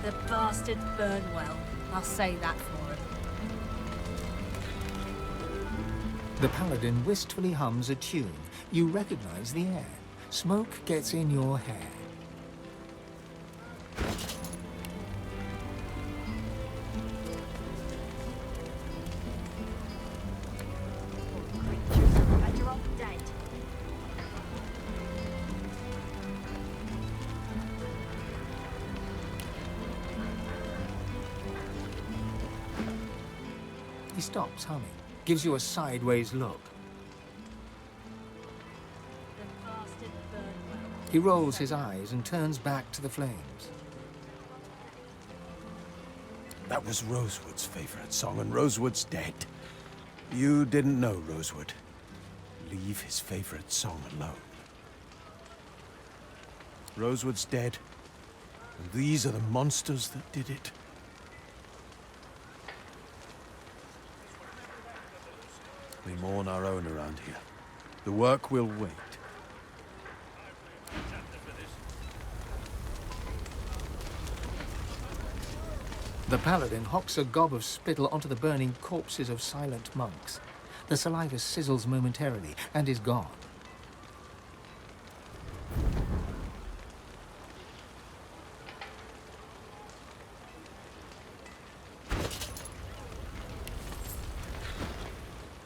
The bastards burn well. I'll say that for him. The paladin wistfully hums a tune. You recognize the air. Smoke gets in your hair. He stops humming, gives you a sideways look. He rolls his eyes and turns back to the flames. That was Rosewood's favorite song, and Rosewood's dead. You didn't know Rosewood. Leave his favorite song alone. Rosewood's dead, and these are the monsters that did it. We mourn our own around here. The work will wait. The paladin hocks a gob of spittle onto the burning corpses of silent monks. The saliva sizzles momentarily and is gone.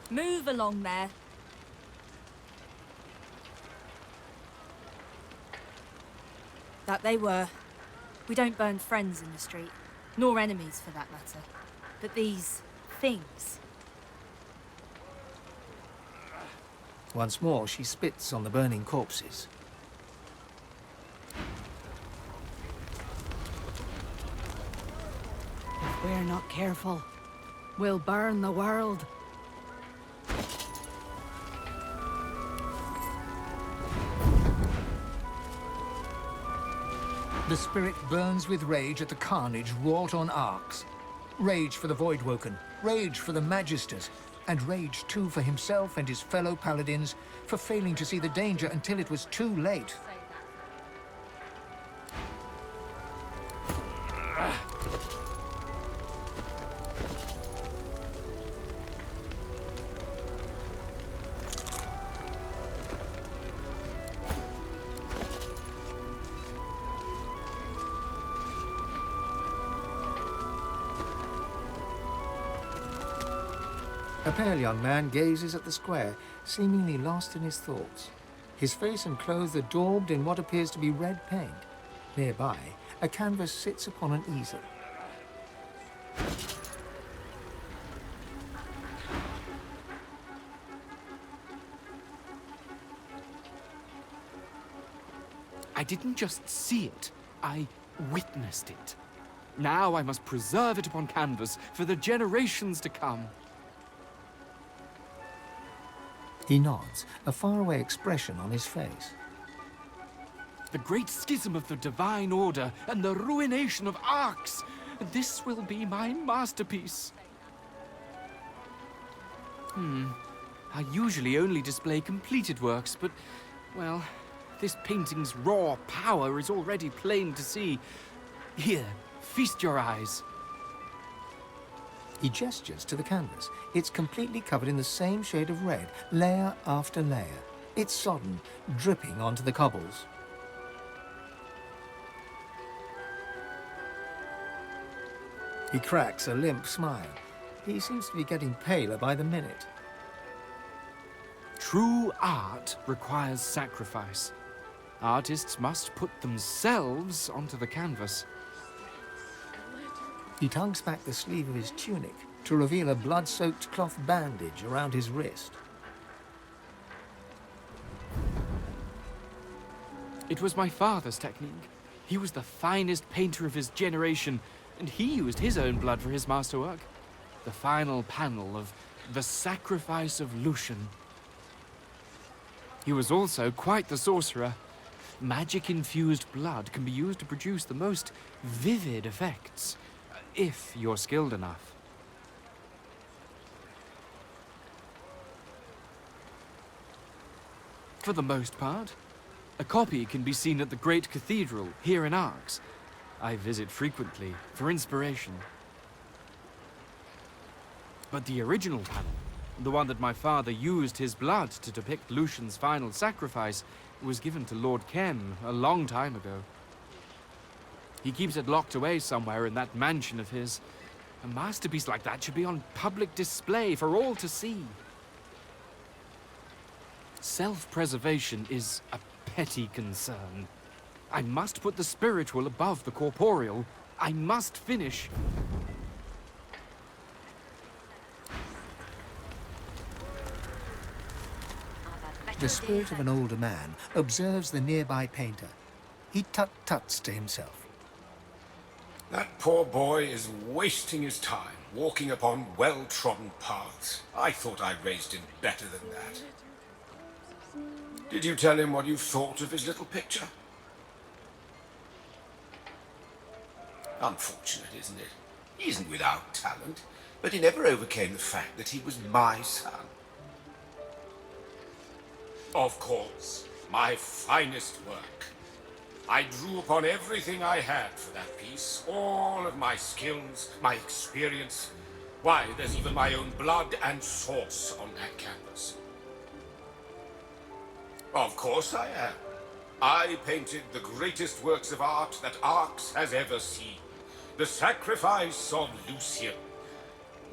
Move along there. That they were. We don't burn friends in the street. Nor enemies, for that matter. But these things. Once more, she spits on the burning corpses. If we're not careful, we'll burn the world. The spirit burns with rage at the carnage wrought on Arx. Rage for the Voidwoken, rage for the Magisters, and rage too for himself and his fellow paladins for failing to see the danger until it was too late. A pale young man gazes at the square, seemingly lost in his thoughts. His face and clothes are daubed in what appears to be red paint. Nearby, a canvas sits upon an easel. I didn't just see it, I witnessed it. Now I must preserve it upon canvas for the generations to come. He nods, a faraway expression on his face. The great schism of the Divine Order and the ruination of Arx. This will be my masterpiece. I usually only display completed works, but, well, this painting's raw power is already plain to see. Here, feast your eyes. He gestures to the canvas. It's completely covered in the same shade of red, layer after layer. It's sodden, dripping onto the cobbles. He cracks a limp smile. He seems to be getting paler by the minute. True art requires sacrifice. Artists must put themselves onto the canvas. He tugs back the sleeve of his tunic to reveal a blood-soaked cloth bandage around his wrist. It was my father's technique. He was the finest painter of his generation, and he used his own blood for his masterwork. The final panel of The Sacrifice of Lucian. He was also quite the sorcerer. Magic-infused blood can be used to produce the most vivid effects, if you're skilled enough. For the most part, a copy can be seen at the Great Cathedral here in Arx. I visit frequently for inspiration. But the original panel, the one that my father used his blood to depict Lucian's final sacrifice, was given to Lord Kem a long time ago. He keeps it locked away somewhere in that mansion of his. A masterpiece like that should be on public display for all to see. Self-preservation is a petty concern. I must put the spiritual above the corporeal. I must finish. The spirit of an older man observes the nearby painter. He tut-tuts to himself. That poor boy is wasting his time, walking upon well-trodden paths. I thought I raised him better than that. Did you tell him what you thought of his little picture? Unfortunate, isn't it? He isn't without talent, but he never overcame the fact that he was my son. Of course, my finest work. I drew upon everything I had for that piece, all of my skills, my experience. Why, there's even my own blood and sauce on that canvas. Of course I am. I painted the greatest works of art that Arx has ever seen. The Sacrifice of Lucian.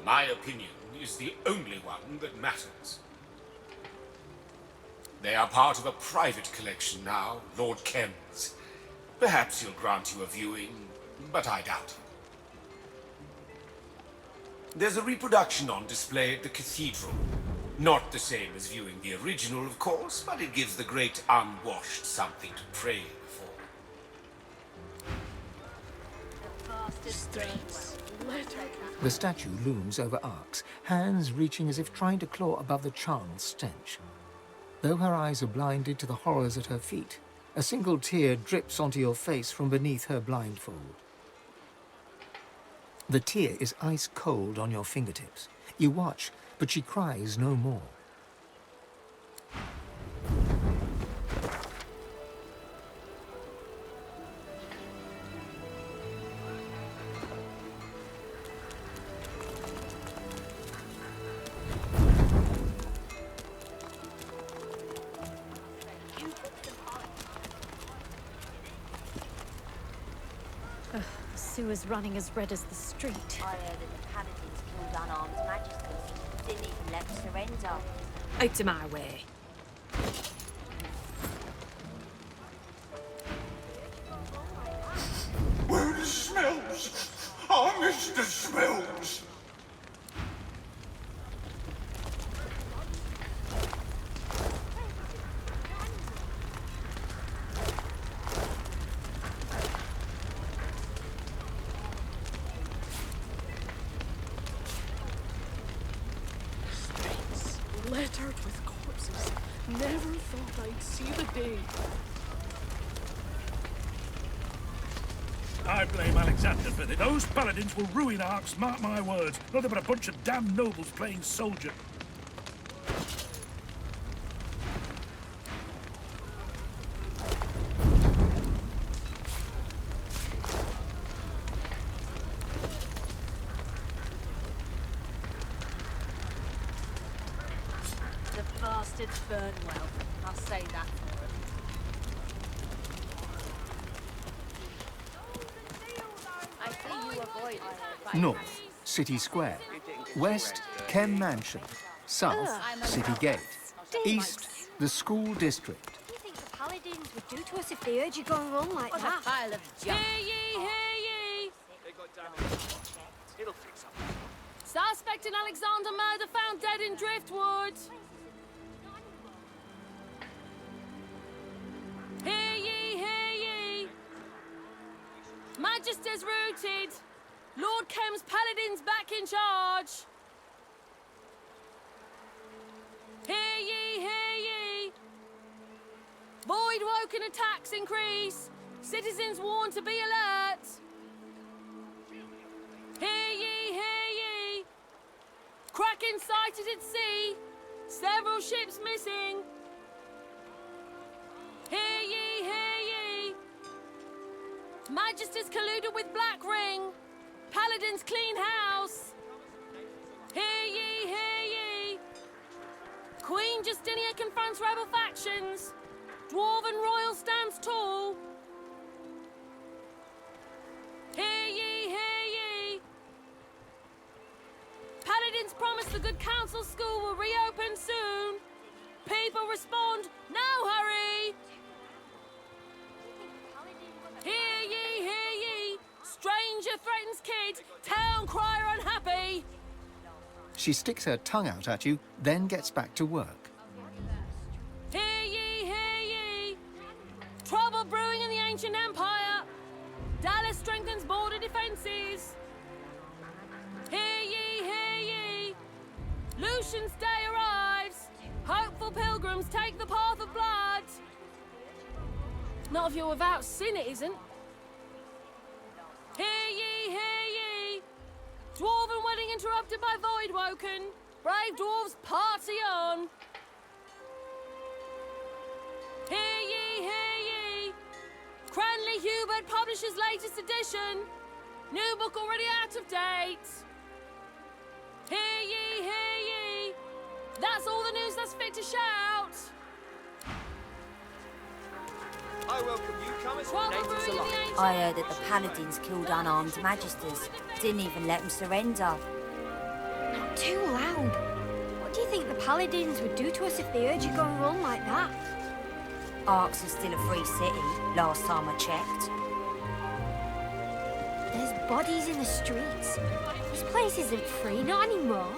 My opinion is the only one that matters. They are part of a private collection now, Lord Kem's. Perhaps he'll grant you a viewing, but I doubt it. There's a reproduction on display at the cathedral. Not the same as viewing the original, of course, but it gives the great unwashed something to pray for. The statue looms over Arx, hands reaching as if trying to claw above the charnel stench. Though her eyes are blinded to the horrors at her feet, a single tear drips onto your face from beneath her blindfold. The tear is ice cold on your fingertips. You watch, but she cries no more. Sewer's running as red as the street. I heard that the paladins killed unarmed magisters. Didn't even let them surrender. Out of my way. Where the smells? I miss the smells. Littered with corpses. Never thought I'd see the day. I blame Alexander for it. Those paladins will ruin Arx, mark my words. Nothing but a bunch of damn nobles playing soldier. The bastards burn well. I'll say that for them. I see you avoid North, City Square. West, Kem Mansion. South, City Gate. East, the school district. What do you think the paladins would do to us if they heard you going wrong like what that? a pile of junk. Hear ye, hear ye! It'll fix up. Suspect in Alexander murder found dead in Driftwood. Hear ye, hear ye! Magisters routed. Lord Kem's paladins back in charge. Hear ye, hear ye! Void woken attacks increase. Citizens warned to be alert. Hear ye, hear ye! Kraken sighted at sea. Several ships missing. Hear ye, hear ye! Magisters colluded with Black Ring. Paladins clean house. Hear ye, hear ye. Queen Justinia confronts rebel factions. Dwarven royal stands tall. Hear ye, hear ye. Paladins promise the Good Counsel School will reopen soon. People respond, no hurry. Hear ye, hear ye. Stranger threatens kid. Town crier unhappy. She sticks her tongue out at you, then gets back to work. Hear ye, hear ye. Trouble brewing in the ancient empire. Dallas strengthens border defences. Hear ye, hear ye. Lucian's day arrives. Hopeful pilgrims take the path of blood. Not if you're without sin, it isn't. Hear ye, hear ye. Dwarven wedding interrupted by Voidwoken. Brave dwarves party on. Hear ye, hear ye. Cranley Hubert publishes latest edition. New book already out of date. Hear ye, hear ye. That's all the news that's fit to shout. I welcome newcomers to Trouble Natives brewing in the alike. ancient I heard that the paladins killed unarmed magisters. Didn't even let them surrender. Not too loud. What do you think the paladins would do to us if they heard you go wrong like that? Arks is still a free city, last time I checked. There's bodies in the streets. This place isn't free, not anymore.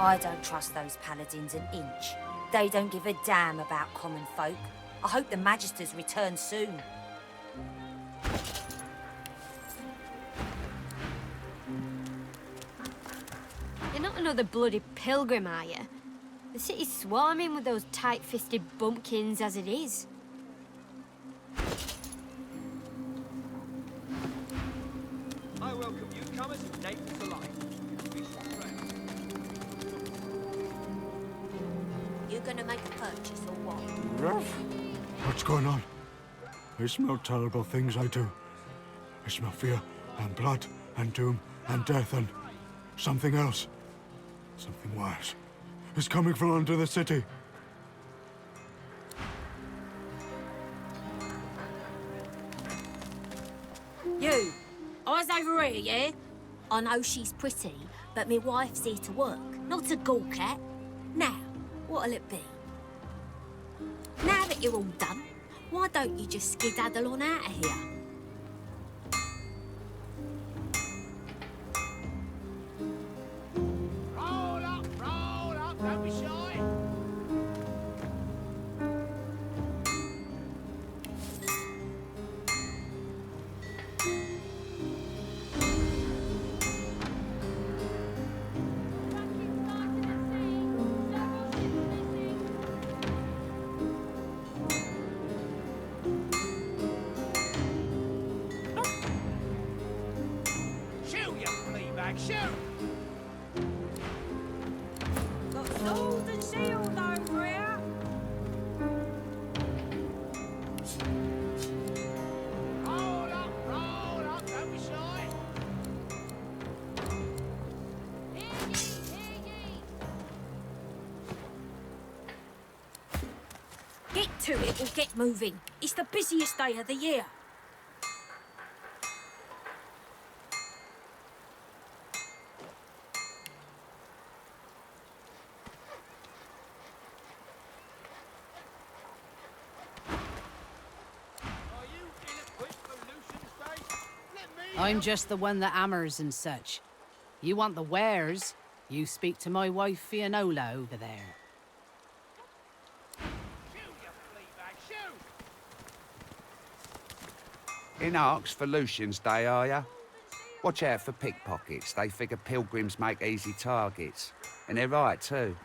I don't trust those paladins an inch. They don't give a damn about common folk. I hope the Magisters return soon. You're not another bloody pilgrim, are you? The city's swarming with those tight-fisted bumpkins as it is. I welcome newcomers to Natives alike. You gonna make a purchase or what? What's going on? I smell terrible things, I do. I smell fear and blood and doom and death and something else. Something worse. It's coming from under the city. You, eyes over here, yeah? I know she's pretty, but me wife's here to work, not to gawk at. Now, what'll it be? Now that you're all done, why don't you just skedaddle on out of here? Roll up, don't be shy. Got swords and shields over here. Roll up, don't be shy. Hear ye, hear ye. Get to it or get moving. It's the busiest day of the year. I'm just the one that hammers and such. You want the wares, you speak to my wife Fiona over there. In Arks for Lucian's Day, are ya? Watch out for pickpockets. They figure pilgrims make easy targets. And they're right, too.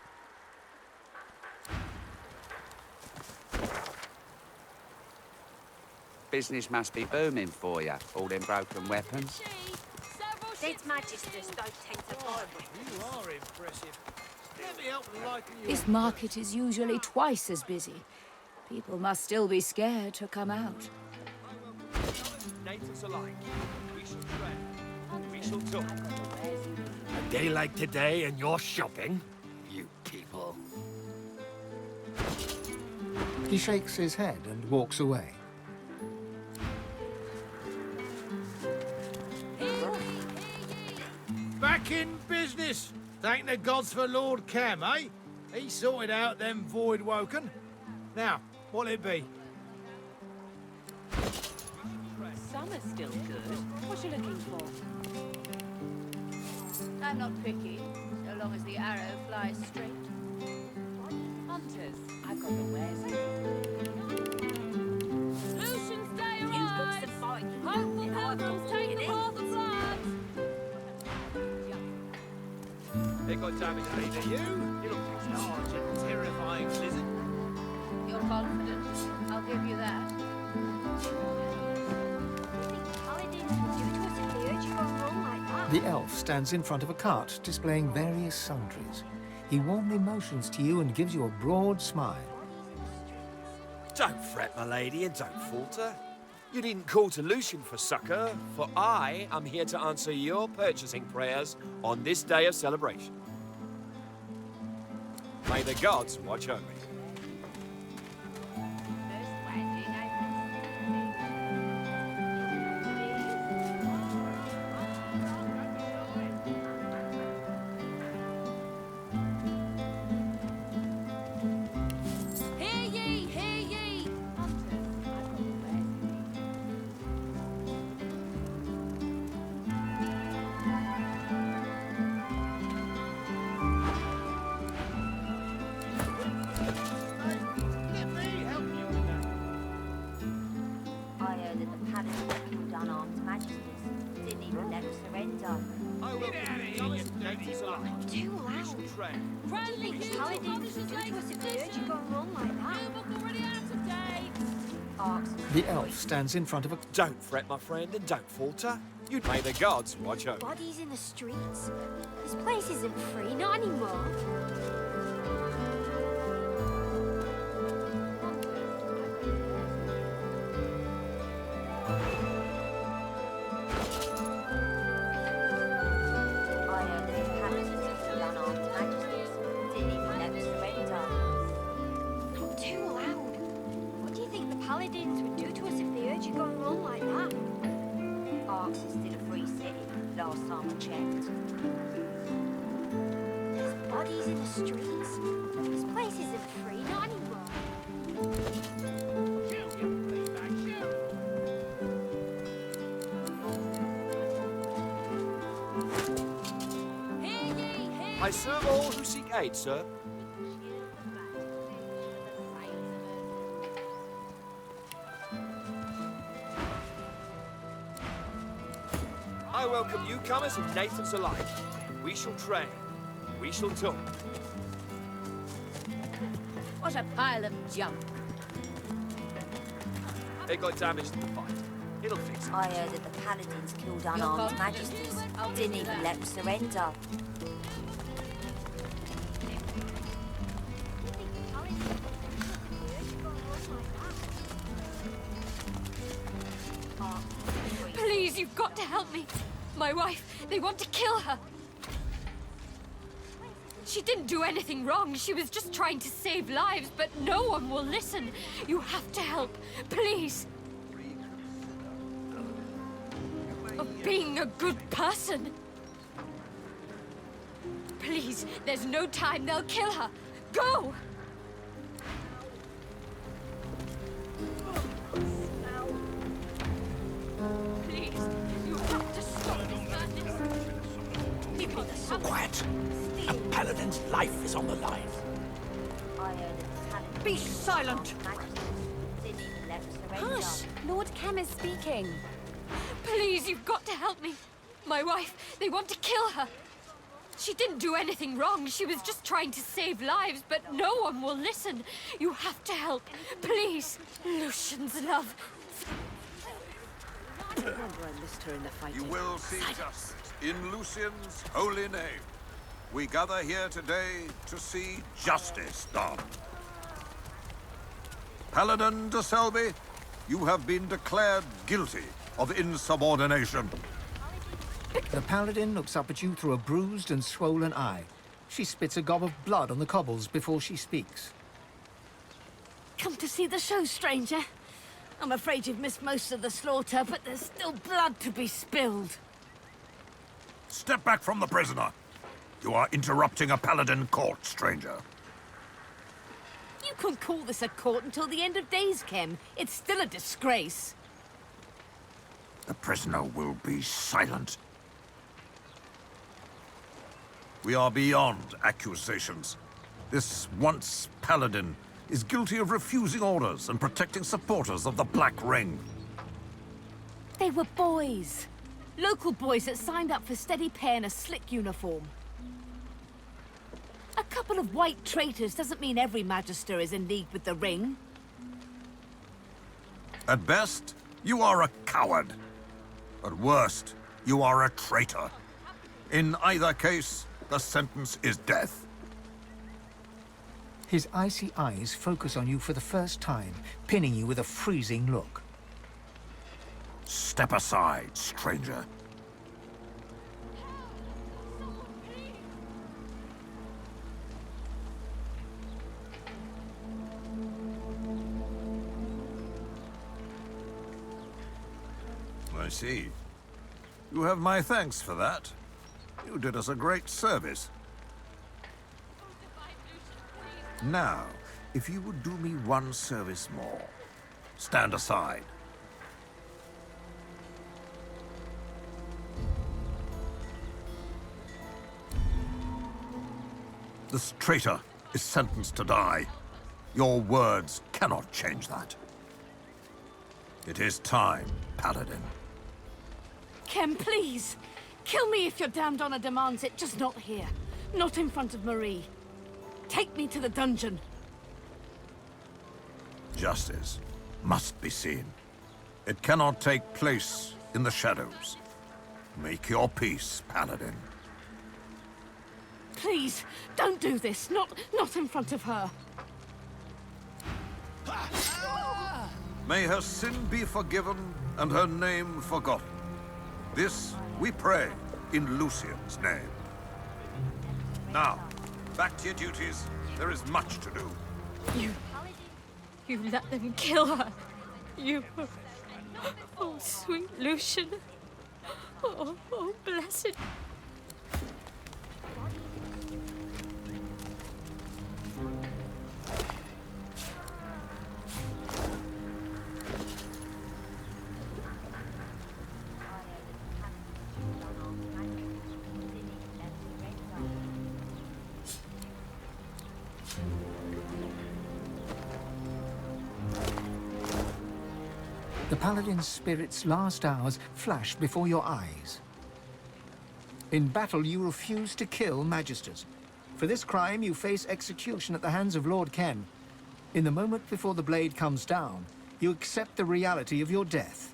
Business must be booming for ya, all them broken weapons. Dead magisters don't tend to buy them. You are impressive. Let me help enlighten you. This market is usually twice as busy. People must still be scared to come out. natives alike. We shall trade. We shall talk. A day like today and you're shopping? You people. He shakes his head and walks away. Back in business. Thank the gods for Lord Cam, eh? He sorted out them void woken. Now, what'll it be? Summer's still good. What you looking for? I'm not picky, so long as the arrow flies straight. Hunters, I've got the wares. Lucian's day arrives! Hopeful pilgrims take the path of blood! They got damage to you. You look large and terrifying, lizard. You're confident. I'll give you that. The elf stands in front of a cart displaying various sundries. He warmly motions to you and gives you a broad smile. Don't fret, my lady, and don't falter. You needn't call to Lucian for succor, for I am here to answer your purchasing prayers on this day of celebration. May the gods watch over you. Hear ye, hear ye! I heard that the paladin killed unarmed magisters. Didn't even let them surrender. I will get out of here, you natives alike. Too loud. Friendly Which Hughes paladins would do to us if they heard you going wrong like that? New book already out of date! The elf stands in front of a... Don't fret, my friend, and don't falter. You may the gods watch over. Bodies in the streets. This place isn't free, not anymore. I heard that the paladins killed unarmed magisters. Didn't even let them surrender. Not too loud. What do you think the paladins would do to us if they heard you going wrong like that? Arx is still a free city, last time I checked. There's bodies in the streets. This place isn't free, not anymore. I serve all who seek aid, sir. I welcome newcomers and natives alike. We shall train. We shall talk. What a pile of junk. They got damaged in the fight. It'll fix it. I heard that the paladins killed unarmed magisters. Didn't even let them surrender. Please, you've got to help me. My wife, they want to kill her. She didn't do anything wrong. She was just trying to save lives, but no one will listen. You have to help, please. Of being a good person. Please, there's no time. They'll kill her. Go! Please, you have to stop this madness. Quiet. A paladin's life is on the line. Be silent! Hush! Lord Cam is speaking. Please, you've got to help me. My wife, they want to kill her. She didn't do anything wrong. She was just trying to save lives, but no one will listen. You have to help. Please. Lucian's love. I wonder I missed her in the fight. You will see justice in Lucian's holy name. We gather here today to see justice done. Paladin de Selby, you have been declared guilty of insubordination. The paladin looks up at you through a bruised and swollen eye. She spits a gob of blood on the cobbles before she speaks. Come to see the show, stranger? I'm afraid you've missed most of the slaughter, but there's still blood to be spilled. Step back from the prisoner. You are interrupting a paladin court, stranger. You can't call this a court until the end of days, Kem. It's still a disgrace. The prisoner will be silent. We are beyond accusations. This once paladin is guilty of refusing orders and protecting supporters of the Black Ring. They were boys. Local boys that signed up for steady pay in a slick uniform. A couple of white traitors doesn't mean every Magister is in league with the Ring. At best, you are a coward. At worst, you are a traitor. In either case, the sentence is death. His icy eyes focus on you for the first time, pinning you with a freezing look. Step aside, stranger. I see. You have my thanks for that. You did us a great service. Now, if you would do me one service more, stand aside. This traitor is sentenced to die. Your words cannot change that. It is time, Paladin. Kem, please. Kill me if your damned honor demands it, just not here. Not in front of Marie. Take me to the dungeon. Justice must be seen. It cannot take place in the shadows. Make your peace, Paladin. Please, don't do this. Not in front of her. May her sin be forgiven and her name forgotten. This we pray in Lucian's name. Now, back to your duties. There is much to do. You let them kill her. You... Oh, sweet Lucian. Oh, blessed. The Paladin's spirit's last hours flash before your eyes. In battle, you refuse to kill Magisters. For this crime, you face execution at the hands of Lord Kem. In the moment before the blade comes down, you accept the reality of your death.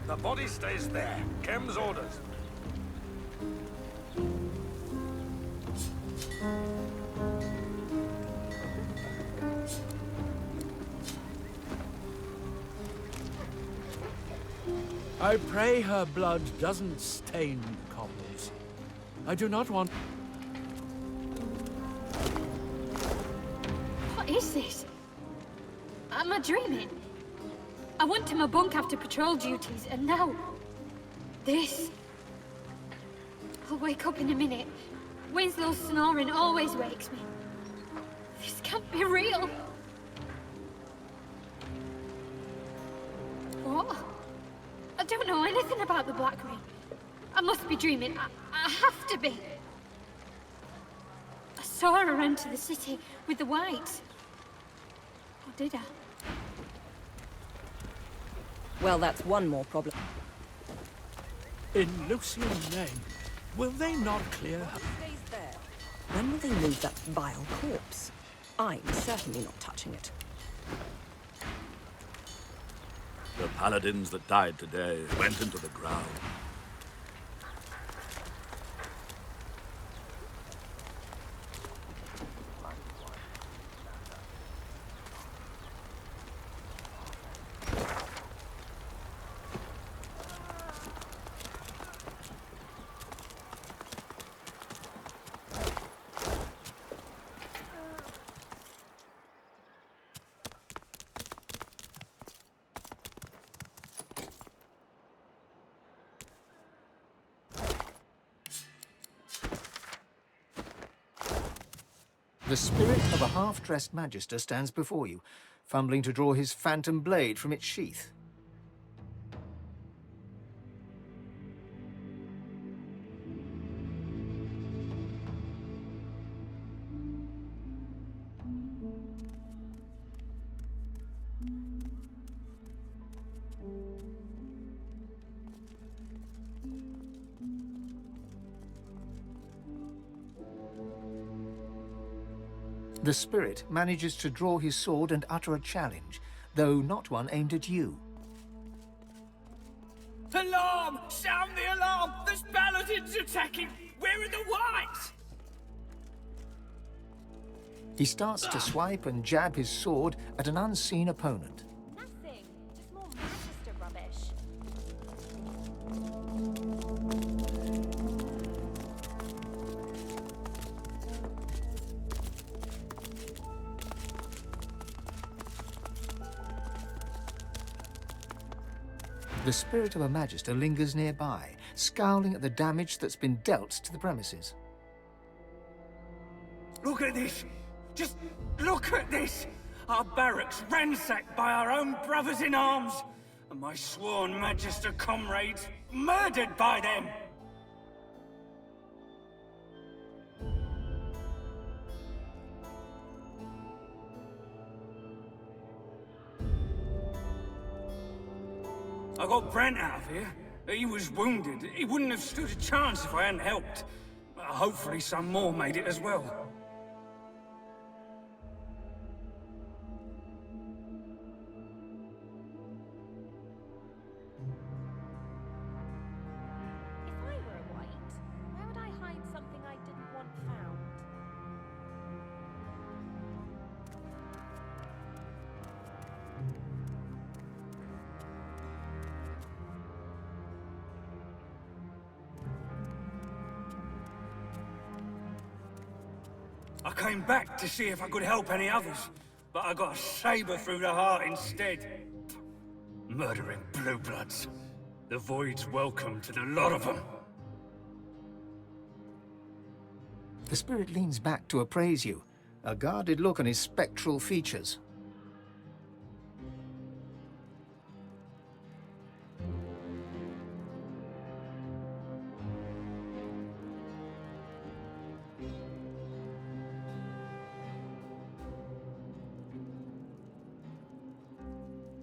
The body stays there. Kem's orders. I pray her blood doesn't stain the cobbles. I do not want... What is this? Am I dreaming? I went to my bunk after patrol duties, and now... this. I'll wake up in a minute. Winslow's snoring always wakes me. This can't be real. What? be dreaming. I have to be. I saw her enter the city with the whites. Or did I? Well, that's one more problem. In Lucian's name, will they not clear her? Stays there. When will they move that vile corpse? I'm certainly not touching it. The paladins that died today went into the ground. The spirit of a half-dressed magister stands before you, fumbling to draw his phantom blade from its sheath. The spirit manages to draw his sword and utter a challenge, though not one aimed at you. Alarm! Sound the alarm! There's paladins attacking! Where are the whites? He starts to swipe and jab his sword at an unseen opponent. Nothing. Just more magister rubbish. The spirit of a magister lingers nearby, scowling at the damage that's been dealt to the premises. Look at this! Just look at this! Our barracks ransacked by our own brothers in arms, and my sworn magister comrades murdered by them! I got Brent out of here. He was wounded. He wouldn't have stood a chance if I hadn't helped. Hopefully some more made it as well. If I were a white, where would I hide something I didn't want found? I came back to see if I could help any others, but I got a saber through the heart instead. Murdering blue bloods. The Void's welcome to the lot of them. The spirit leans back to appraise you, a guarded look on his spectral features.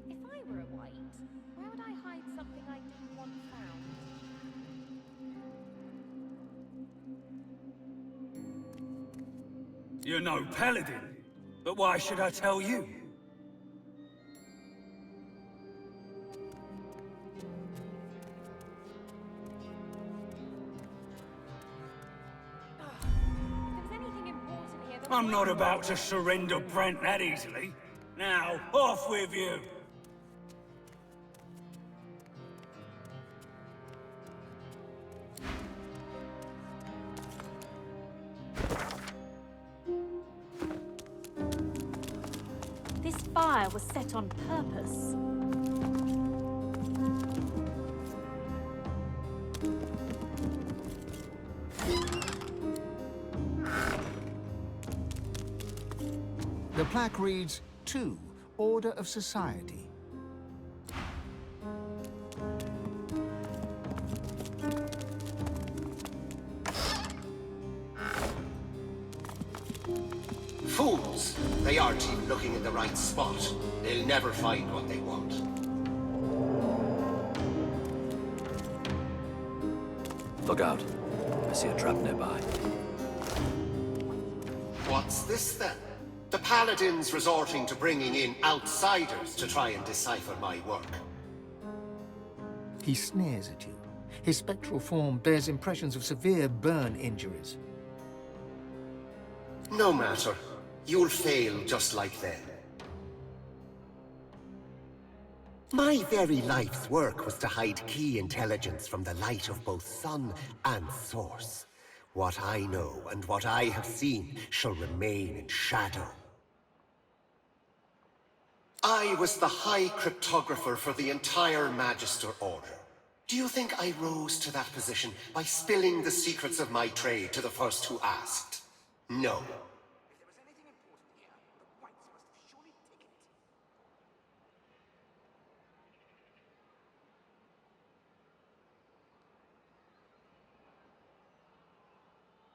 If I were a white, where would I hide something I didn't want found? You're no paladin, but why should I tell you? I'm not about to surrender Brent that easily. Now, off with you! This fire was set on purpose. The plaque reads, 2, Order of Society. They aren't even looking in the right spot. They'll never find what they want. Look out. I see a trap nearby. What's this then? The Paladins resorting to bringing in outsiders to try and decipher my work. He sneers at you. His spectral form bears impressions of severe burn injuries. No matter. You'll fail just like them. My very life's work was to hide key intelligence from the light of both sun and source. What I know and what I have seen shall remain in shadow. I was the High Cryptographer for the entire Magister Order. Do you think I rose to that position by spilling the secrets of my trade to the first who asked? No.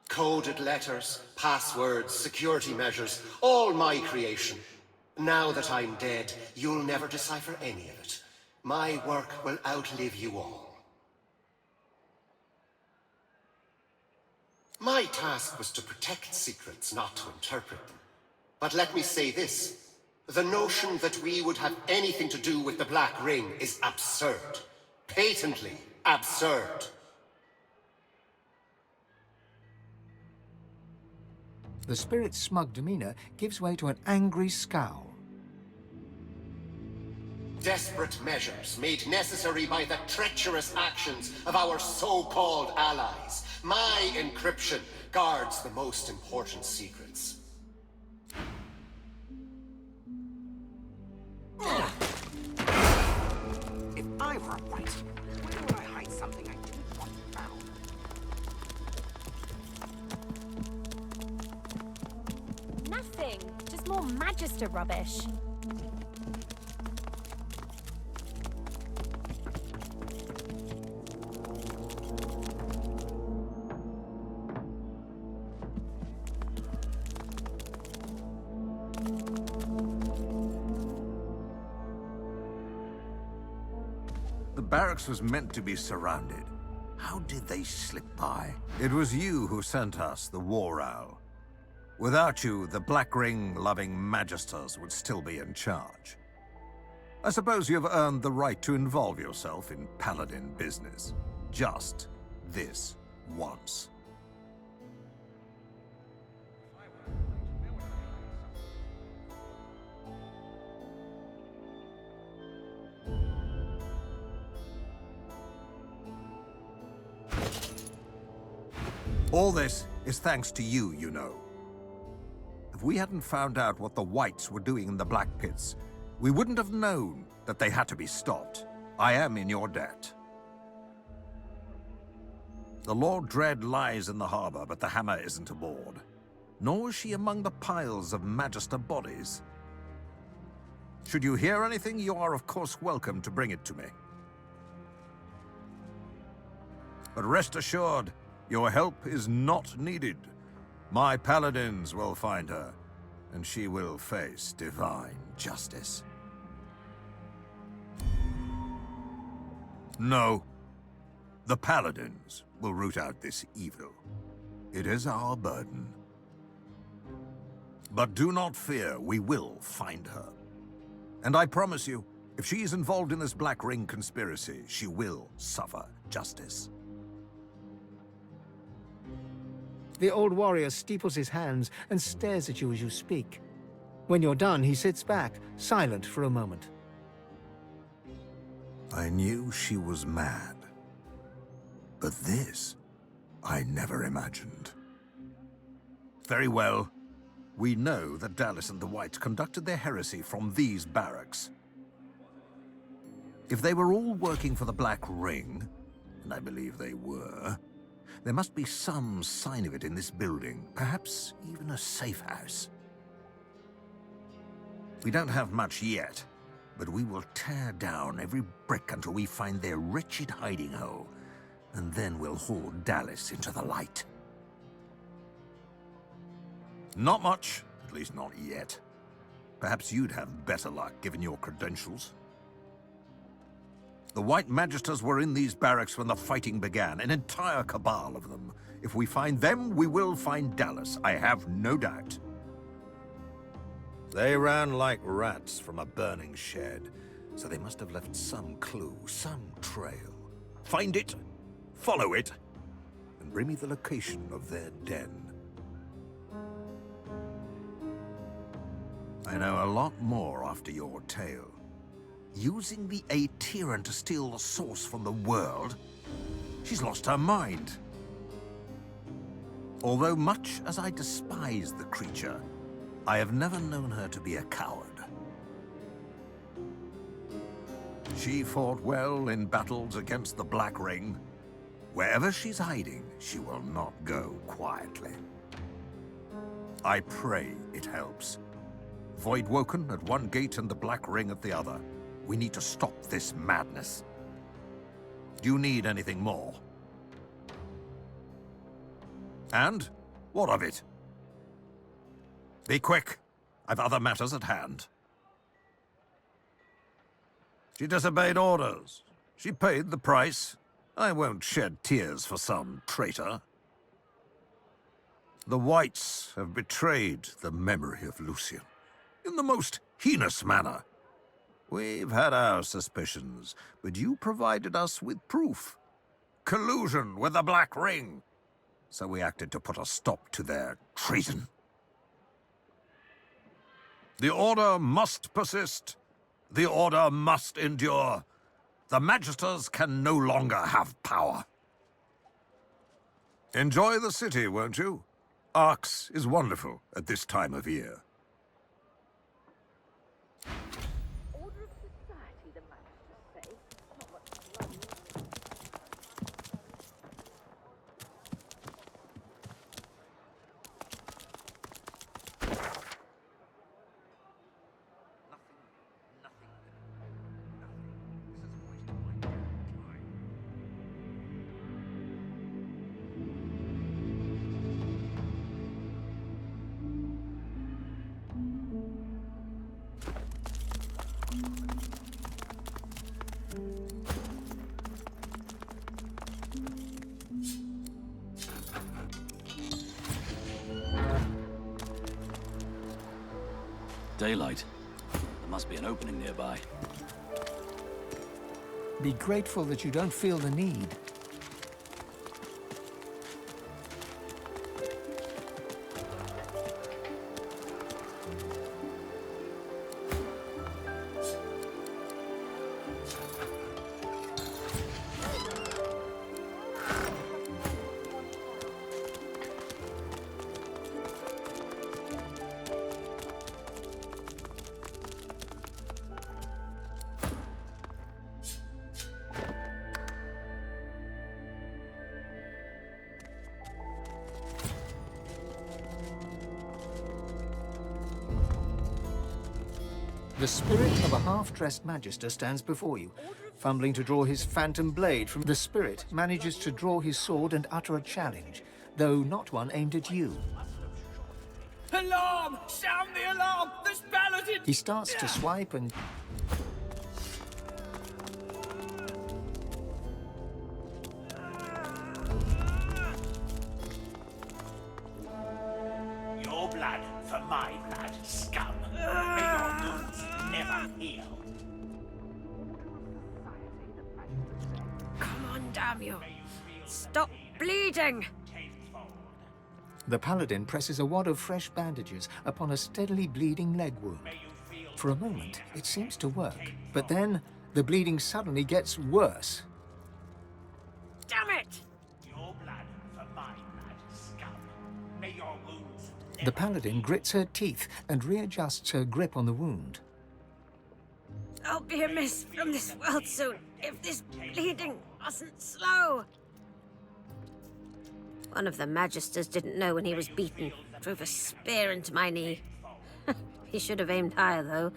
Coded letters, passwords, security measures, all my creation. Now that I'm dead, you'll never decipher any of it. My work will outlive you all. My task was to protect secrets, not to interpret them. But let me say this. The notion that we would have anything to do with the Black Ring is absurd. Patently absurd. The spirit's smug demeanor gives way to an angry scowl. Desperate measures made necessary by the treacherous actions of our so-called allies. My encryption guards the most important secrets. If I were a white, why would I hide something I didn't want found? Nothing. Just more Magister rubbish. The barracks was meant to be surrounded. How did they slip by? It was you who sent us the War Owl. Without you, the Black Ring-loving Magisters would still be in charge. I suppose you have earned the right to involve yourself in Paladin business. Just this once. All this is thanks to you, you know. If we hadn't found out what the Whites were doing in the Black Pits, we wouldn't have known that they had to be stopped. I am in your debt. The Lord Dread lies in the harbor, but the hammer isn't aboard. Nor is she among the piles of Magister bodies. Should you hear anything, you are of course welcome to bring it to me. But rest assured, your help is not needed. My paladins will find her, and she will face divine justice. No. The paladins will root out this evil. It is our burden. But do not fear, we will find her. And I promise you, if she is involved in this Black Ring conspiracy, she will suffer justice. The old warrior steeples his hands and stares at you as you speak. When you're done, he sits back, silent for a moment. I knew she was mad. But this, I never imagined. Very well. We know that Dallas and the Whites conducted their heresy from these barracks. If they were all working for the Black Ring, and I believe they were, there must be some sign of it in this building, perhaps even a safe house. We don't have much yet, but we will tear down every brick until we find their wretched hiding hole, and then we'll haul Dallas into the light. Not much, at least not yet. Perhaps you'd have better luck, given your credentials. The White Magisters were in these barracks when the fighting began, an entire cabal of them. If we find them, we will find Dallas, I have no doubt. They ran like rats from a burning shed, so they must have left some clue, some trail. Find it, follow it, and bring me the location of their den. I know a lot more after your tale. Using the Aetheran to steal the source from the world? She's lost her mind. Although much as I despise the creature, I have never known her to be a coward. She fought well in battles against the Black Ring. Wherever she's hiding, she will not go quietly. I pray it helps. Voidwoken at one gate and the Black Ring at the other. We need to stop this madness. Do you need anything more? And? What of it? Be quick. I've other matters at hand. She disobeyed orders. She paid the price. I won't shed tears for some traitor. The Whites have betrayed the memory of Lucian in the most heinous manner. We've had our suspicions, but you provided us with proof. Collusion with the Black Ring. So we acted to put a stop to their treason. The Order must persist. The Order must endure. The Magisters can no longer have power. Enjoy the city, won't you? Arx is wonderful at this time of year. Daylight. There must be an opening nearby. Be grateful that you don't feel the need. The spirit of a half-dressed magister stands before you, fumbling to draw his phantom blade from the spirit, manages to draw his sword and utter a challenge, though not one aimed at you. Alarm! Sound the alarm! There's paladins! He starts to swipe and... Your blood for my blood, scum. May your wounds never heal. Come on, damn you. Stop bleeding! The paladin presses a wad of fresh bandages upon a steadily bleeding leg wound. For a moment, it seems to work, but then the bleeding suddenly gets worse. Damn it! Your blood for my blood, scum. May your wounds The paladin grits her teeth and readjusts her grip on the wound. I'll be amiss from this world soon if this bleeding wasn't slow. One of the Magisters didn't know when he was beaten. Drove a spear into my knee. He should have aimed higher, though.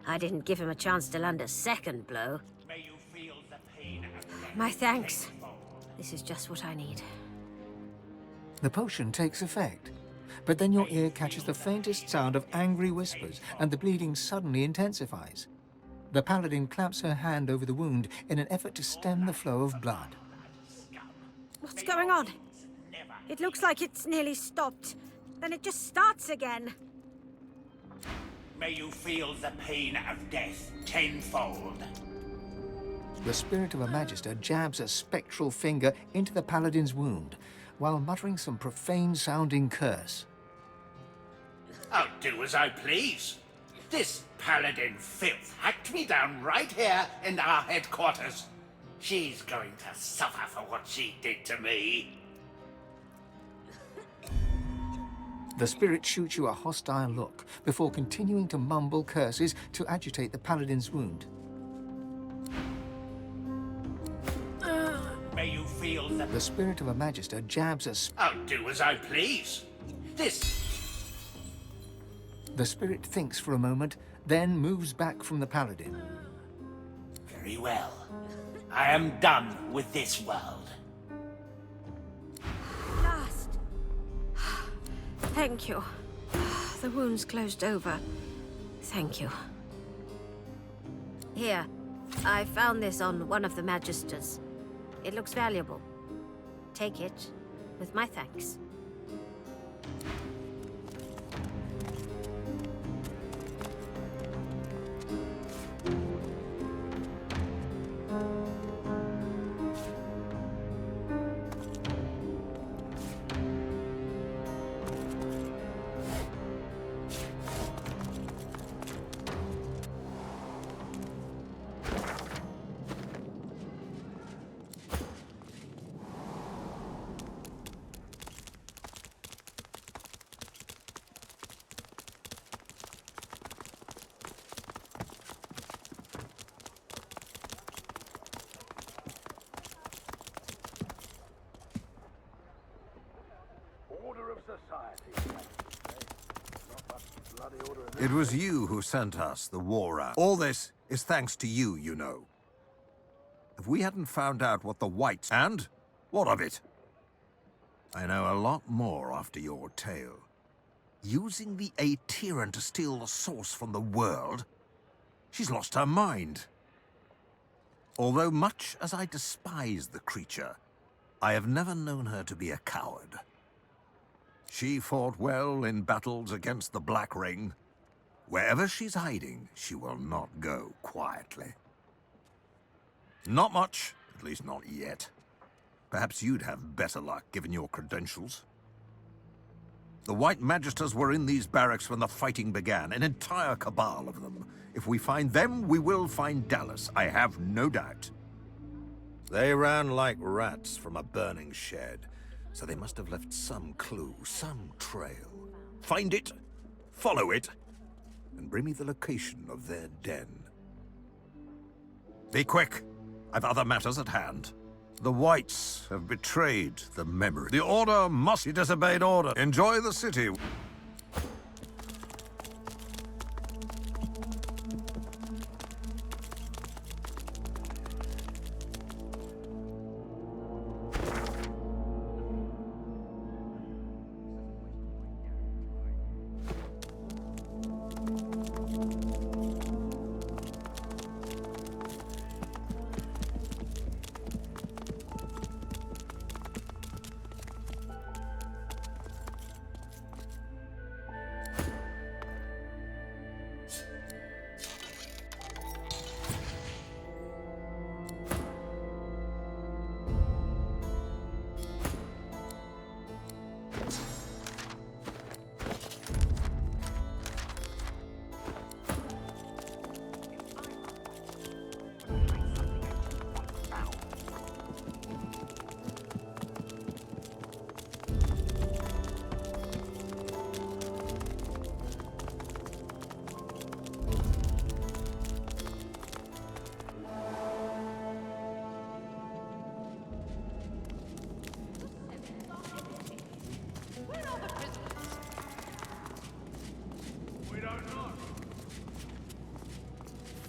I didn't give him a chance to land a second blow. My thanks. This is just what I need. The potion takes effect. But then your ear catches the faintest sound of angry whispers, and the bleeding suddenly intensifies. The paladin claps her hand over the wound in an effort to stem the flow of blood. What's going on? It looks like it's nearly stopped. Then it just starts again. May you feel the pain of death tenfold. The spirit of a magister jabs a spectral finger into the paladin's wound, while muttering some profane-sounding curse. I'll do as I please. This paladin filth hacked me down right here in our headquarters. She's going to suffer for what she did to me. The spirit shoots you a hostile look before continuing to mumble curses to agitate the paladin's wound. May you feel The spirit of a magister jabs a... I'll do as I please. The spirit thinks for a moment, then moves back from the paladin. Very well. I am done with this world. Last. Thank you. The wound's closed over. Thank you. Here, I found this on one of the magisters. It looks valuable. Take it, with my thanks. It was you who sent us the war out. All this is thanks to you, you know. If we hadn't found out what the whites... And? What of it? I know a lot more after your tale. Using the Aetheran to steal the source from the world? She's lost her mind. Although much as I despise the creature, I have never known her to be a coward. She fought well in battles against the Black Ring. Wherever she's hiding, she will not go quietly. Not much, at least not yet. Perhaps you'd have better luck, given your credentials. The White Magisters were in these barracks when the fighting began, an entire cabal of them. If we find them, we will find Dallas, I have no doubt. They ran like rats from a burning shed, so they must have left some clue, some trail. Find it, follow it, and bring me the location of their den. Be quick. I've other matters at hand. The Whites have betrayed the memory. The Order must be disobeyed order. Enjoy the city.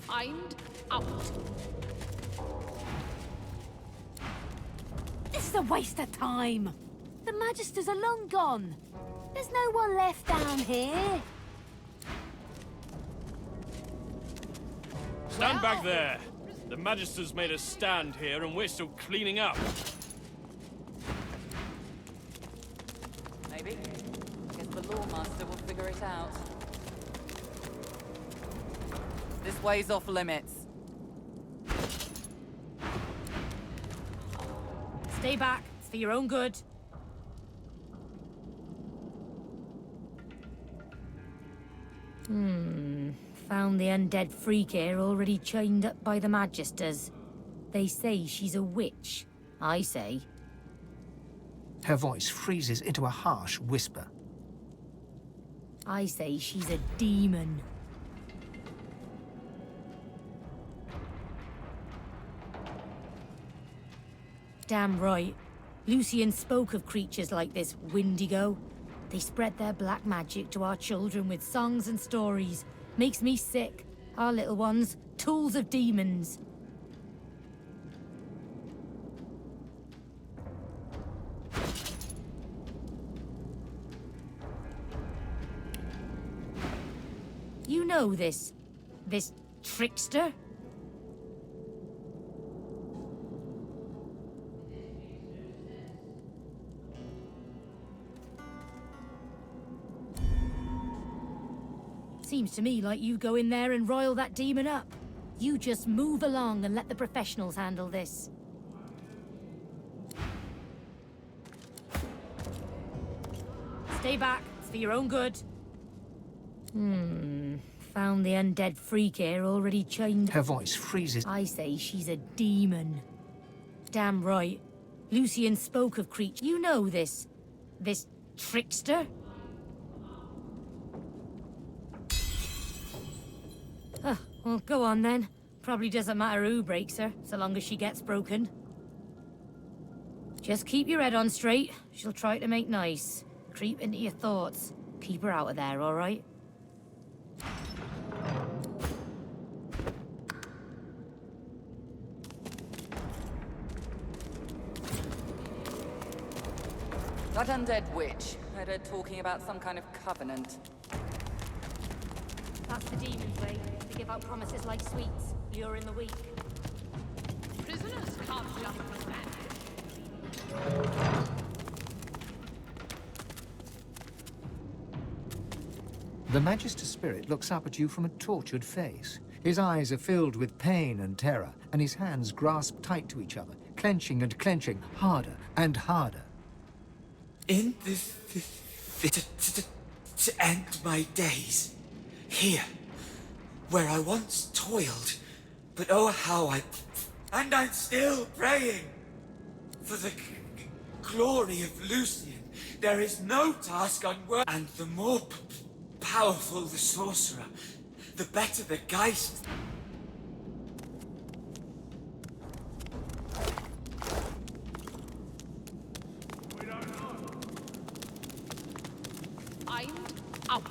Find out. This is a waste of time. The Magisters are long gone. There's no one left down here. Stand back there. The Magister's made us stand here and we're still cleaning up. Maybe. Guess the Lawmaster will figure it out. This way's off limits. Stay back. It's for your own good. Found the undead freak here already chained up by the Magisters. They say she's a witch. I say. Her voice freezes into a harsh whisper. I say she's a demon. Damn right. Lucian spoke of creatures like this Windigo. They spread their black magic to our children with songs and stories. Makes me sick. Our little ones, tools of demons. You know this trickster? Seems to me like you go in there and roil that demon up. You just move along and let the professionals handle this. Stay back. It's for your own good. Found the undead freak here already chained. Her voice freezes. I say she's a demon. Damn right. Lucian spoke of creatures. You know this trickster? Well, go on then. Probably doesn't matter who breaks her, so long as she gets broken. Just keep your head on straight. She'll try to make nice. Creep into your thoughts. Keep her out of there, all right? That undead witch. Heard her talking about some kind of covenant. That's the demon's way. They give out promises like sweets, luring the weak. Prisoners can't jump from that. The Magister spirit looks up at you from a tortured face. His eyes are filled with pain and terror, and his hands grasp tight to each other, clenching and clenching, harder and harder. In to end my days here, where I once toiled, but oh how and I'm still praying for the glory of Lucian. There is no task unworthy, and the more powerful the sorcerer, the better the Geist. I'm out.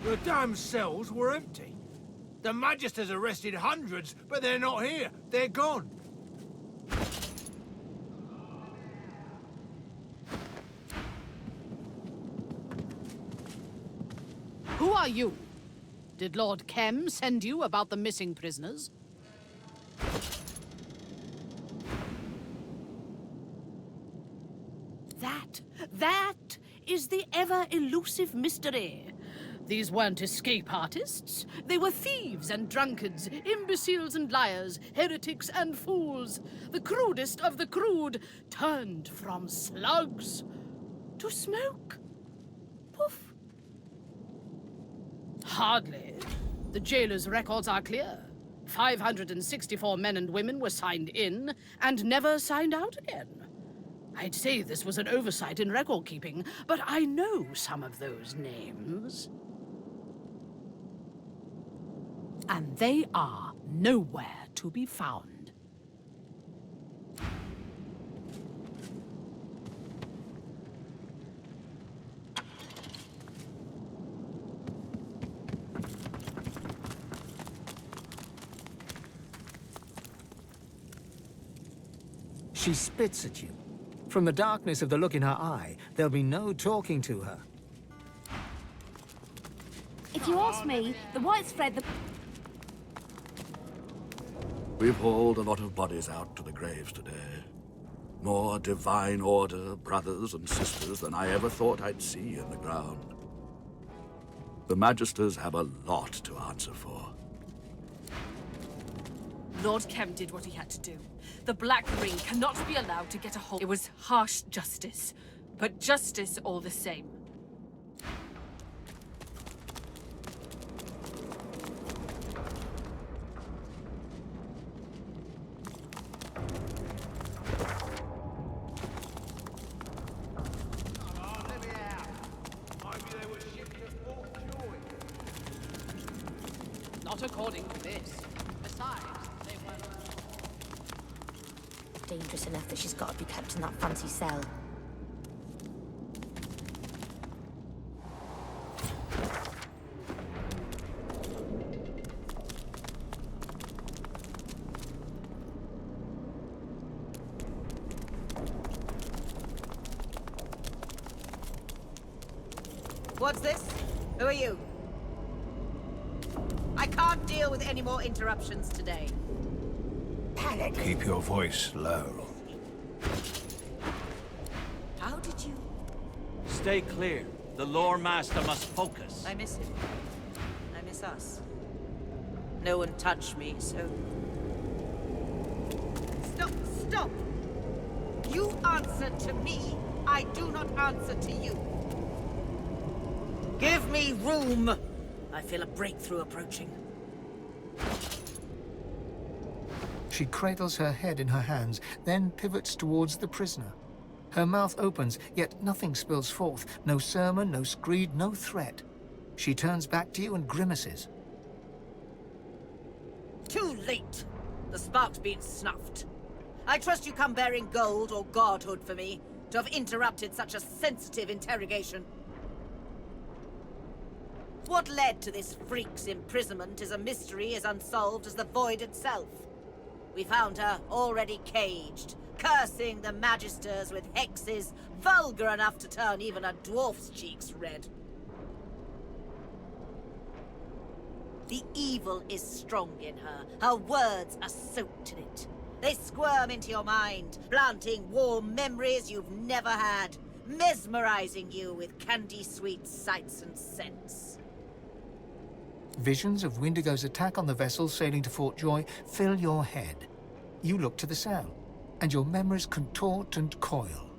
The damn cells were empty. The Magisters arrested hundreds, but they're not here. They're gone. Who are you? Did Lord Kem send you about the missing prisoners? That is the ever-elusive mystery. These weren't escape artists. They were thieves and drunkards, imbeciles and liars, heretics and fools. The crudest of the crude, turned from slugs to smoke. Poof. Hardly. The jailer's records are clear. 564 men and women were signed in and never signed out again. I'd say this was an oversight in record keeping, but I know some of those names. And they are nowhere to be found. She spits at you. From the darkness of the look in her eye, there'll be no talking to her. If you ask me, the whites fled the... We've hauled a lot of bodies out to the graves today. More divine order brothers and sisters than I ever thought I'd see in the ground. The Magisters have a lot to answer for. Lord Kem did what he had to do. The Black Ring cannot be allowed to get a hold. It was harsh justice, but justice all the same. Not according to this. Besides, they were... Dangerous enough that she's got to be kept in that fancy cell. What's this? Who are you? I can't deal with any more interruptions today. Keep your voice low. How did you... Stay clear. The lore master must focus. I miss him. I miss us. No one touched me, so... Stop! Stop! You answer to me. I do not answer to you. Give me room! I feel a breakthrough approaching. She cradles her head in her hands, then pivots towards the prisoner. Her mouth opens, yet nothing spills forth. No sermon, no screed, no threat. She turns back to you and grimaces. Too late! The spark's been snuffed. I trust you come bearing gold or godhood for me, to have interrupted such a sensitive interrogation. What led to this freak's imprisonment is a mystery as unsolved as the void itself. We found her already caged, cursing the Magisters with hexes vulgar enough to turn even a dwarf's cheeks red. The evil is strong in her. Her words are soaked in it. They squirm into your mind, planting warm memories you've never had, mesmerizing you with candy-sweet sights and scents. Visions of Windigo's attack on the vessel sailing to Fort Joy fill your head. You look to the cell, and your memories contort and coil.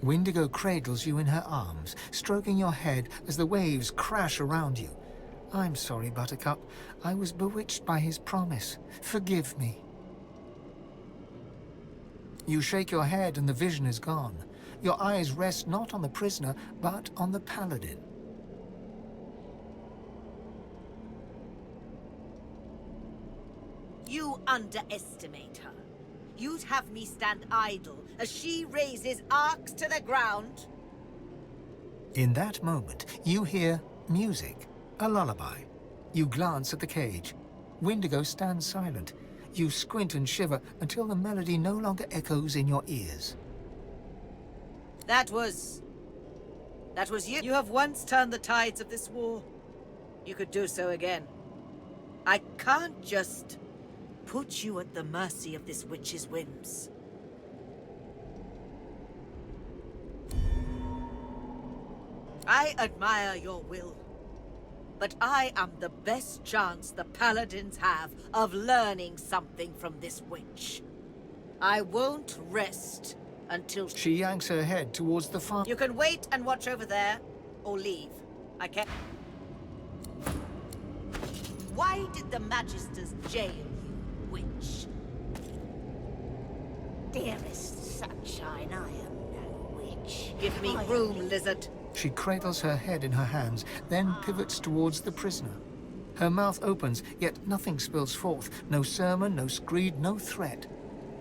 Windigo cradles you in her arms, stroking your head as the waves crash around you. I'm sorry, Buttercup. I was bewitched by his promise. Forgive me. You shake your head and the vision is gone. Your eyes rest not on the prisoner, but on the paladin. You underestimate her. You'd have me stand idle as she raises arcs to the ground? In that moment, you hear music, a lullaby. You glance at the cage. Windigo stands silent. You squint and shiver until the melody no longer echoes in your ears. That was you. You have once turned the tides of this war. You could do so again. I can't just put you at the mercy of this witch's whims. I admire your will, but I am the best chance the paladins have of learning something from this witch. I won't rest until... She yanks her head towards the farm. You can wait and watch over there, or leave. I can't... Why did the Magisters jail you, witch? Dearest sunshine, I am no witch. Give me room, lizard. She cradles her head in her hands, then pivots towards the prisoner. Her mouth opens, yet nothing spills forth. No sermon, no screed, no threat.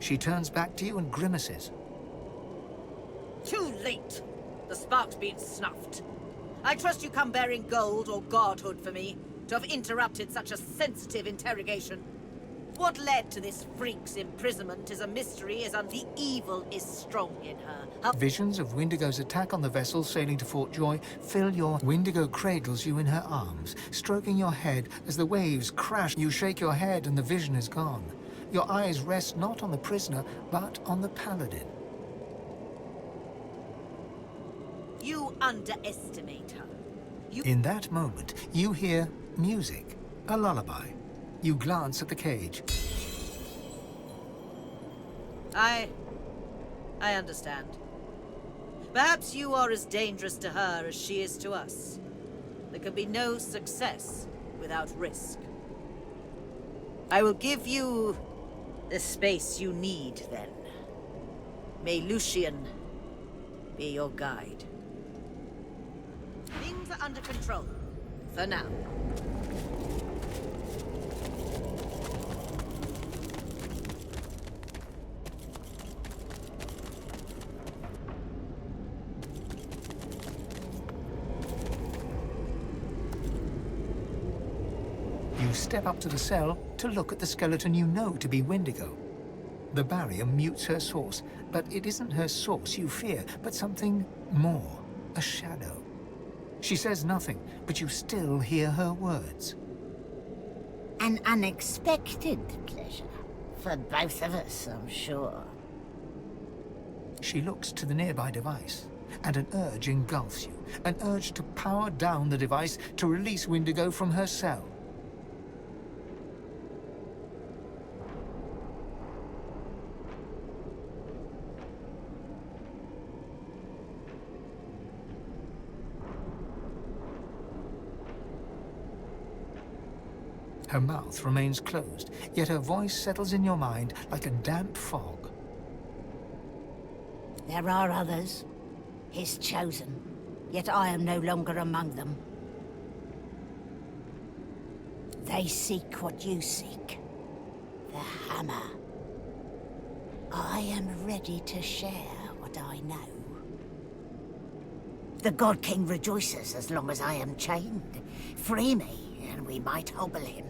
She turns back to you and grimaces. Too late! The spark's been snuffed. I trust you come bearing gold or godhood for me, to have interrupted such a sensitive interrogation. What led to this freak's imprisonment is a mystery, as the evil is strong in her. Visions of Wendigo's attack on the vessel sailing to Fort Joy fill your... Wendigo cradles you in her arms, stroking your head as the waves crash. You shake your head and the vision is gone. Your eyes rest not on the prisoner, but on the paladin. You underestimate her. In that moment, you hear music, a lullaby. You glance at the cage. I understand. Perhaps you are as dangerous to her as she is to us. There can be no success without risk. I will give you the space you need, then. May Lucian be your guide. Things are under control. For now. You step up to the cell to look at the skeleton you know to be Wendigo. The barrier mutes her source, but it isn't her source you fear, but something more, a shadow. She says nothing, but you still hear her words. An unexpected pleasure for both of us, I'm sure. She looks to the nearby device, and an urge engulfs you, an urge to power down the device to release Wendigo from her cell. Her mouth remains closed, yet her voice settles in your mind like a damp fog. There are others, his chosen, yet I am no longer among them. They seek what you seek, the hammer. I am ready to share what I know. The God King rejoices as long as I am chained. Free me, and we might hobble him.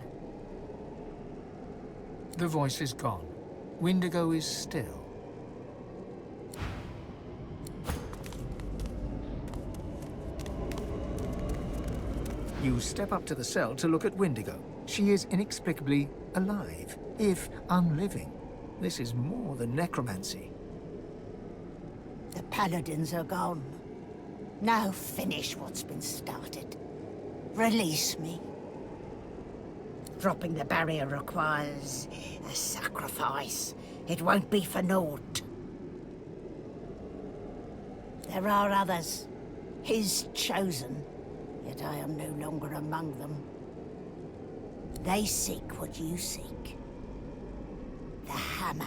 The voice is gone. Wendigo is still. You step up to the cell to look at Wendigo. She is inexplicably alive, if unliving. This is more than necromancy. The paladins are gone. Now finish what's been started. Release me. Dropping the barrier requires a sacrifice. It won't be for naught. There are others, his chosen, yet I am no longer among them. They seek what you seek. The hammer.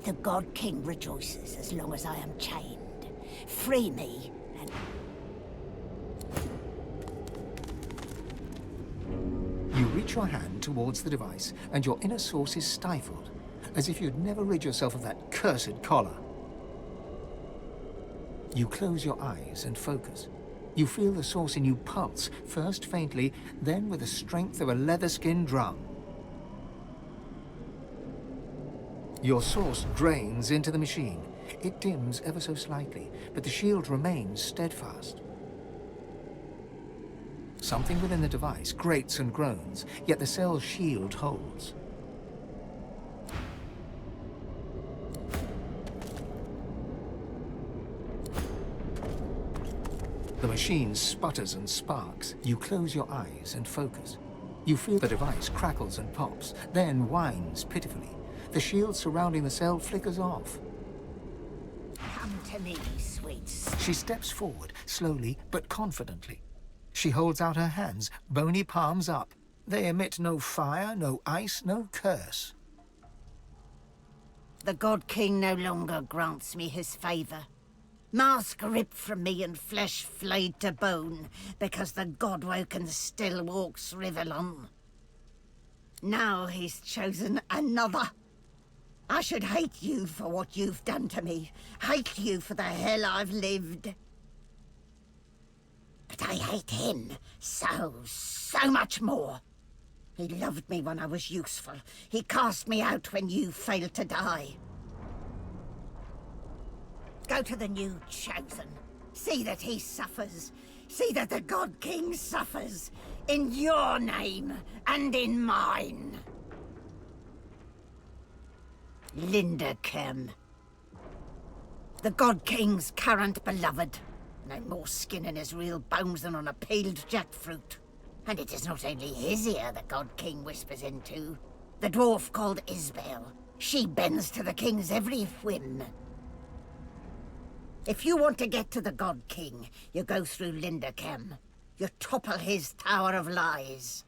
The God King rejoices as long as I am chained. Free me, and... You reach your hand towards the device, and your inner source is stifled, as if you'd never rid yourself of that cursed collar. You close your eyes and focus. You feel the source in you pulse, first faintly, then with the strength of a leather-skinned drum. Your source drains into the machine. It dims ever so slightly, but the shield remains steadfast. Something within the device grates and groans, yet the cell's shield holds. The machine sputters and sparks. You close your eyes and focus. You feel the device crackles and pops, then whines pitifully. The shield surrounding the cell flickers off. Come to me, sweets. She steps forward, slowly but confidently. She holds out her hands, bony palms up. They emit no fire, no ice, no curse. The God King no longer grants me his favor. Mask ripped from me and flesh flayed to bone, because the God-woken still walks Rivellon. Now he's chosen another. I should hate you for what you've done to me. Hate you for the hell I've lived. But I hate him so much more. He loved me when I was useful. He cast me out when you failed to die. Go to the new chosen. See that he suffers. See that the God King suffers. In your name and in mine. Linderkem. The God King's current beloved. No more skin in his real bones than on a peeled jackfruit. And it is not only his ear the God King whispers into. The dwarf called Isbel. She bends to the king's every whim. If you want to get to the God King, you go through Linderkem. You topple his Tower of Lies.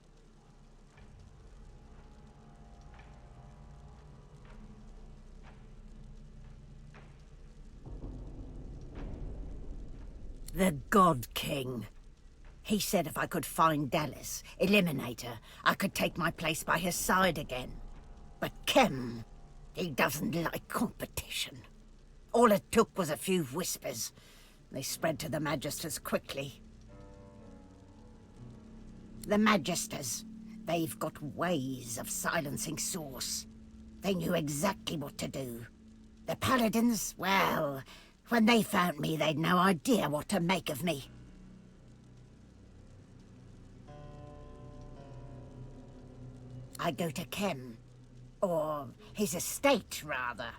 The God King. He said if I could find Dallas, eliminate her, I could take my place by his side again. But Kem, he doesn't like competition. All it took was a few whispers. They spread to the Magisters quickly. The Magisters, they've got ways of silencing Source. They knew exactly what to do. The Paladins, well, when they found me, they'd no idea what to make of me. I go to Kem. Or his estate, rather.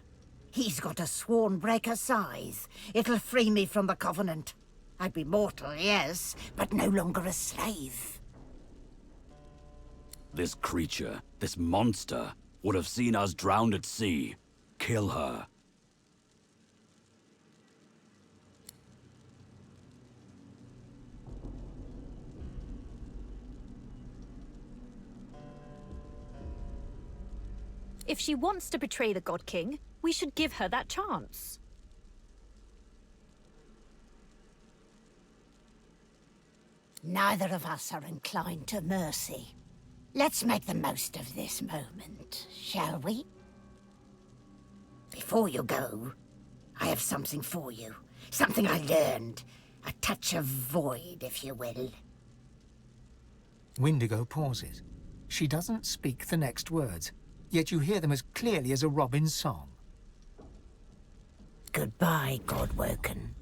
He's got a Swornbreaker scythe. It'll free me from the Covenant. I'd be mortal, yes, but no longer a slave. This creature, this monster, would have seen us drowned at sea. Kill her. If she wants to betray the God King, we should give her that chance. Neither of us are inclined to mercy. Let's make the most of this moment, shall we? Before you go, I have something for you. Something I learned. A touch of void, if you will. Windigo pauses. She doesn't speak the next words, yet you hear them as clearly as a robin's song. Goodbye, Godwoken.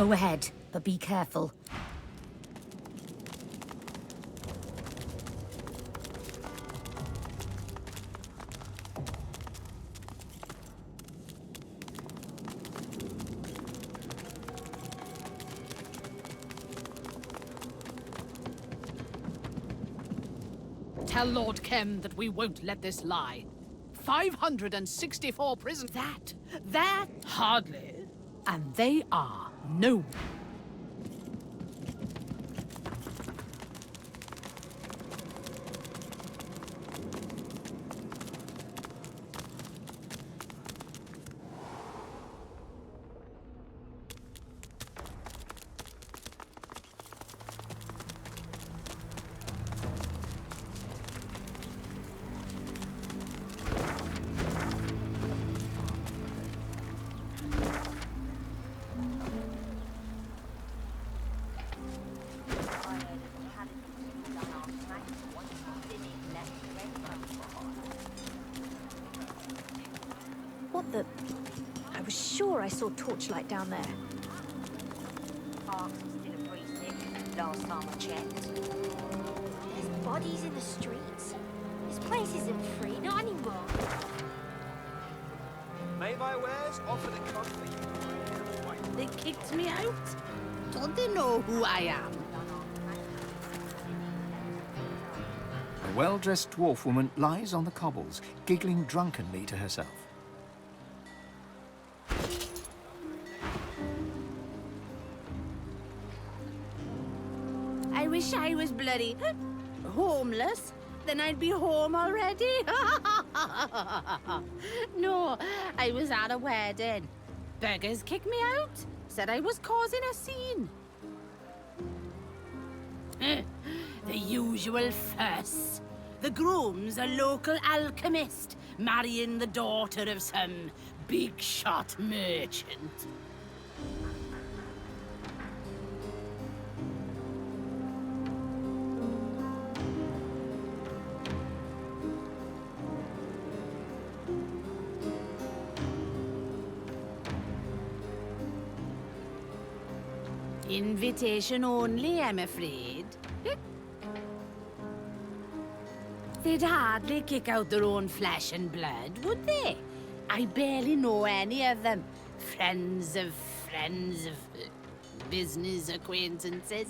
Go ahead, but be careful. Tell Lord Kem that we won't let this lie. 564 prisoners. That hardly. And they are no. saw torchlight down there. Parks was still a precinct, last time I checked. There's bodies in the streets. This place isn't free, not anymore. May my wares offer the comfort. They kicked me out? Don't they know who I am? A well-dressed dwarf woman lies on the cobbles, giggling drunkenly to herself. I wish I was bloody homeless. Then I'd be home already. No, I was at a wedding. Beggars kicked me out. Said I was causing a scene. The usual fuss. The groom's a local alchemist, marrying the daughter of some big-shot merchant. Invitation only, I'm afraid. They'd hardly kick out their own flesh and blood, would they? I barely know any of them. Friends of business acquaintances.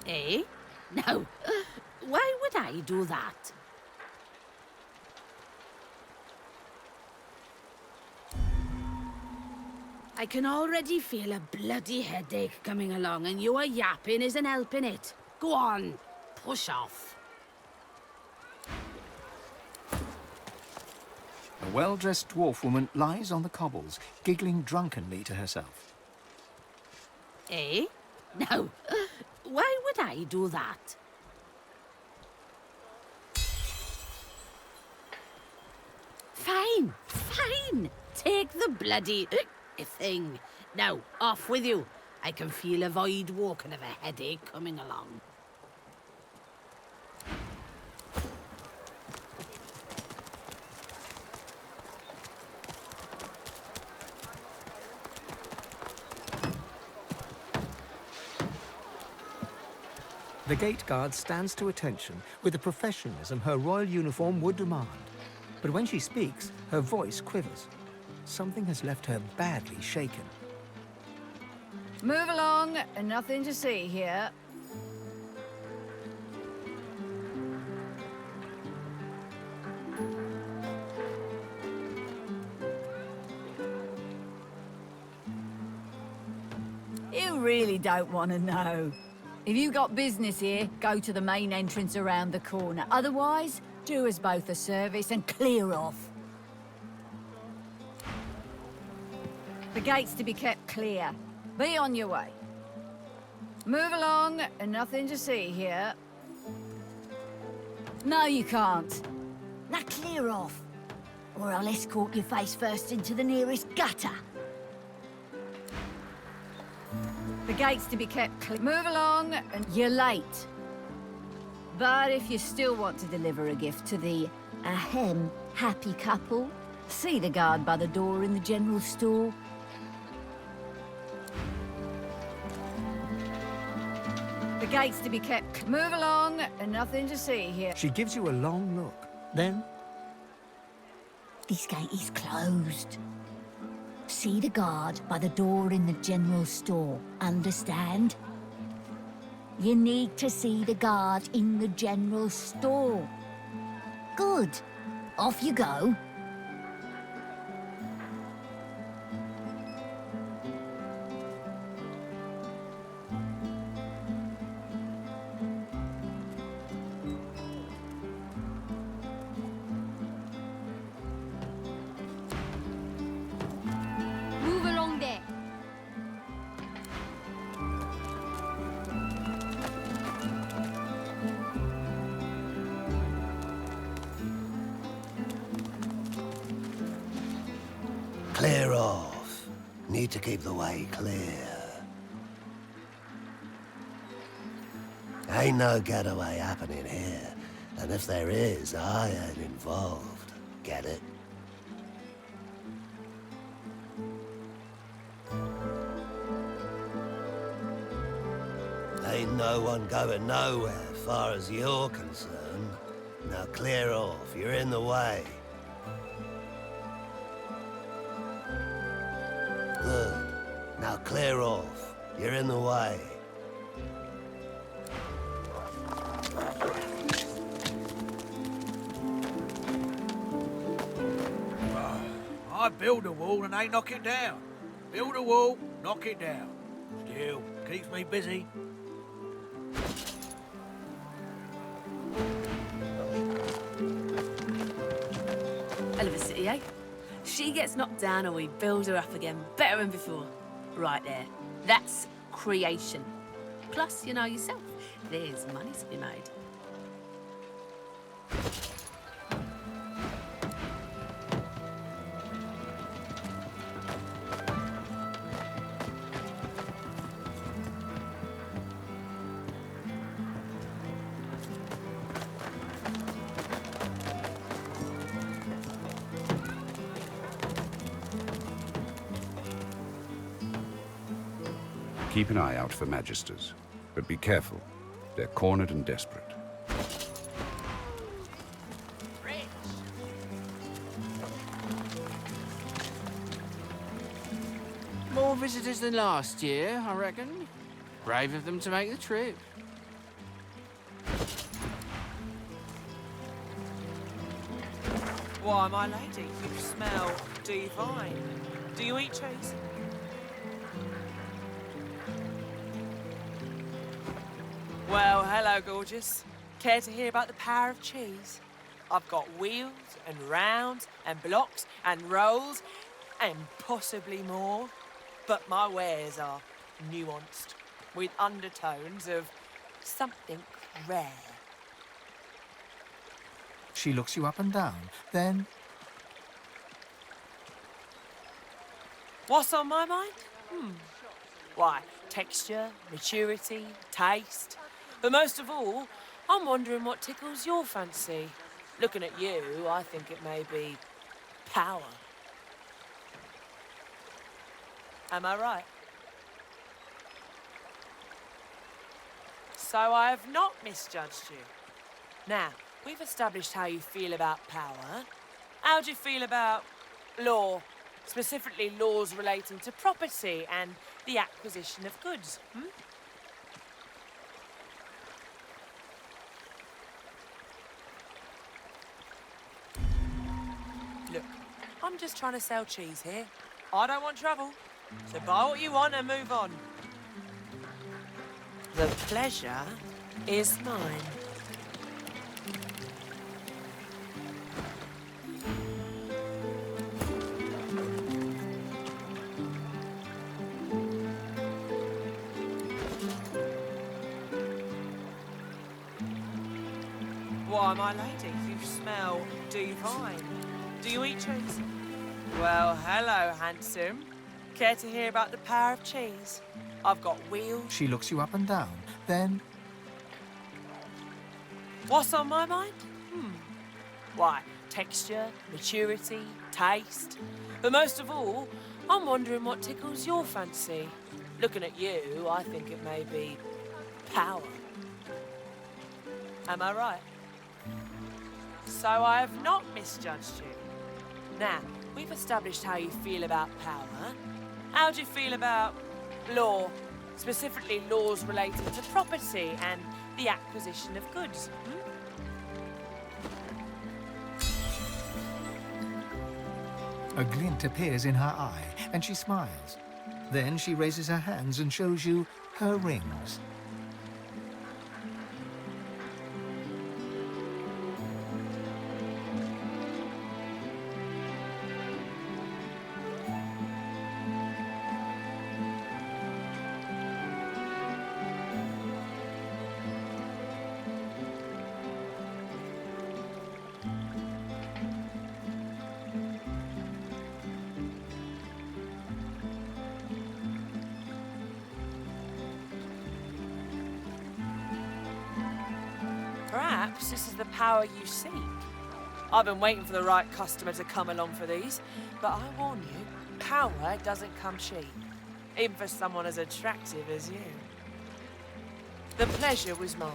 Eh? No. Why would I do that? I can already feel a bloody headache coming along, and your yapping isn't helping it. Go on, push off. A well-dressed dwarf woman lies on the cobbles, giggling drunkenly to herself. Eh? No. Why would I do that? Fine, fine. Take the bloody thing. Now, off with you. I can feel a void walking of a headache coming along. The gate guard stands to attention with the professionalism her royal uniform would demand. But when she speaks, her voice quivers. Something has left her badly shaken. Move along, and nothing to see here. You really don't want to know. If you got business here, go to the main entrance around the corner. Otherwise, do us both a service and clear off. The gate's to be kept clear. Be on your way. Move along, and nothing to see here. No, you can't. Now clear off, or I'll escort you face first into the nearest gutter. The gate's to be kept clear. Move along, and you're late. But if you still want to deliver a gift to the, happy couple, see the guard by the door in the general store. The gate's to be kept. Move along, and nothing to see here. She gives you a long look. Then, This gate is closed. See the guard by the door in the general store, understand? You need to see the guard in the general store. Good. Off you go. Move along there. Clear off. Need to keep the way clear. Ain't no getaway happening here. And if there is, I ain't involved. Get it? Ain't no one going nowhere, far as you're concerned. Now clear off, you're in the way. Good. Now clear off, you're in the way. I build a wall and they knock it down. Build a wall, knock it down. Still, keeps me busy. Hell of a city, eh? She gets knocked down and we build her up again, better than before. Right there. That's creation. Plus, you know yourself, there's money to be made. Keep an eye out for magisters, but be careful. They're cornered and desperate. More visitors than last year, I reckon. Brave of them to make the trip. Why, my lady, you smell divine. Do you eat cheese? Well, hello, gorgeous. Care to hear about the power of cheese? I've got wheels and rounds and blocks and rolls and possibly more. But my wares are nuanced, with undertones of something rare. She looks you up and down, then... What's on my mind? Why, texture, maturity, taste. But most of all, I'm wondering what tickles your fancy. Looking at you, I think it may be power. Am I right? So I have not misjudged you. Now, we've established how you feel about power. How do you feel about law? Specifically laws relating to property and the acquisition of goods, Look, I'm just trying to sell cheese here. I don't want trouble. So buy what you want and move on. The pleasure is mine. Why, my lady, you smell divine. Do you eat cheese? Well, hello, handsome. Care to hear about the power of cheese? I've got wheels. She looks you up and down, then... What's on my mind? Why, texture, maturity, taste. But most of all, I'm wondering what tickles your fancy. Looking at you, I think it may be power. Am I right? So I have not misjudged you. Now, we've established how you feel about power. How do you feel about law? Specifically laws relating to property and the acquisition of goods, A glint appears in her eye, and she smiles. Then she raises her hands and shows you her rings. Perhaps this is the power you seek. I've been waiting for the right customer to come along for these, but I warn you, power doesn't come cheap, even for someone as attractive as you. The pleasure was mine.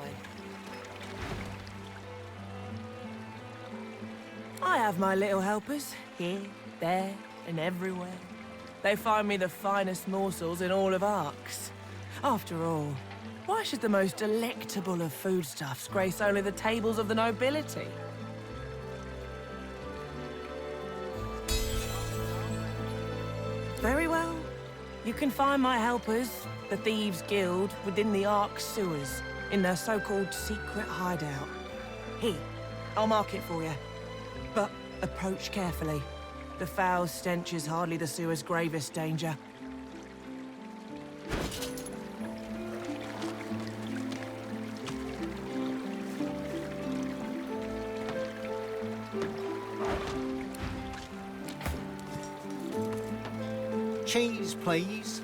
I have my little helpers, here, there, and everywhere. They find me the finest morsels in all of Arx. After all, why should the most delectable of foodstuffs grace only the tables of the nobility? Very well. You can find my helpers, the Thieves' Guild, within the Ark sewers, in their so-called secret hideout. Here, I'll mark it for you. But approach carefully. The foul stench is hardly the sewer's gravest danger. Cheese, please.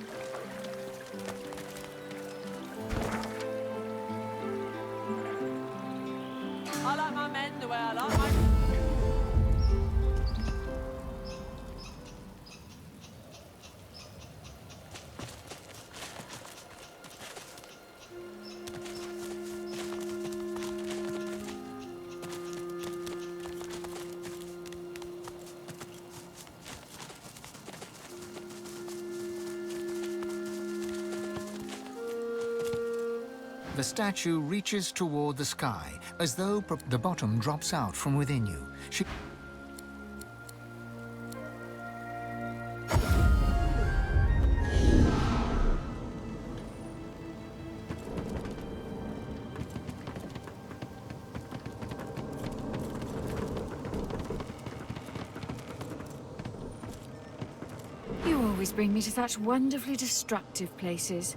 I like my men the way I like my... The statue reaches toward the sky, as though the bottom drops out from within you. She... You always bring me to such wonderfully destructive places.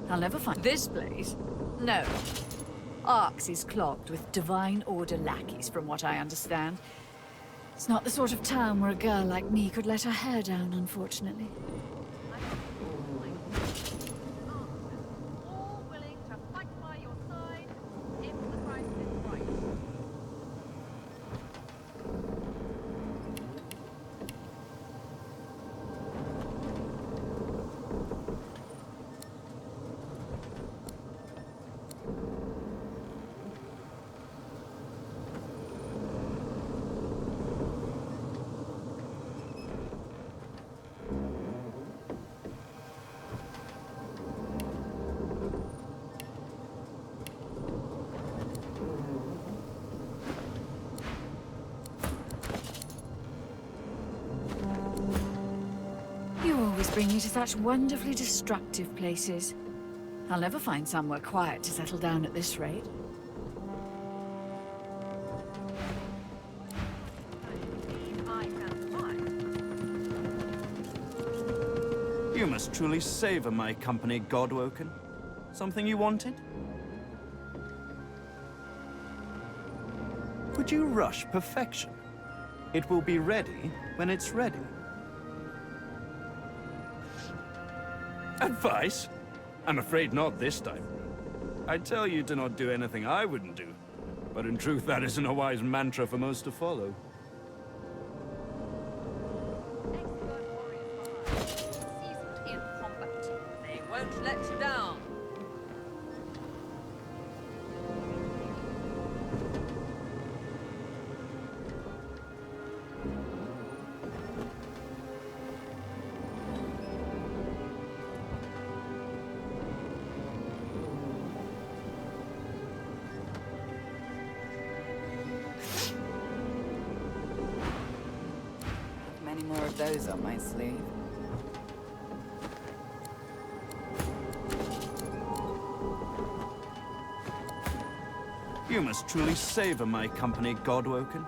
I'll never find this place. No. Arx is clogged with Divine Order lackeys, from what I understand. It's not the sort of town where a girl like me could let her hair down, unfortunately. You always bring me to such wonderfully destructive places. I'll never find somewhere quiet to settle down at this rate. You must truly savor my company, Godwoken. Something you wanted? Would you rush perfection? It will be ready when it's ready. Advice? I'm afraid not this time. I tell you to not do anything I wouldn't do, but in truth that isn't a wise mantra for most to follow. They won't let you down. Many more of those on my sleeve. You must truly savor my company, Godwoken.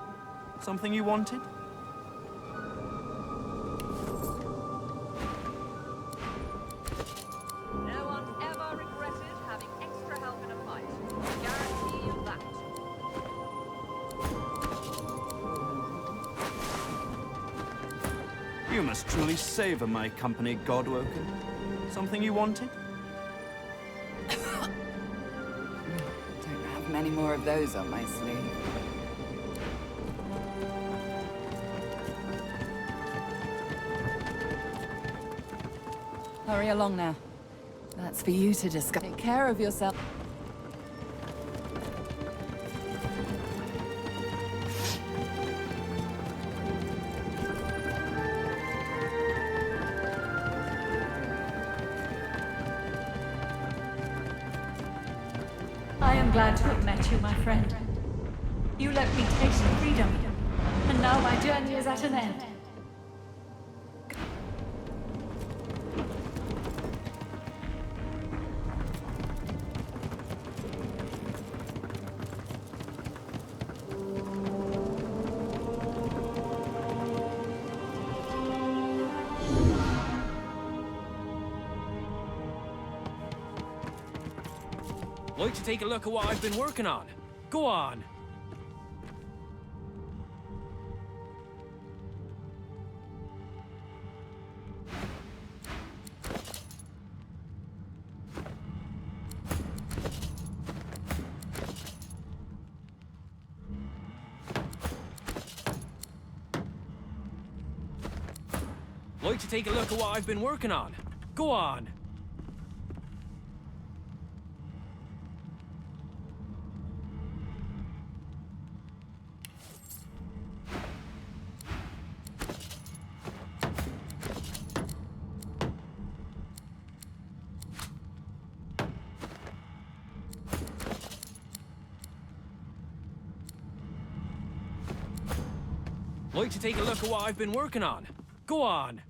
Something you wanted? No one ever regretted having extra help in a fight. I guarantee you that. You must truly savor my company, Godwoken. Something you wanted? Don't have many more of those on my sleeve. Hurry along now. That's for you to discuss. Take care of yourself. I'm glad to have met you, my friend. You let me taste freedom, and now my journey is at an end. Like to take a look at what I've been working on? Go on! Like to take a look at what I've been working on? Go on! Like to take a look at what I've been working on? Go on!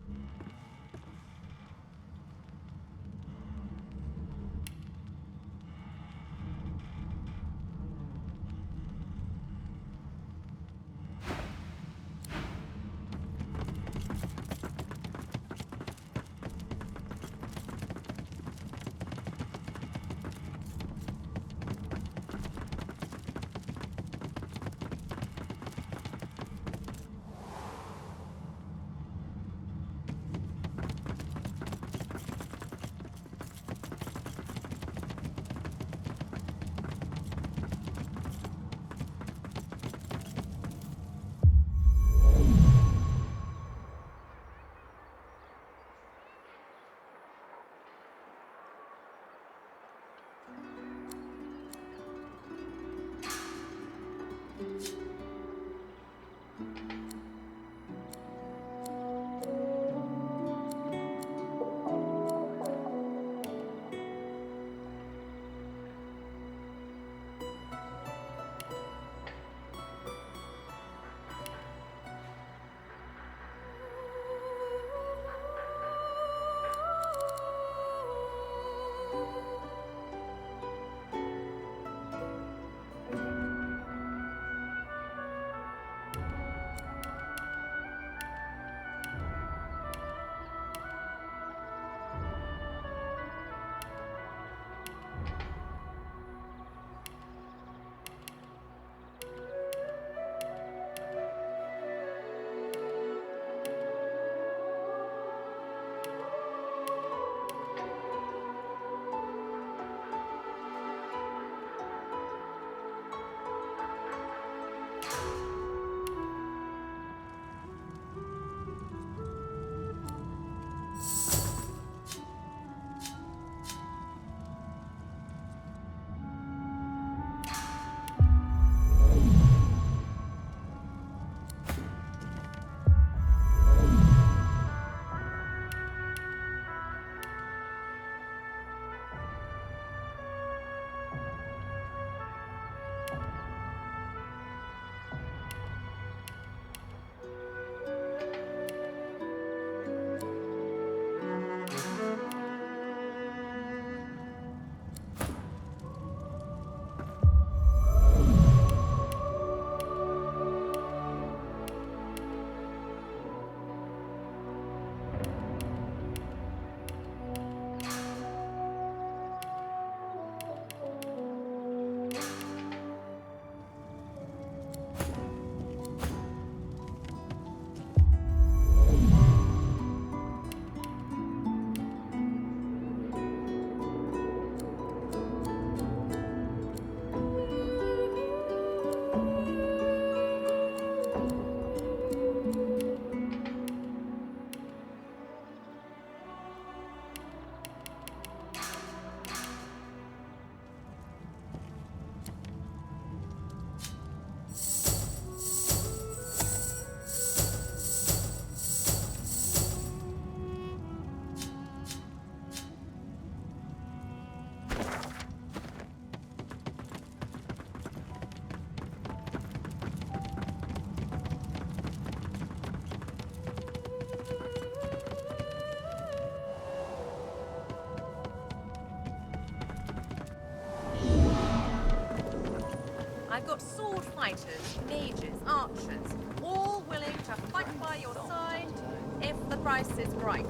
fighters, mages, archers, all willing to fight by your side if the price is right.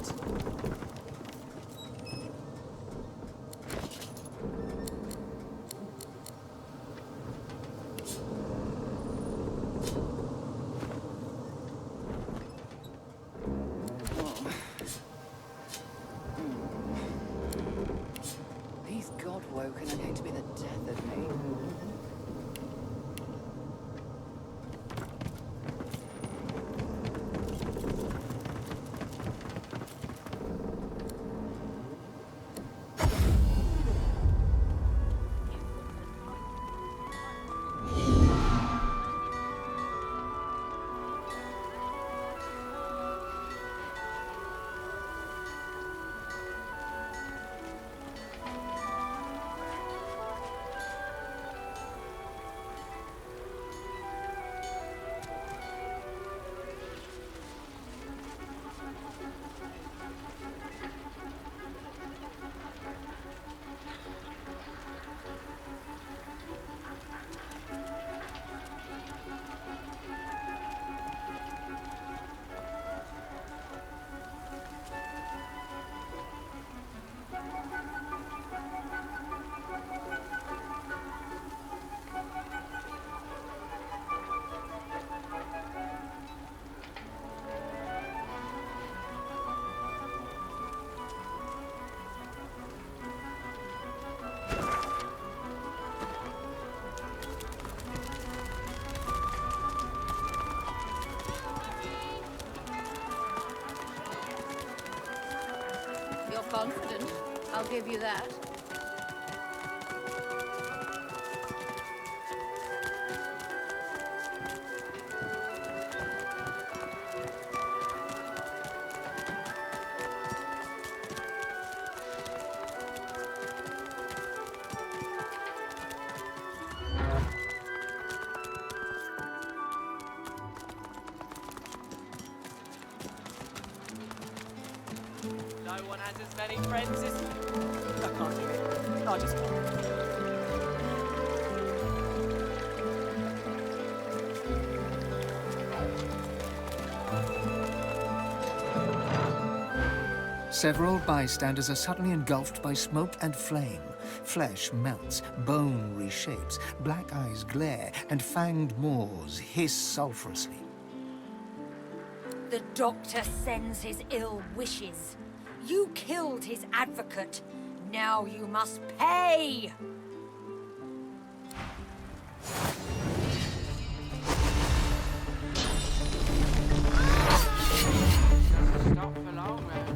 These God-woken are going to be the death of me. You're confident, I'll give you that. No one has as many friends as... I can't do it. I just can't. Several bystanders are suddenly engulfed by smoke and flame. Flesh melts, bone reshapes, black eyes glare, and fanged maws hiss sulphurously. The doctor sends his ill wishes. You killed his advocate. Now you must pay! Stop for long, man.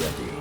ready.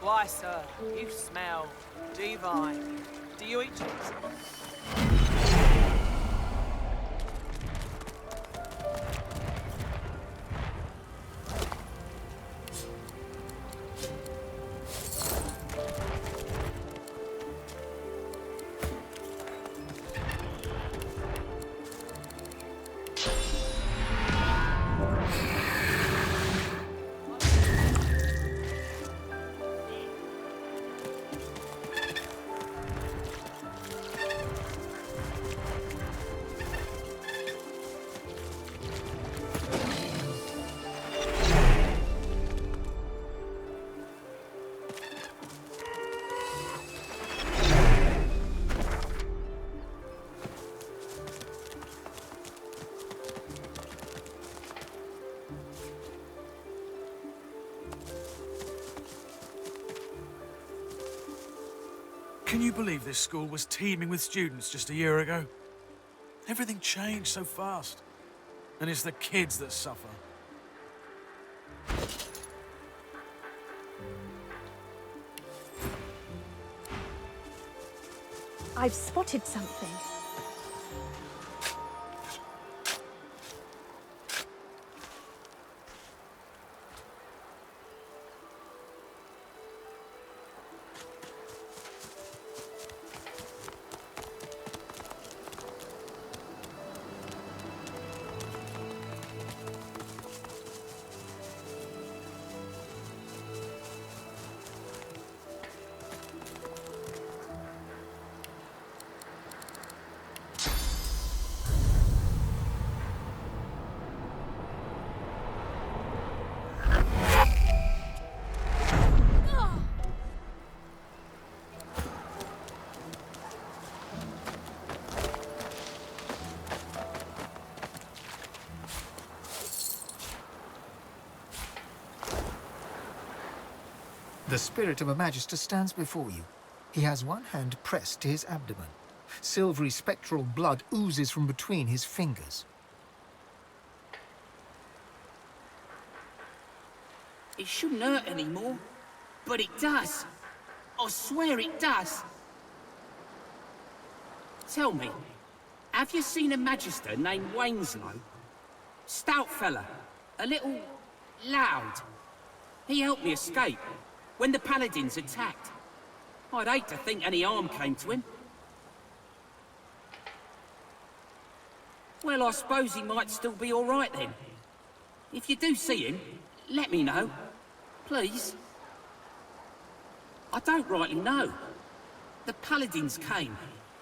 Why, sir, you smell divine. Do you eat cheese? Can you believe this school was teeming with students just a year ago? Everything changed so fast. And it's the kids that suffer. I've spotted something. The spirit of a Magister stands before you. He has one hand pressed to his abdomen. Silvery spectral blood oozes from between his fingers. It shouldn't hurt anymore, but it does. I swear it does. Tell me, have you seen a magister named Winslow? Stout fella, a little loud. He helped me escape when the paladins attacked. I'd hate to think any harm came to him. Well, I suppose he might still be all right then. If you do see him, let me know. Please. I don't rightly know. The paladins came,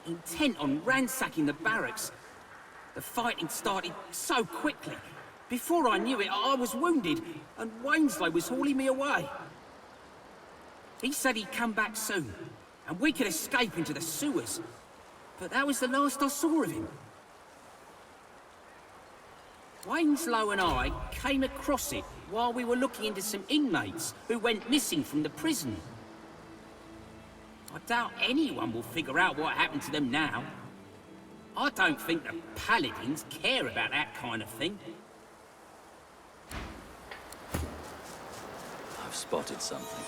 intent on ransacking the barracks. The fighting started so quickly. Before I knew it, I was wounded, and Winslow was hauling me away. He said he'd come back soon, and we could escape into the sewers. But that was the last I saw of him. Winslow and I came across it while we were looking into some inmates who went missing from the prison. I doubt anyone will figure out what happened to them now. I don't think the paladins care about that kind of thing. I've spotted something.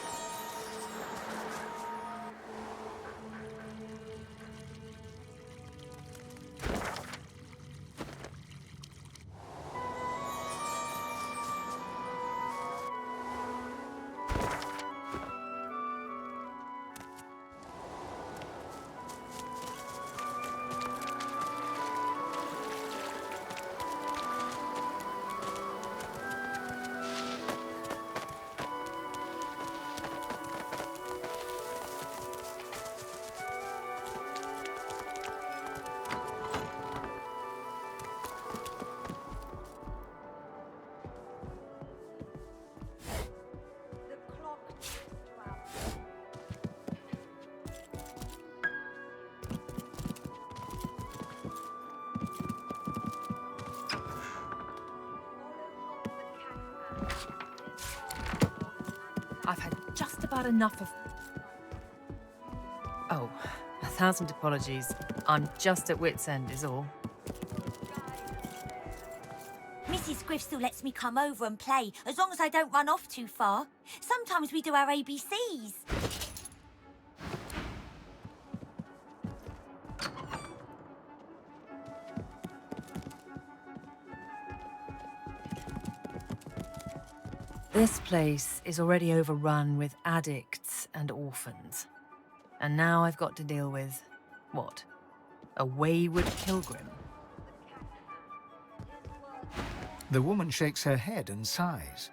I've had just about enough of... Oh, 1,000 apologies. I'm just at wit's end is all. Mrs. Griff still lets me come over and play, as long as I don't run off too far. Sometimes we do our ABCs. This place is already overrun with addicts and orphans. And now I've got to deal with, what? A wayward pilgrim? The woman shakes her head and sighs.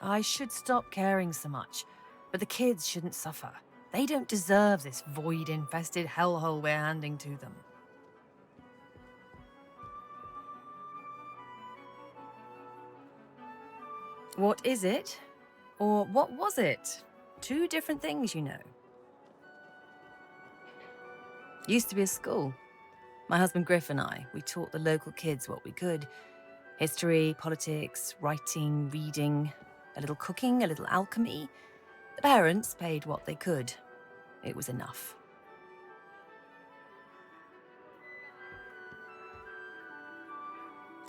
I should stop caring so much, but the kids shouldn't suffer. They don't deserve this void-infested hellhole we're handing to them. What is it? Or what was it? Two different things, you know. Used to be a school. My husband Griff and I, we taught the local kids what we could. History, politics, writing, reading, a little cooking, a little alchemy. The parents paid what they could. It was enough.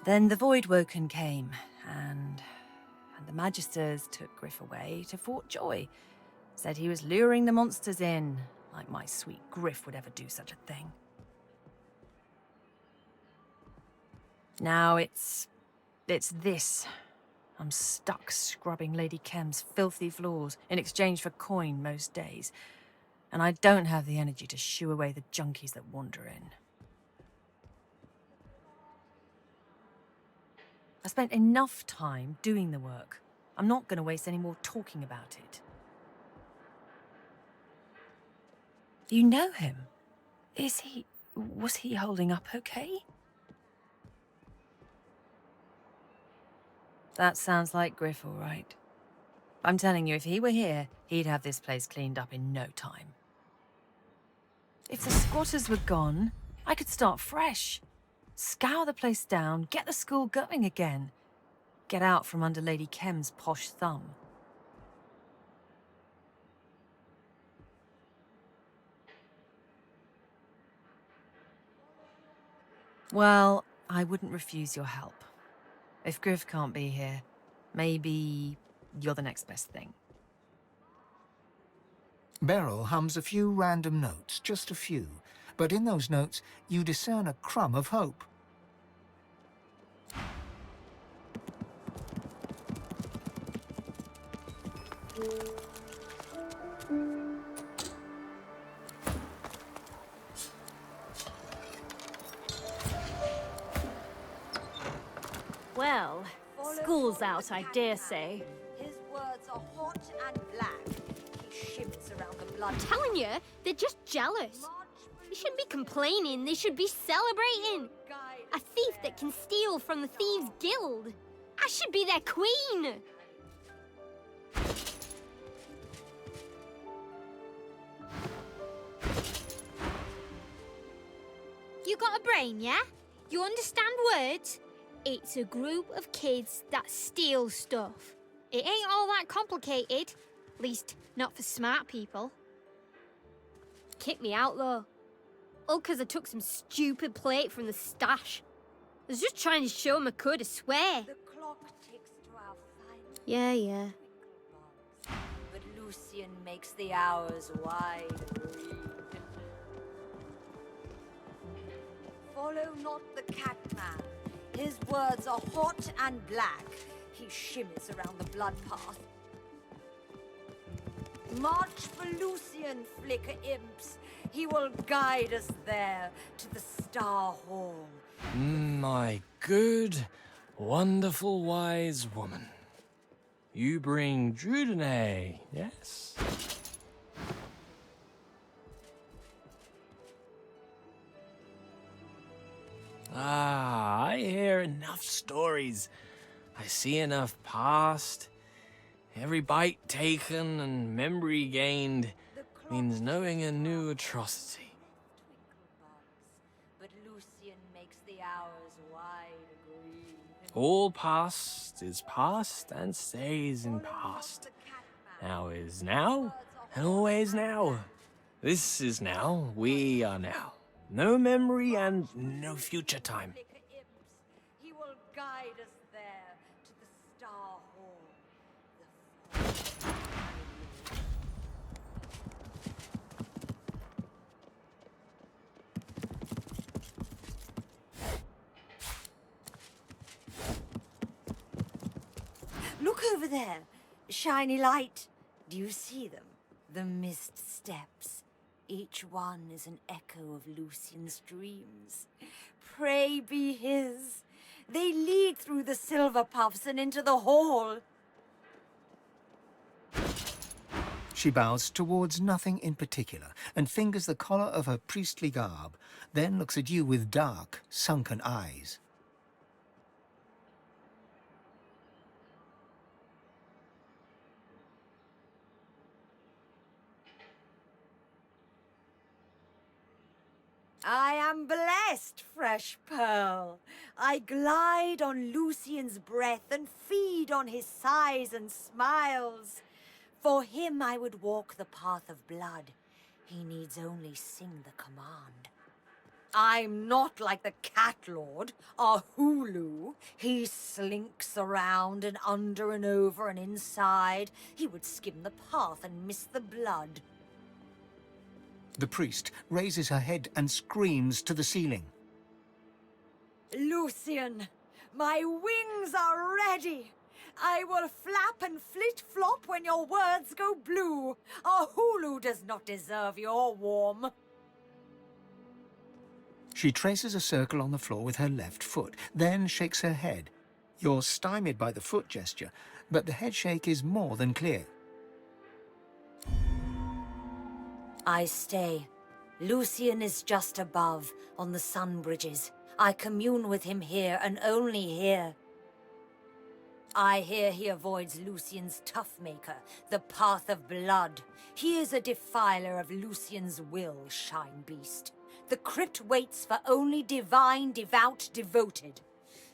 Then the Voidwoken came, and the Magisters took Griff away to Fort Joy. Said he was luring the monsters in, like my sweet Griff would ever do such a thing. Now it's this. I'm stuck scrubbing Lady Kem's filthy floors in exchange for coin most days. And I don't have the energy to shoo away the junkies that wander in. I spent enough time doing the work. I'm not going to waste any more talking about it. You know him? Was he holding up okay? That sounds like Griff, all right. I'm telling you, if he were here, he'd have this place cleaned up in no time. If the squatters were gone, I could start fresh. Scour the place down, get the school going again. Get out from under Lady Kem's posh thumb. Well, I wouldn't refuse your help. If Griff can't be here, maybe you're the next best thing. Beryl hums a few random notes, just a few, but in those notes you discern a crumb of hope. Well, school's out, I dare say. His words are hot and black. He shimmers around the blood. I'm telling you, they're just jealous. They shouldn't be complaining, they should be celebrating. A thief that can steal from the Thieves' Guild. I should be their queen. You got a brain, yeah? You understand words? It's a group of kids that steal stuff. It ain't all that complicated. At least, not for smart people. Kicked me out, though. All because I took some stupid plate from the stash. I was just trying to show him I could, I swear. The clock ticks to our final. Yeah. But Lucian makes the hours wide read. Follow not the catman. His words are hot and black. He shimmers around the blood path. March for Lucian, flicker imps. He will guide us there to the Star Hall. My good, wonderful, wise woman. You bring Drudene, yes? I hear enough stories. I see enough past. Every bite taken and memory gained means knowing a new atrocity. But Lucian makes the hours wide green. All past is past and stays in past. Now is now, and always now. This is now, we are now. No memory and no future time. He will guide us there to the Star Hall. Look over there. Shiny light. Do you see them? The mist steps. Each one is an echo of Lucian's dreams. Pray be his. They lead through the silver puffs and into the hall. She bows towards nothing in particular and fingers the collar of her priestly garb, then looks at you with dark, sunken eyes. I am blessed, fresh pearl. I glide on Lucian's breath and feed on his sighs and smiles. For him I would walk the path of blood. He needs only sing the command. I'm not like the cat lord, our Hulu. He slinks around and under and over and inside. He would skim the path and miss the blood. The priest raises her head and screams to the ceiling. Lucian, my wings are ready. I will flap and flit-flop when your words go blue. Our Hulu does not deserve your warm. She traces a circle on the floor with her left foot, then shakes her head. You're stymied by the foot gesture, but the head shake is more than clear. I stay. Lucian is just above, on the sun bridges. I commune with him here, and only here. I hear he avoids Lucian's Toughmaker, the path of blood. He is a defiler of Lucian's will, Shine Beast. The crypt waits for only divine, devout, devoted.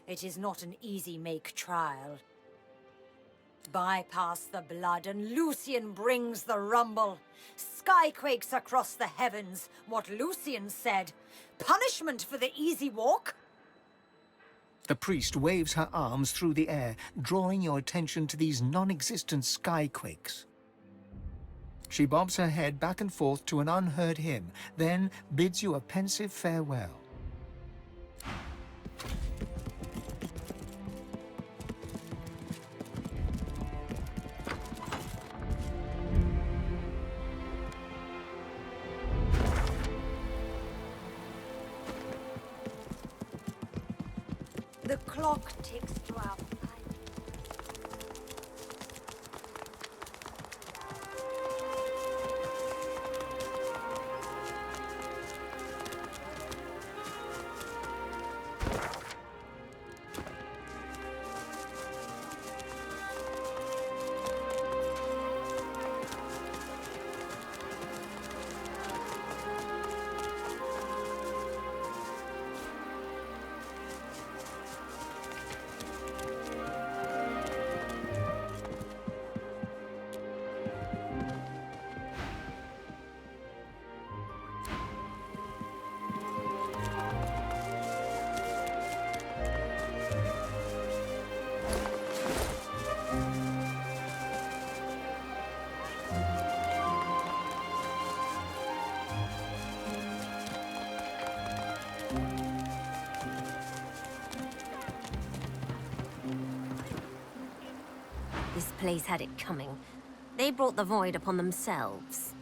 It is not an easy make trial. Bypass the blood, and Lucian brings the rumble. Skyquakes across the heavens, what Lucian said. Punishment for the easy walk. The priest waves her arms through the air, drawing your attention to these non-existent skyquakes. She bobs her head back and forth to an unheard hymn, then bids you a pensive farewell. The clock ticks to our This place had it coming. They brought the void upon themselves.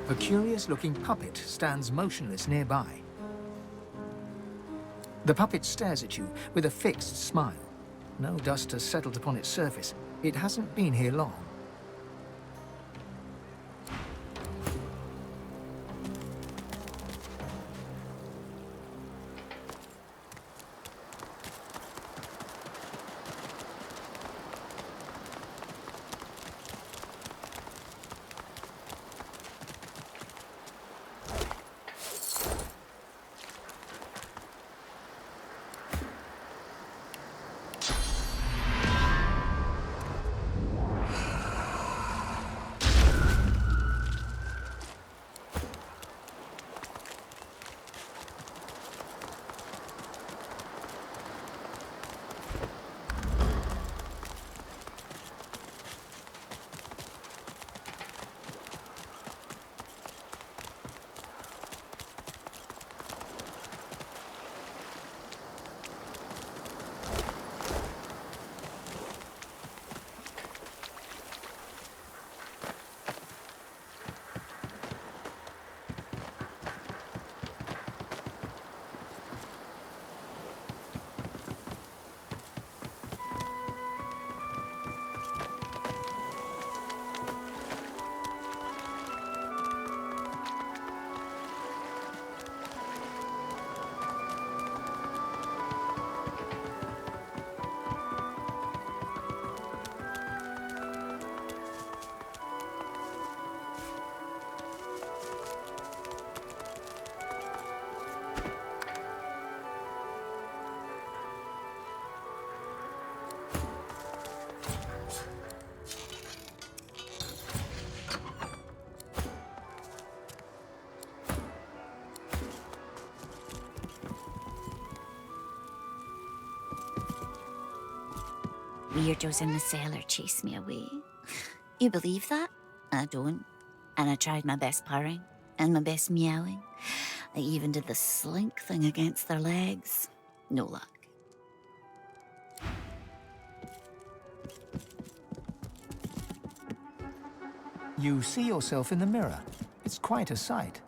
A curious-looking puppet stands motionless nearby. The puppet stares at you with a fixed smile. No dust has settled upon its surface. It hasn't been here long. weirdos in the cellar chased me away. You believe that? I don't. And I tried my best purring and my best meowing. I even did the slink thing against their legs. No luck. You see yourself in the mirror. It's quite a sight.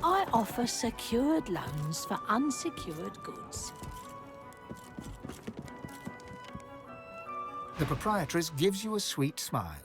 I offer secured loans for unsecured goods. The proprietress gives you a sweet smile.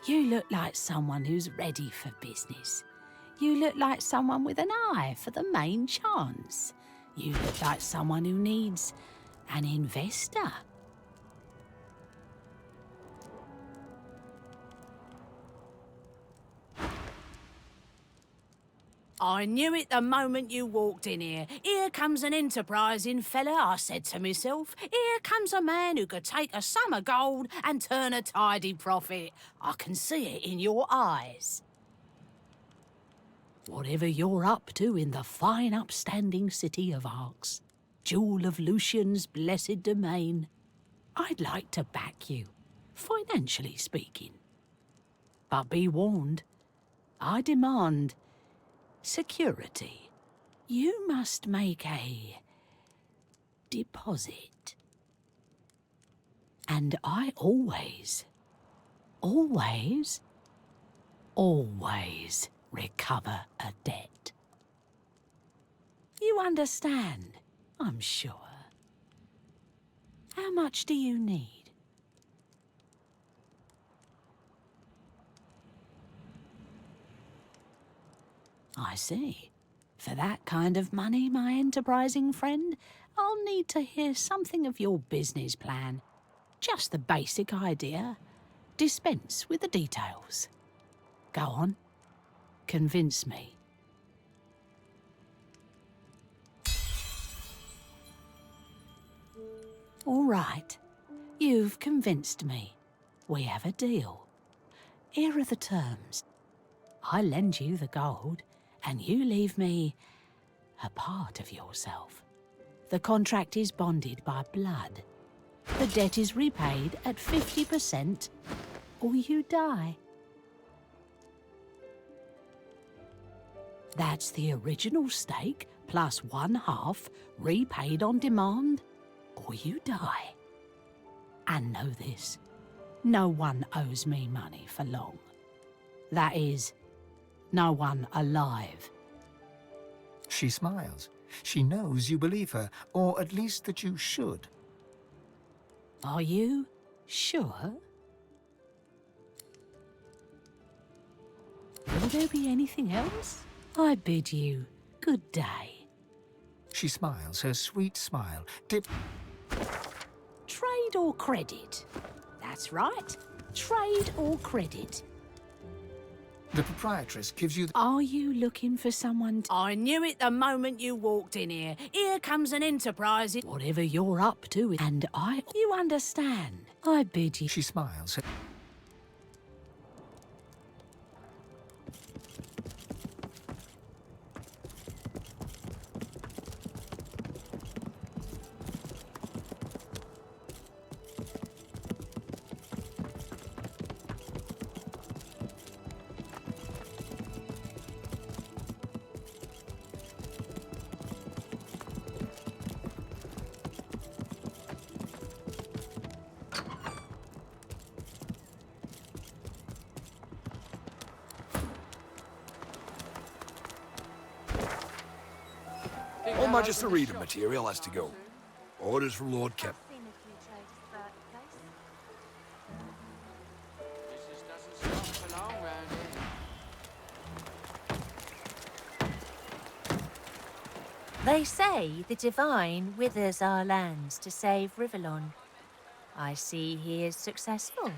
You look like someone who's ready for business. You look like someone with an eye for the main chance. You look like someone who needs an investor. I knew it the moment you walked in here. Here comes an enterprising fella, I said to myself. Here comes a man who could take a sum of gold and turn a tidy profit. I can see it in your eyes. Whatever you're up to in the fine upstanding city of Arx, jewel of Lucian's blessed domain, I'd like to back you, financially speaking. But be warned, I demand security. You must make a deposit. And I always recover a debt. You understand, I'm sure. How much do you need? I see. For that kind of money, my enterprising friend, I'll need to hear something of your business plan. Just the basic idea. Dispense with the details. Go on. Convince me. All right. You've convinced me. We have a deal. Here are the terms. I lend you the gold, and you leave me a part of yourself. The contract is bonded by blood. The debt is repaid at 50%, or you die. That's the original stake plus 1/2 repaid on demand, or you die. And know this, no one owes me money for long. That is, no one alive. She smiles. She knows you believe her, or at least that you should. Are you sure? Will there be anything else? I bid you good day. She smiles, her sweet smile. Trade or credit? That's right. Trade or credit. The proprietress gives you... Are you looking for someone I knew it the moment you walked in here. Here comes an enterprise. Whatever you're up to, and you understand. I bid you... She smiles. All Magister reading material has to go. Orders from Lord Kemp. They say the divine withers our lands to save Rivellon. I see he is successful.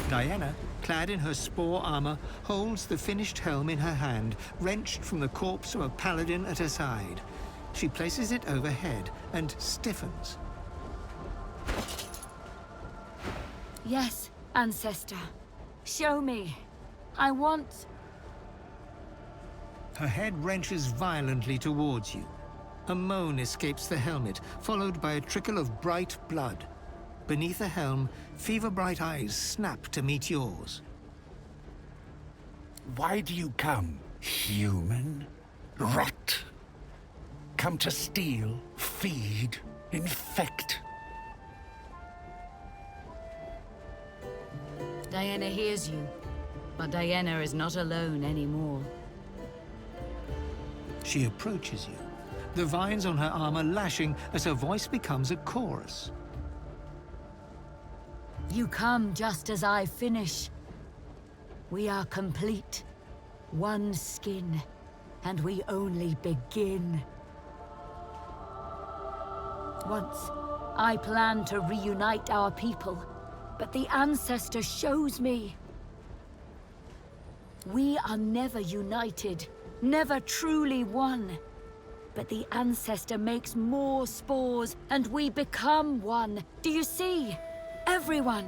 Diana, clad in her spore armor, holds the finished helm in her hand, wrenched from the corpse of a paladin at her side. She places it overhead and stiffens. Yes, Ancestor. Show me. I want... Her head wrenches violently towards you. A moan escapes the helmet, followed by a trickle of bright blood. Beneath the helm, fever-bright eyes snap to meet yours. Why do you come, human? Rot. Come to steal, feed, infect. Diana hears you, but Diana is not alone anymore. She approaches you, the vines on her armor lashing as her voice becomes a chorus. You come just as I finish. We are complete. One skin, and we only begin. Once, I planned to reunite our people, but the Ancestor shows me. We are never united, never truly one. But the Ancestor makes more spores, and we become one. Do you see? Everyone!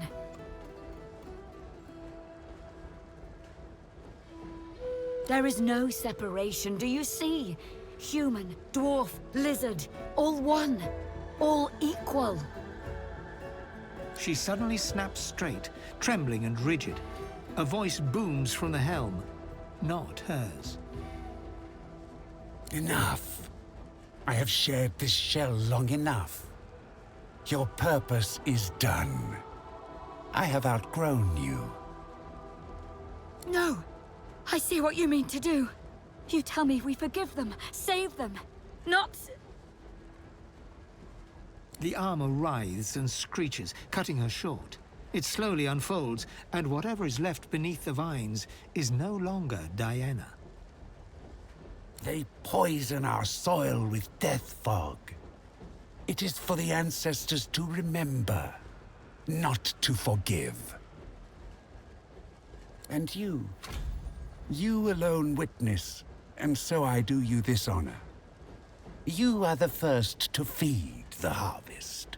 There is no separation, do you see? Human, dwarf, lizard, all one, all equal. She suddenly snaps straight, trembling and rigid. A voice booms from the helm, not hers. Enough. I have shared this shell long enough. Your purpose is done. I have outgrown you. No! I see what you mean to do. You tell me we forgive them, save them, not... The armor writhes and screeches, cutting her short. It slowly unfolds, and whatever is left beneath the vines is no longer Diana. They poison our soil with death fog. It is for the Ancestors to remember, not to forgive. And you alone witness, and so I do you this honor. You are the first to feed the harvest.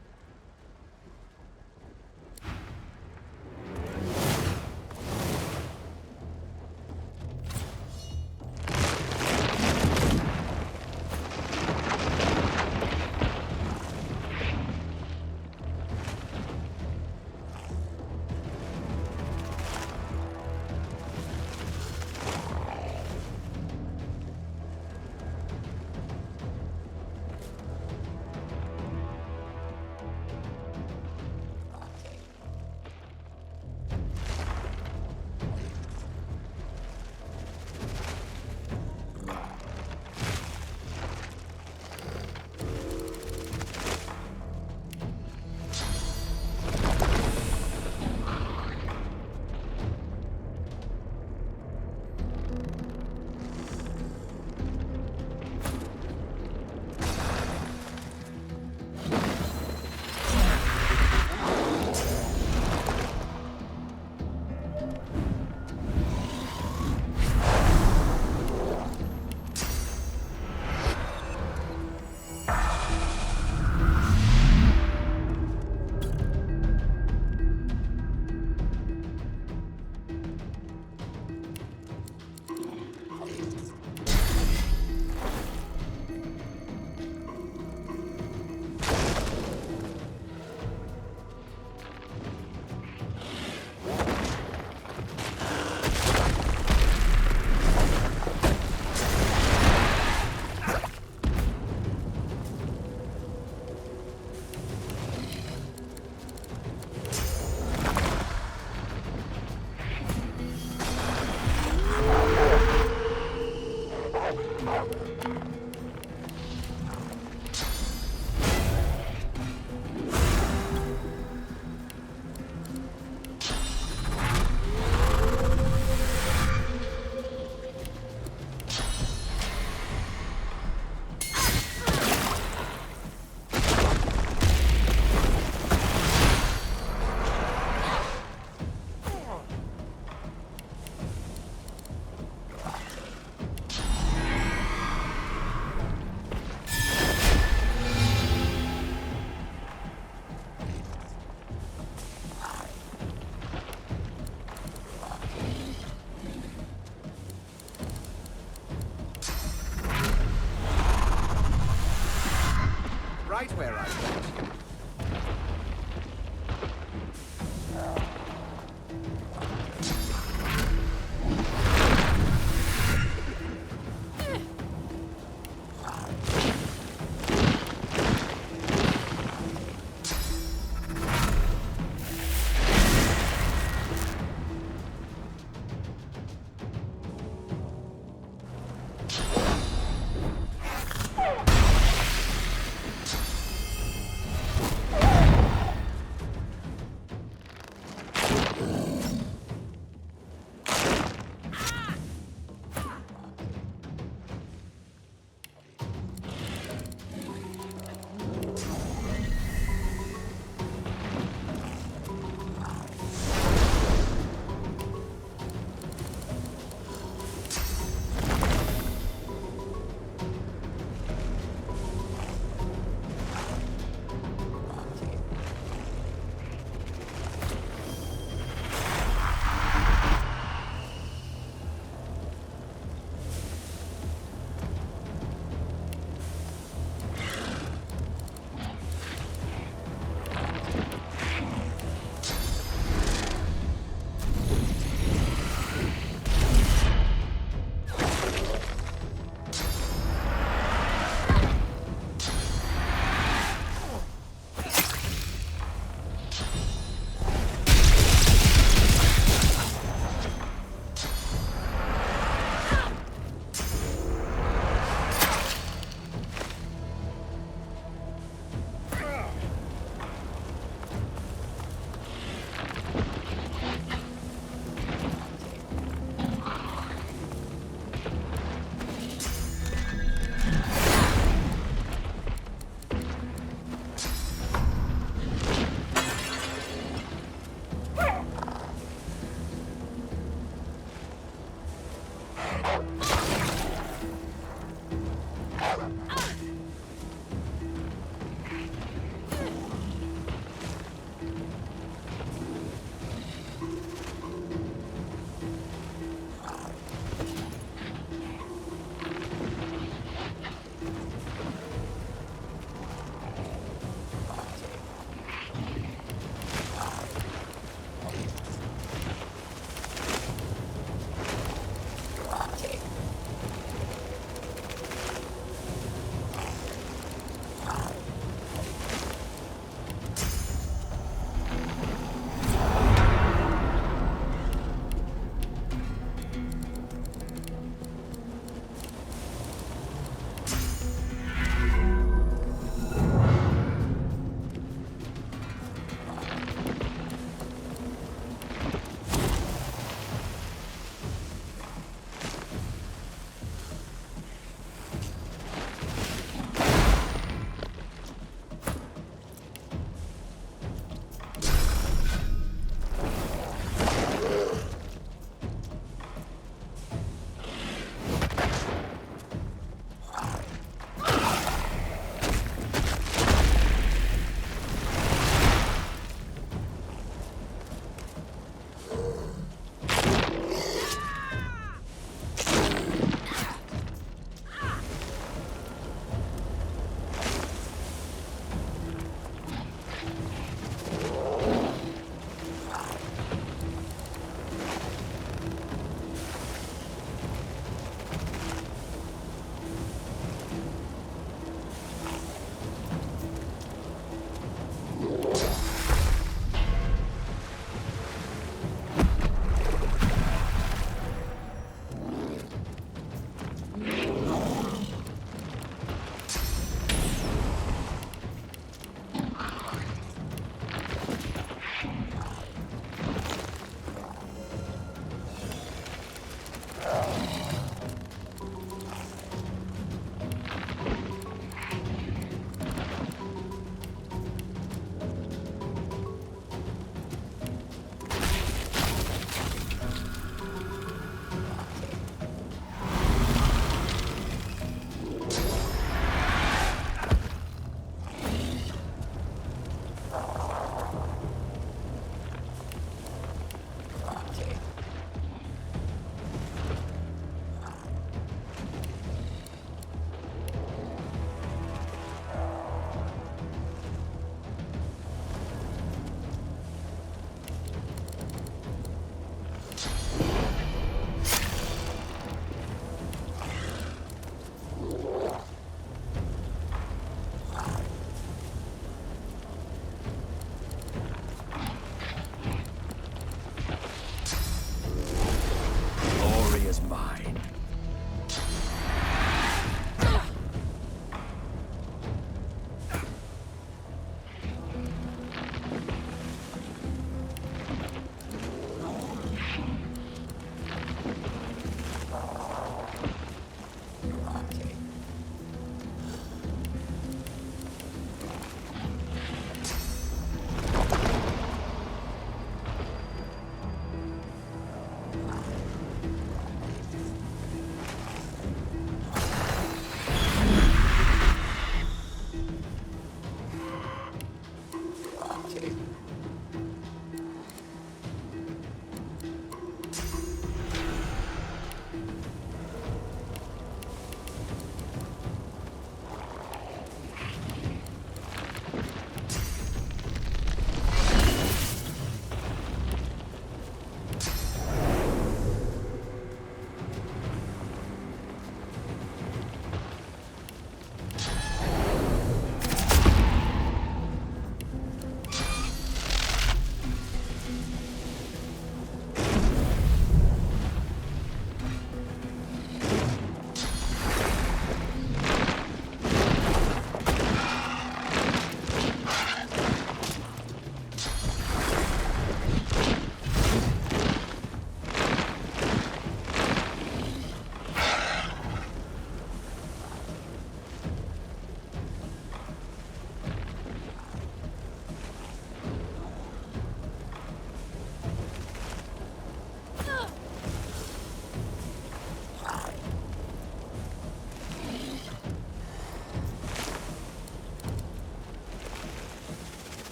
right where I went.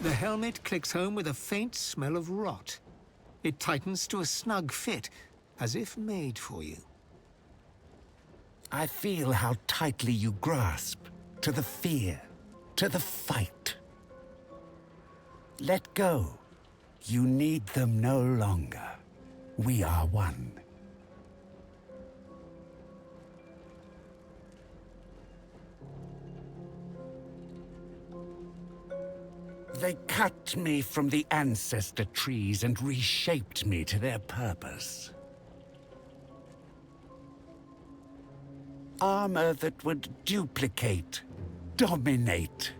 The helmet clicks home with a faint smell of rot. It tightens to a snug fit, as if made for you. I feel how tightly you grasp to the fear, to the fight. Let go. You need them no longer. We are one. They cut me from the ancestor trees and reshaped me to their purpose. Armor that would duplicate, dominate.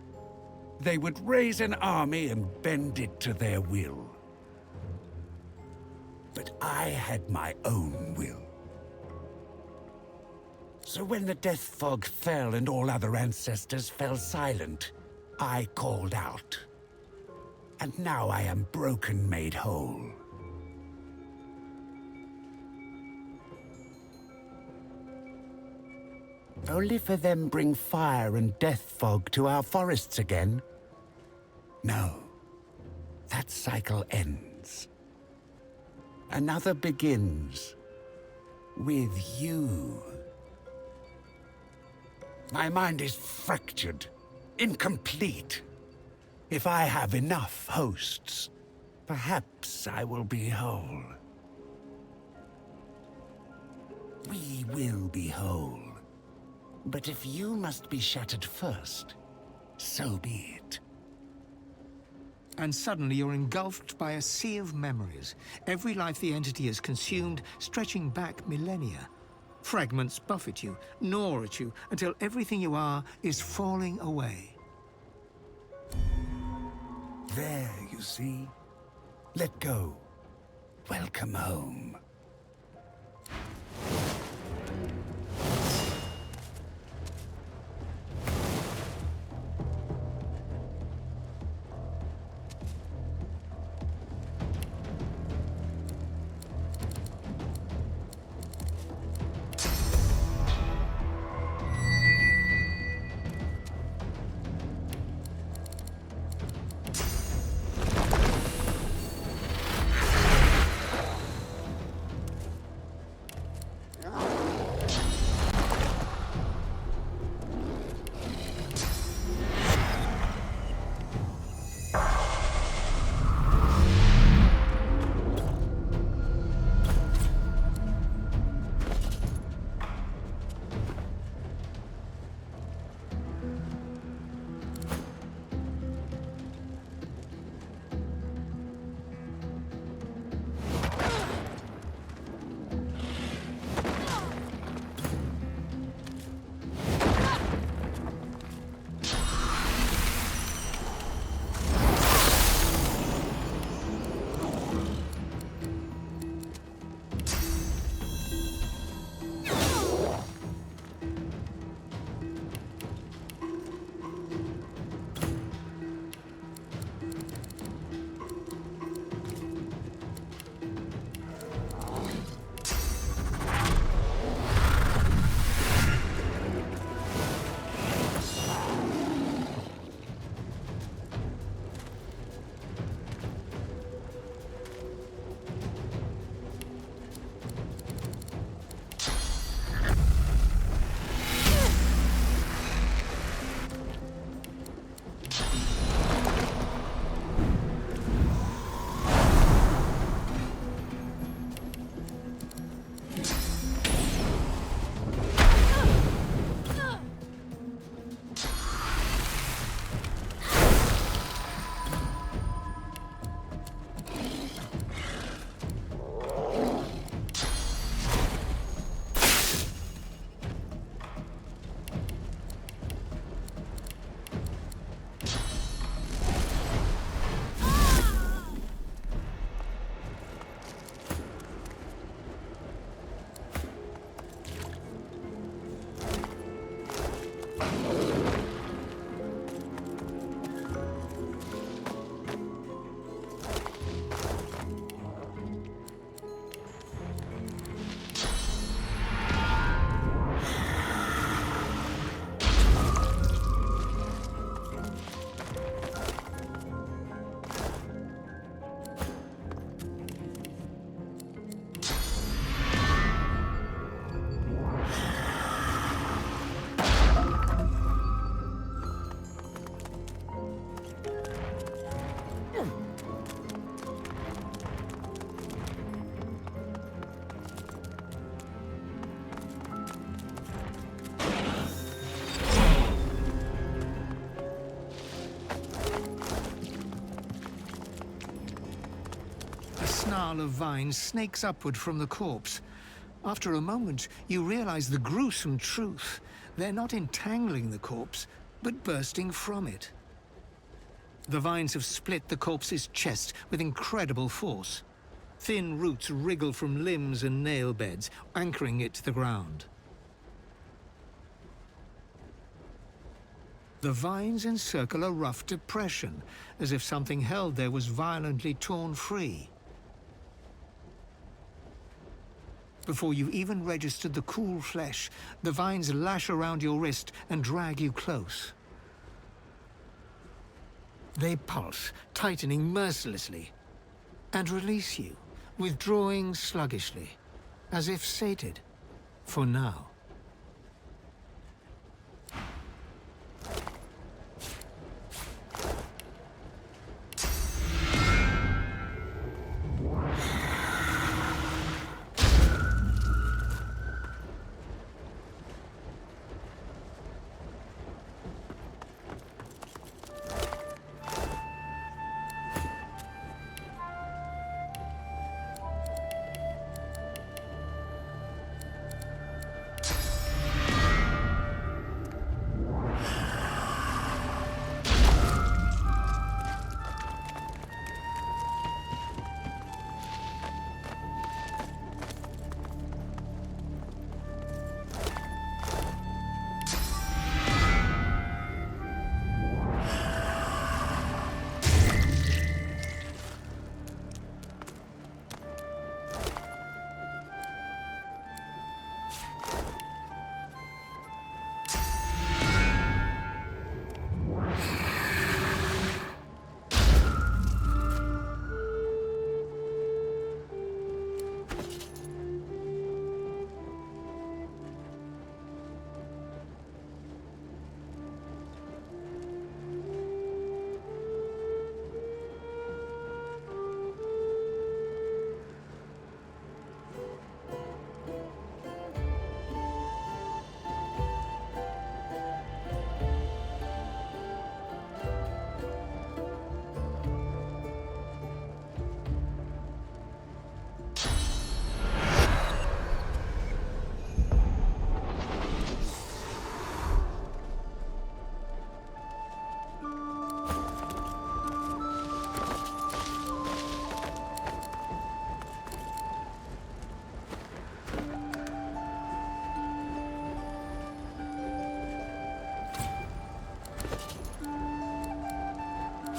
They would raise an army and bend it to their will. But I had my own will. So when the death fog fell and all other ancestors fell silent, I called out. And now I am broken made whole. Only for them bring fire and death fog to our forests again? No. That cycle ends. Another begins. With you. My mind is fractured, incomplete. If I have enough hosts, perhaps I will be whole. We will be whole. But if you must be shattered first, so be it. And suddenly you're engulfed by a sea of memories. Every life the entity has consumed, stretching back millennia. Fragments buffet you, gnaw at you, until everything you are is falling away. There, you see? Let go. Welcome home. snarl of vines snakes upward from the corpse. After a moment, you realize the gruesome truth. They're not entangling the corpse, but bursting from it. The vines have split the corpse's chest with incredible force. Thin roots wriggle from limbs and nail beds, anchoring it to the ground. The vines encircle a rough depression, as if something held there was violently torn free. Before you even registered the cool flesh, the vines lash around your wrist and drag you close. They pulse, tightening mercilessly, and release you, withdrawing sluggishly, as if sated, for now.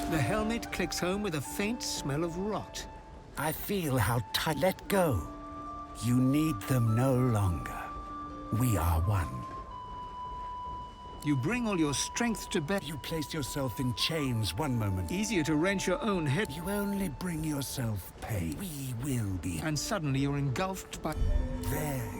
The helmet clicks home with a faint smell of rot. I feel how tight. Let go. You need them no longer. We are one. You bring all your strength to bear. You placed yourself in chains one moment. Easier to wrench your own head. You only bring yourself pain. We will be. And suddenly you're engulfed by... There.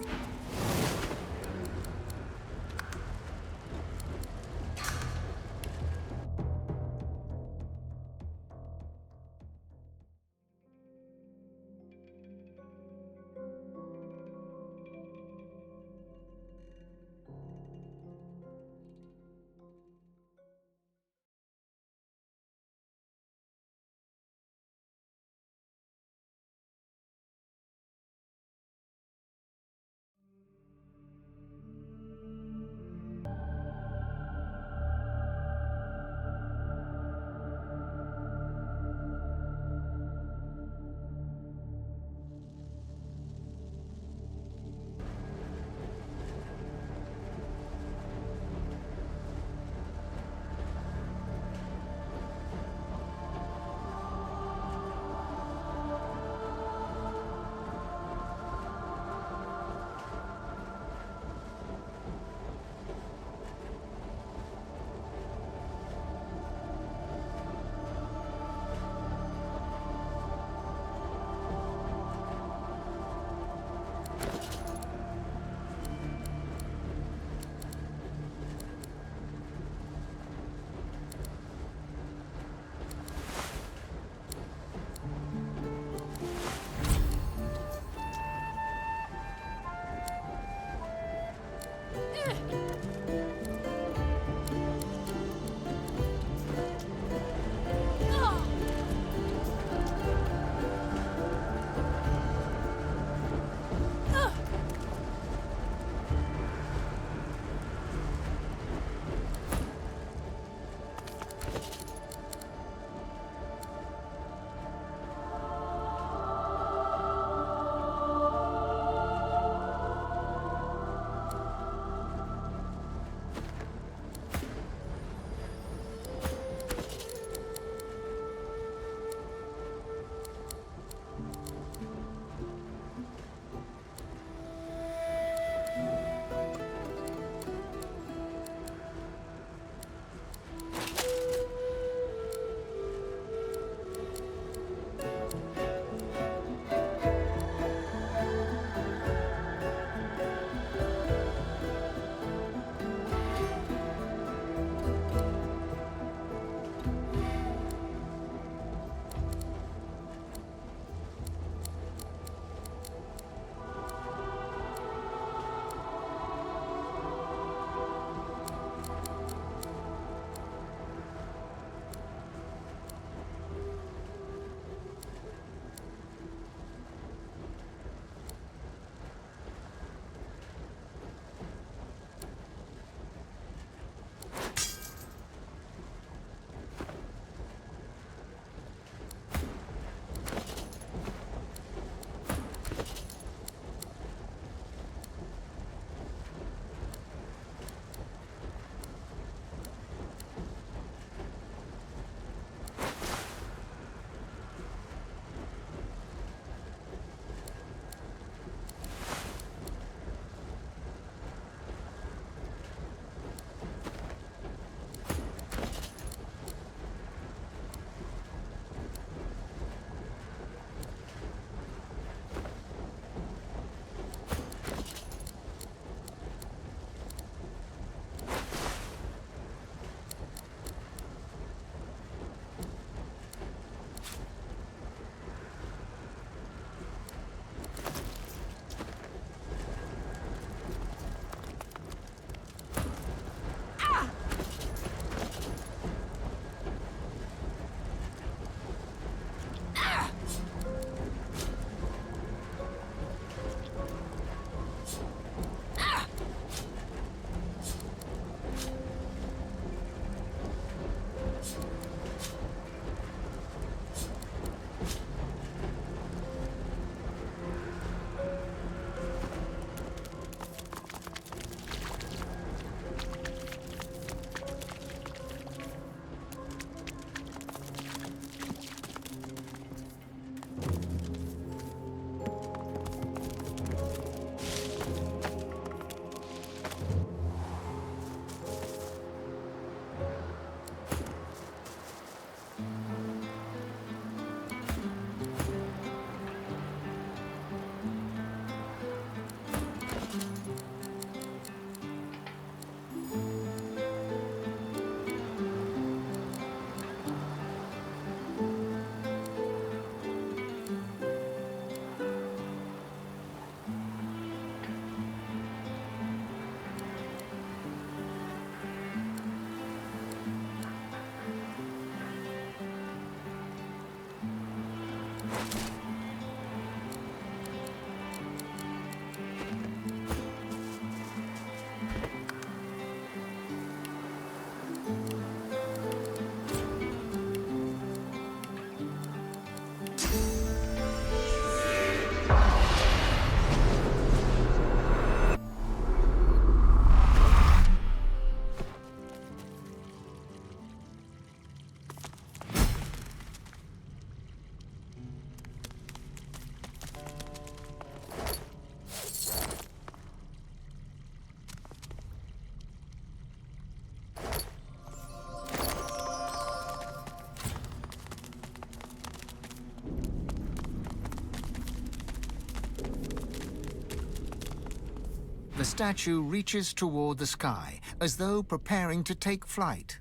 The statue reaches toward the sky, as though preparing to take flight.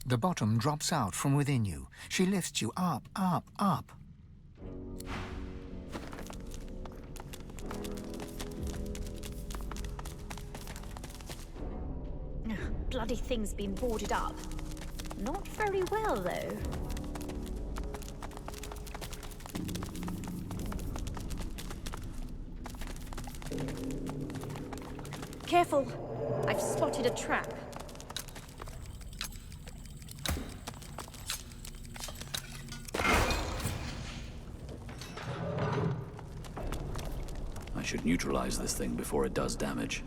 The bottom drops out from within you. She lifts you up, up, up. Bloody thing's been boarded up. Not very well, though. Careful! I've spotted a trap. I should neutralize this thing before it does damage.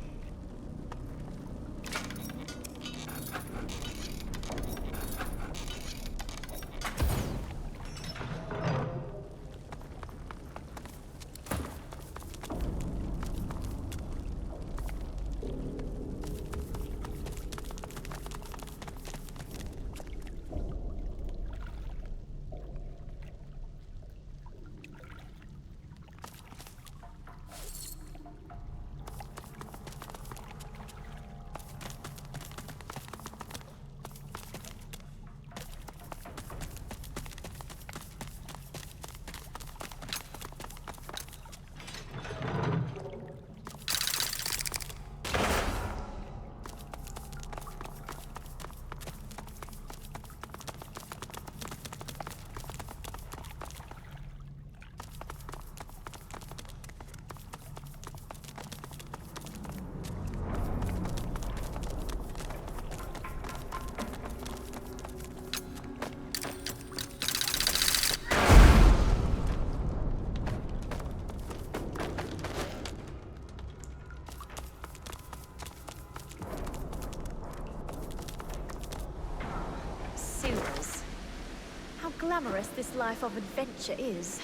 How glamorous this life of adventure is.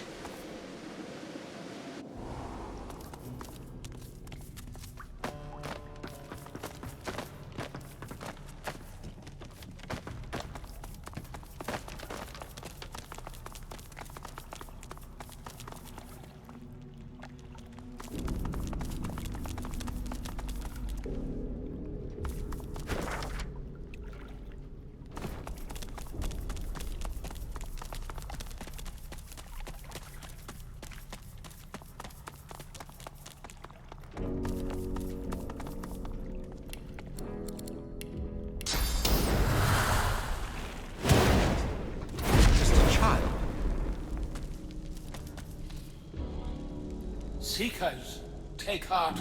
Seekers, take heart.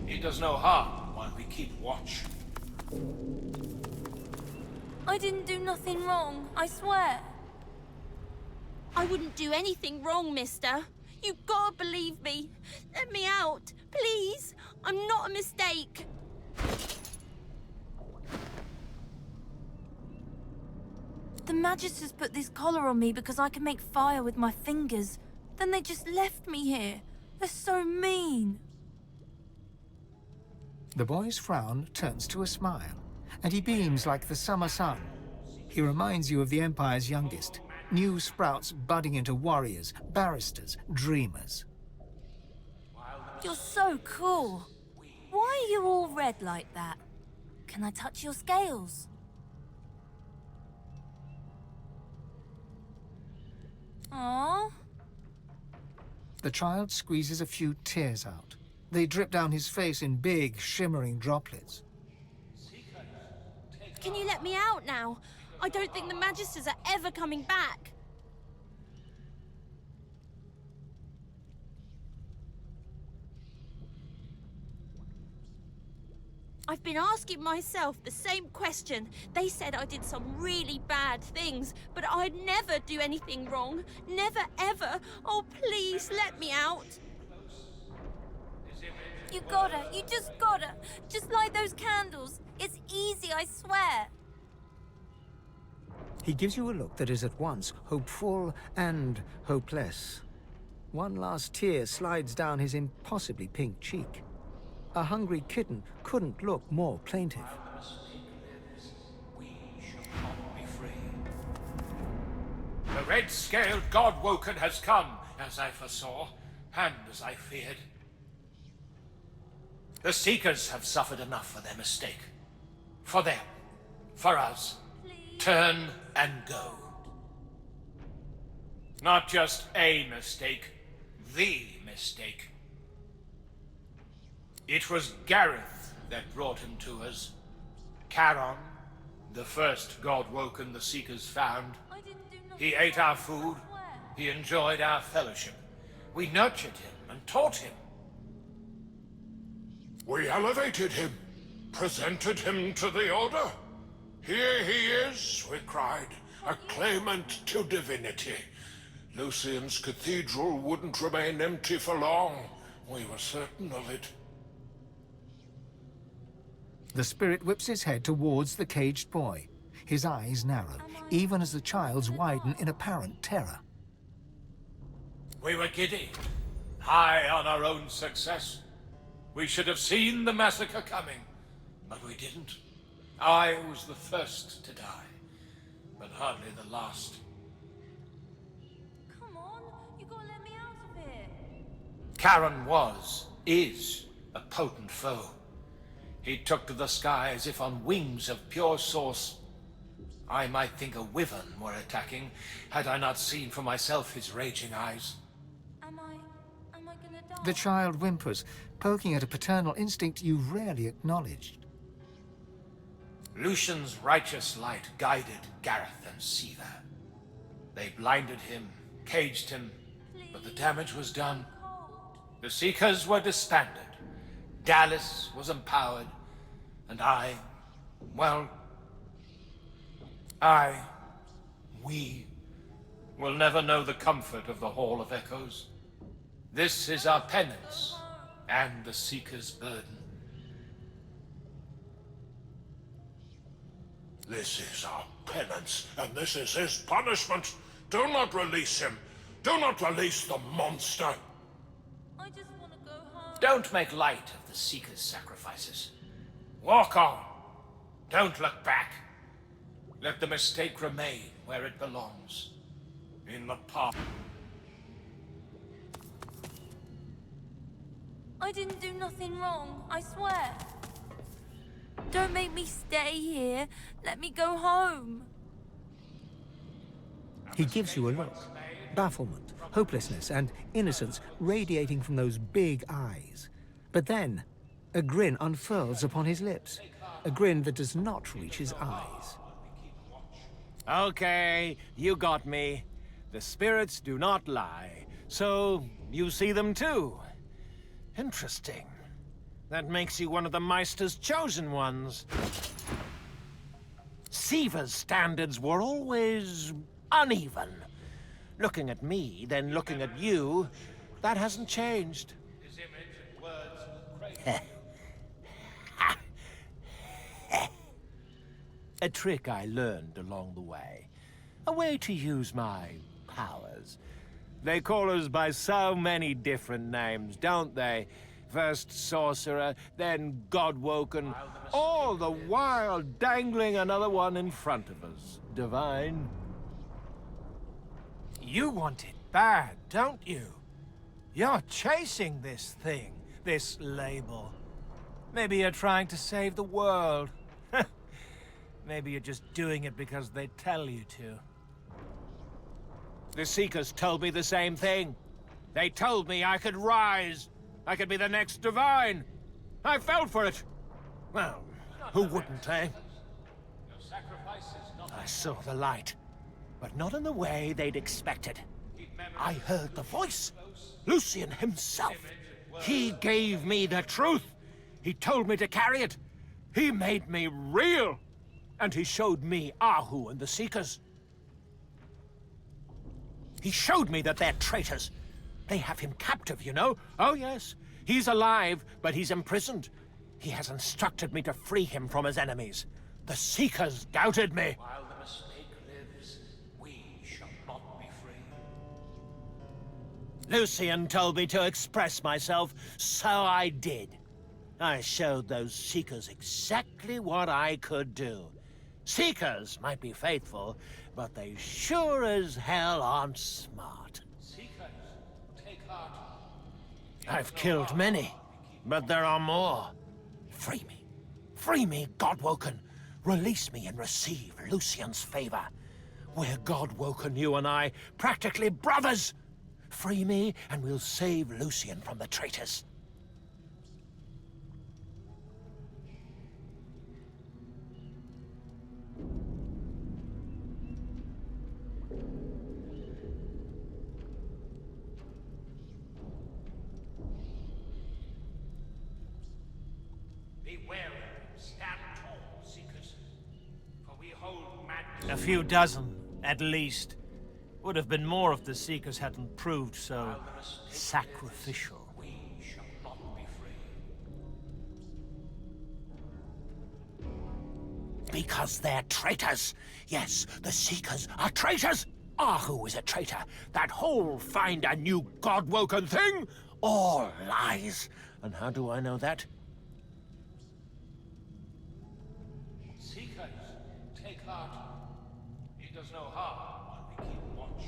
It does no harm while we keep watch. I didn't do nothing wrong, I swear. I wouldn't do anything wrong, mister. You've got to believe me. Let me out, please. I'm not a mistake. The Magisters put this collar on me because I can make fire with my fingers. Then they just left me here. They're so mean. The boy's frown turns to a smile, and he beams like the summer sun. He reminds you of the Empire's youngest, new sprouts budding into warriors, barristers, dreamers. You're so cool. Why are you all red like that? Can I touch your scales? Aww. The child squeezes a few tears out. They drip down his face in big, shimmering droplets. Can you let me out now? I don't think the Magisters are ever coming back. I've been asking myself the same question. They said I did some really bad things, but I'd never do anything wrong. Never, ever. Oh, please let me out. You gotta. You just gotta. Just light those candles. It's easy, I swear. He gives you a look that is at once hopeful and hopeless. One last tear slides down his impossibly pink cheek. A hungry kitten couldn't look more plaintive. The red-scaled God-woken has come, as I foresaw, and as I feared. The Seekers have suffered enough for their mistake. For them. For us. Turn and go. Not just a mistake, the mistake. It was Gareth that brought him to us. Charon, the first God-woken the Seekers found. He ate our food, he enjoyed our fellowship. We nurtured him and taught him. We elevated him, presented him to the Order. Here he is, we cried, a claimant to divinity. Lucian's cathedral wouldn't remain empty for long. We were certain of it. The spirit whips his head towards the caged boy. His eyes narrow, even as the child's widen in apparent terror. We were giddy, high on our own success. We should have seen the massacre coming, but we didn't. I was the first to die, but hardly the last. Come on, you gotta let me out of here. Charon is a potent foe. He took to the sky as if on wings of pure source. I might think a wyvern were attacking, had I not seen for myself his raging eyes. Am I gonna die? The child whimpers, poking at a paternal instinct you rarely acknowledged. Lucian's righteous light guided Gareth and Siva. They blinded him, caged him, but the damage was done. The Seekers were disbanded. Dallas was empowered, and we will never know the comfort of the Hall of Echoes. This is our penance, and the Seeker's burden. This is our penance, and this is his punishment. Do not release him. Do not release the monster. I just wanna go home. Don't make light of the Seeker's sacrifices. Walk on. Don't look back. Let the mistake remain where it belongs. In the past. I didn't do nothing wrong, I swear. Don't make me stay here. Let me go home. He gives you a look. Bafflement, hopelessness, and innocence radiating from those big eyes. But then, a grin unfurls upon his lips. A grin that does not reach his eyes. Okay, you got me. The spirits do not lie, so you see them too. Interesting. That makes you one of the Meister's chosen ones. Siva's standards were always uneven. Looking at me, then looking at you, that hasn't changed. His image and words were crazy. A trick I learned along the way. A way to use my powers. They call us by so many different names, don't they? First Sorcerer, then God-woken, all the while dangling another one in front of us. Divine. You want it bad, don't you? You're chasing this thing, this label. Maybe you're trying to save the world. Maybe you're just doing it because they tell you to. The Seekers told me the same thing. They told me I could rise. I could be the next Divine. I fell for it. Well, who wouldn't, eh? I saw the light, but not in the way they'd expected. I heard the voice. Lucian himself. He gave me the truth. He told me to carry it, He made me real! And he showed me Ahu and the Seekers. He showed me that they're traitors. They have him captive, you know. Oh, yes. He's alive, but he's imprisoned. He has instructed me to free him from his enemies. The Seekers doubted me. While the mistake lives, we shall not be free. Lucian told me to express myself, so I did. I showed those Seekers exactly what I could do. Seekers might be faithful, but they sure as hell aren't smart. Seekers, take heart. I've killed many, but there are more. Free me. Free me, Godwoken. Release me and receive Lucian's favor. We're Godwoken, you and I, practically brothers. Free me, and we'll save Lucian from the traitors. Be wary, stand tall, Seekers, for we hold madness. A few dozen, at least. Would have been more if the Seekers hadn't proved so sacrificial. We shall not be free. Because they're traitors. Yes, the Seekers are traitors. Ahu is a traitor. That whole find a new Godwoken thing? All lies. And how do I know that? Seekers, take heart. It does no harm while we keep watch.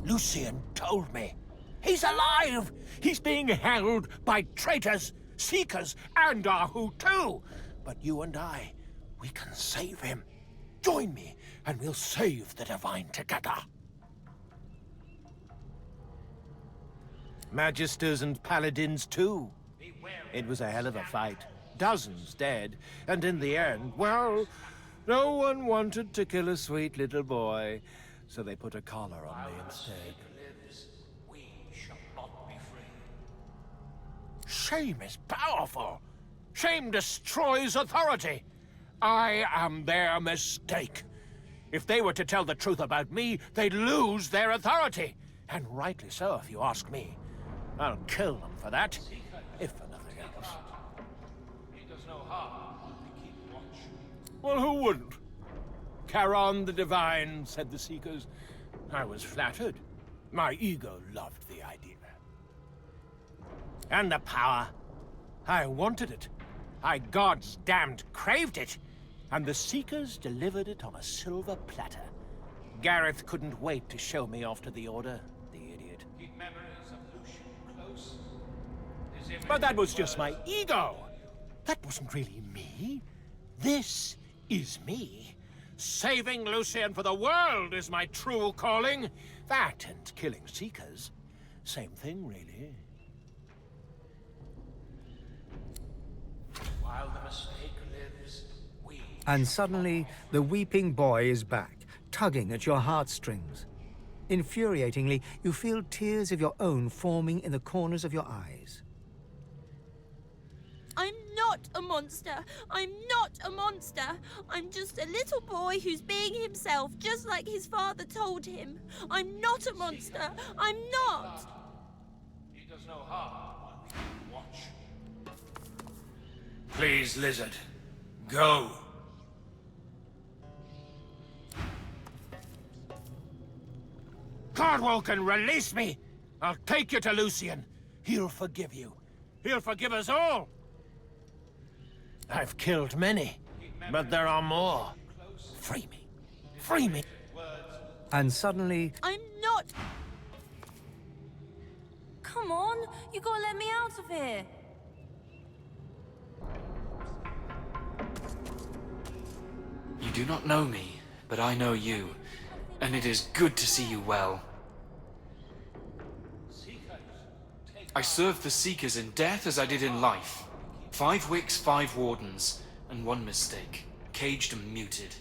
Lucian told me. He's alive! He's being held by traitors, Seekers, and Ahu too. But you and I, we can save him. Join me, and we'll save the Divine together. Magisters and Paladins too. It was a hell of a fight. Dozens dead. And in the end, well, no one wanted to kill a sweet little boy. So they put a collar on me instead. Lives, we shall not be free. Shame is powerful. Shame destroys authority. I am their mistake. If they were to tell the truth about me, they'd lose their authority. And rightly so, if you ask me. I'll kill them for that, if for nothing else. It does no harm while we keep watch. Well, who wouldn't? Charon the Divine, said the Seekers. I was flattered. My ego loved the idea. And the power. I wanted it. I gods damned craved it. And the Seekers delivered it on a silver platter. Gareth couldn't wait to show me off to the Order, the idiot. Keep memories of Lucian close. But that was just my ego. That wasn't really me. This is me. Saving Lucian for the world is my true calling. That and killing Seekers. Same thing, really. While the mistake lives, we... And suddenly, the weeping boy is back, tugging at your heartstrings. Infuriatingly, you feel tears of your own forming in the corners of your eyes. I'm not a monster. I'm not a monster. I'm just a little boy who's being himself, just like his father told him. I'm not a monster. I'm not. It does no harm while we keep watch. Please, Lizard. Go. Godwoken, release me! I'll take you to Lucian. He'll forgive you. He'll forgive us all. I've killed many, but there are more. Free me. Free me. And suddenly... I'm not... Come on, you gotta let me out of here. You do not know me, but I know you, and it is good to see you well. I served the Seekers in death as I did in life. 5 wicks, 5 wardens, and one mistake. Caged and muted.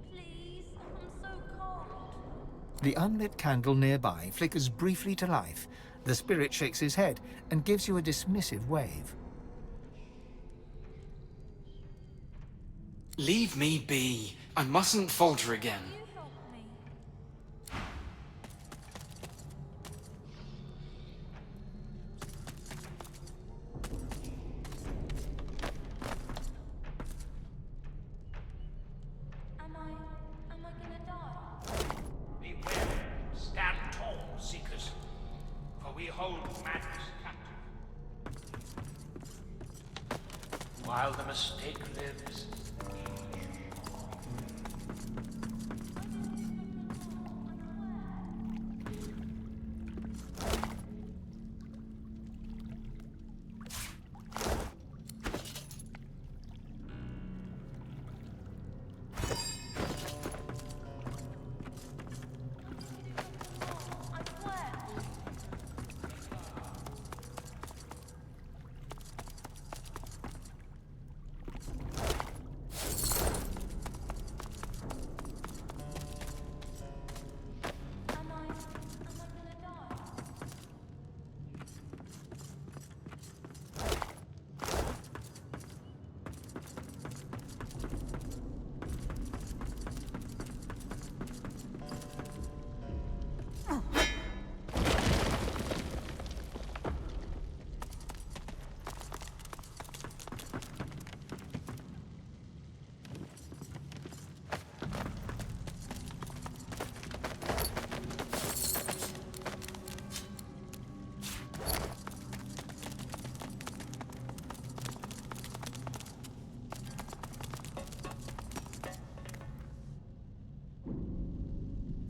Please, I'm so cold. The unlit candle nearby flickers briefly to life. The spirit shakes his head and gives you a dismissive wave. Leave me be. I mustn't falter again. Am I gonna die? Be wary, stand tall, seekers, for we hold madness captive. While the mistake lives,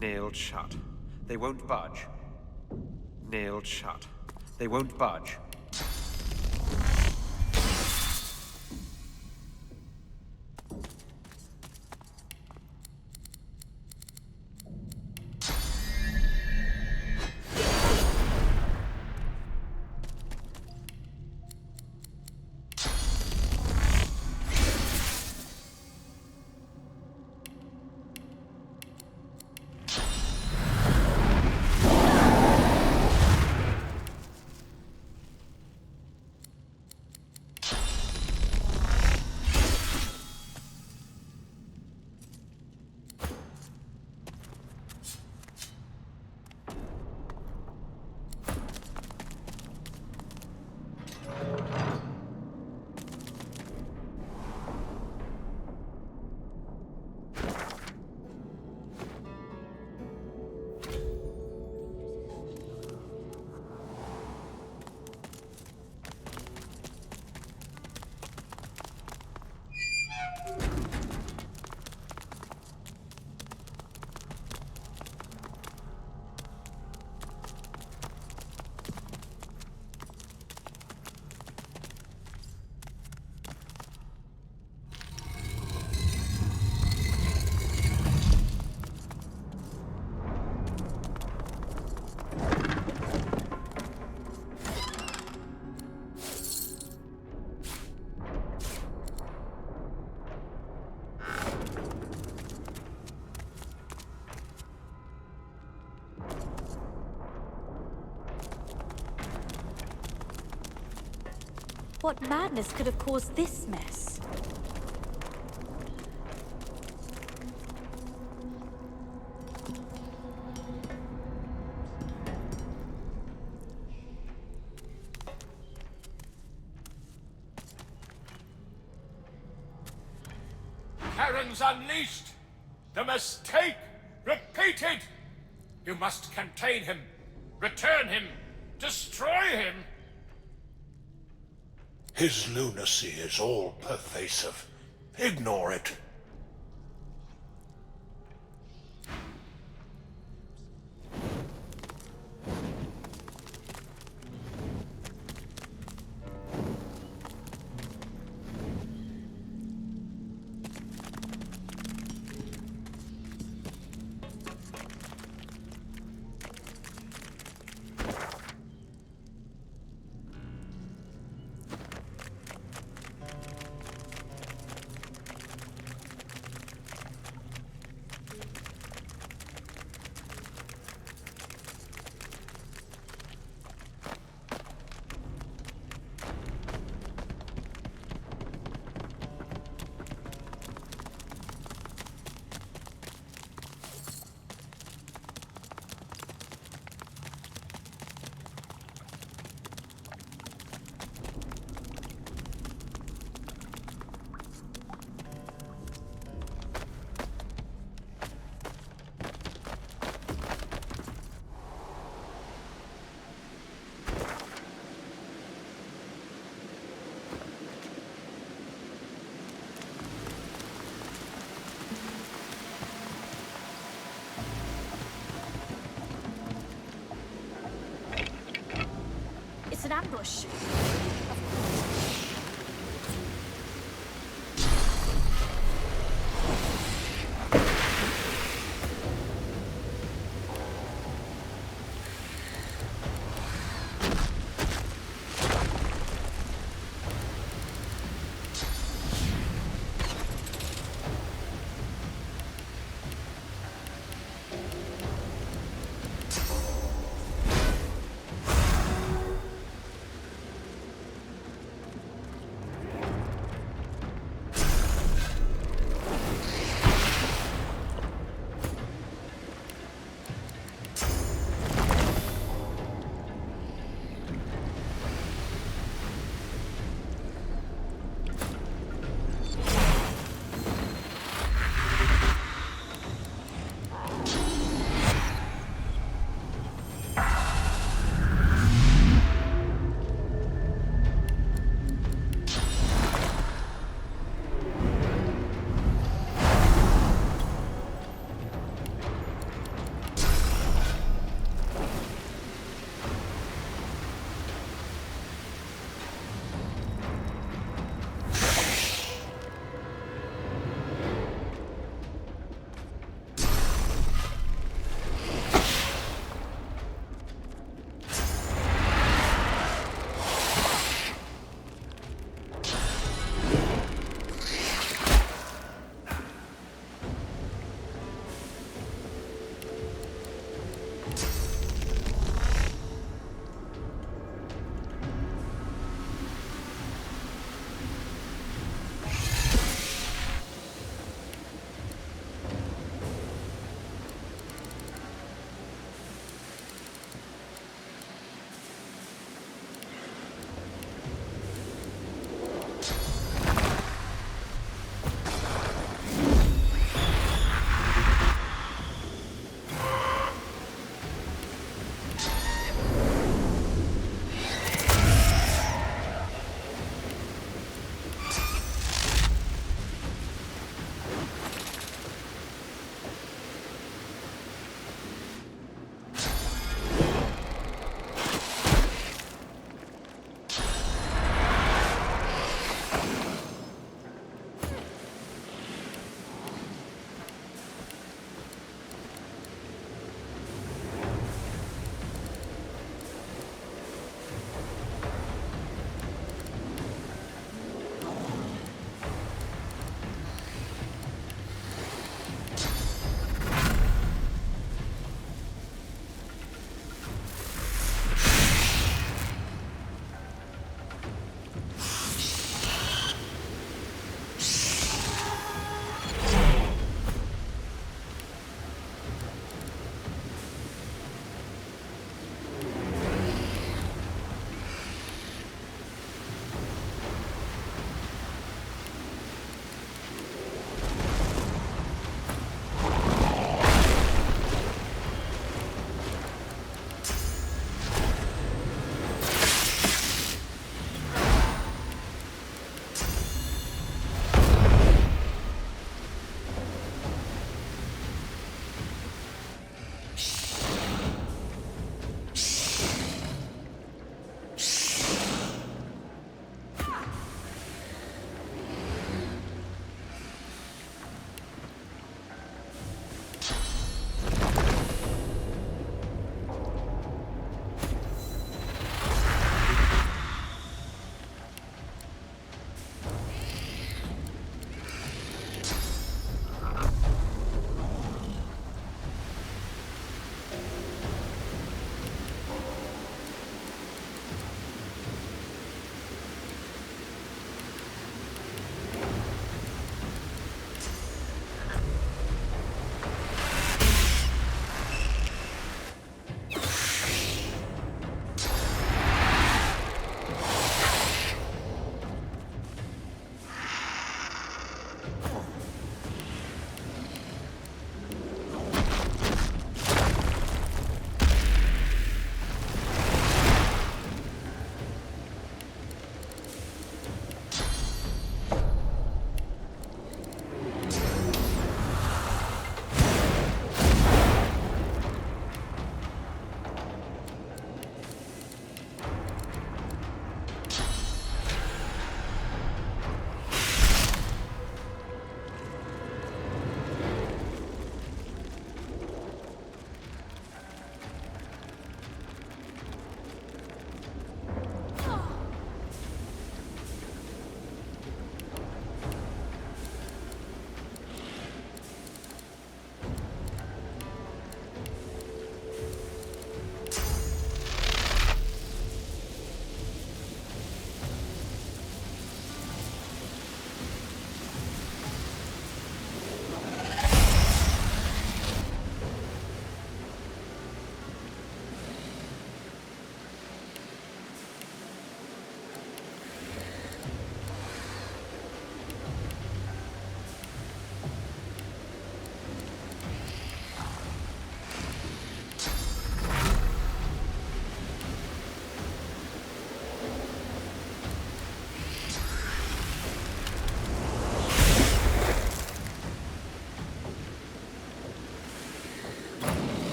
Nailed shut. They won't budge. Nailed shut. They won't budge. What madness could have caused this mess? Karen's unleashed! The mistake repeated! You must contain him, return him, destroy him! His lunacy is all pervasive. Ignore it. push.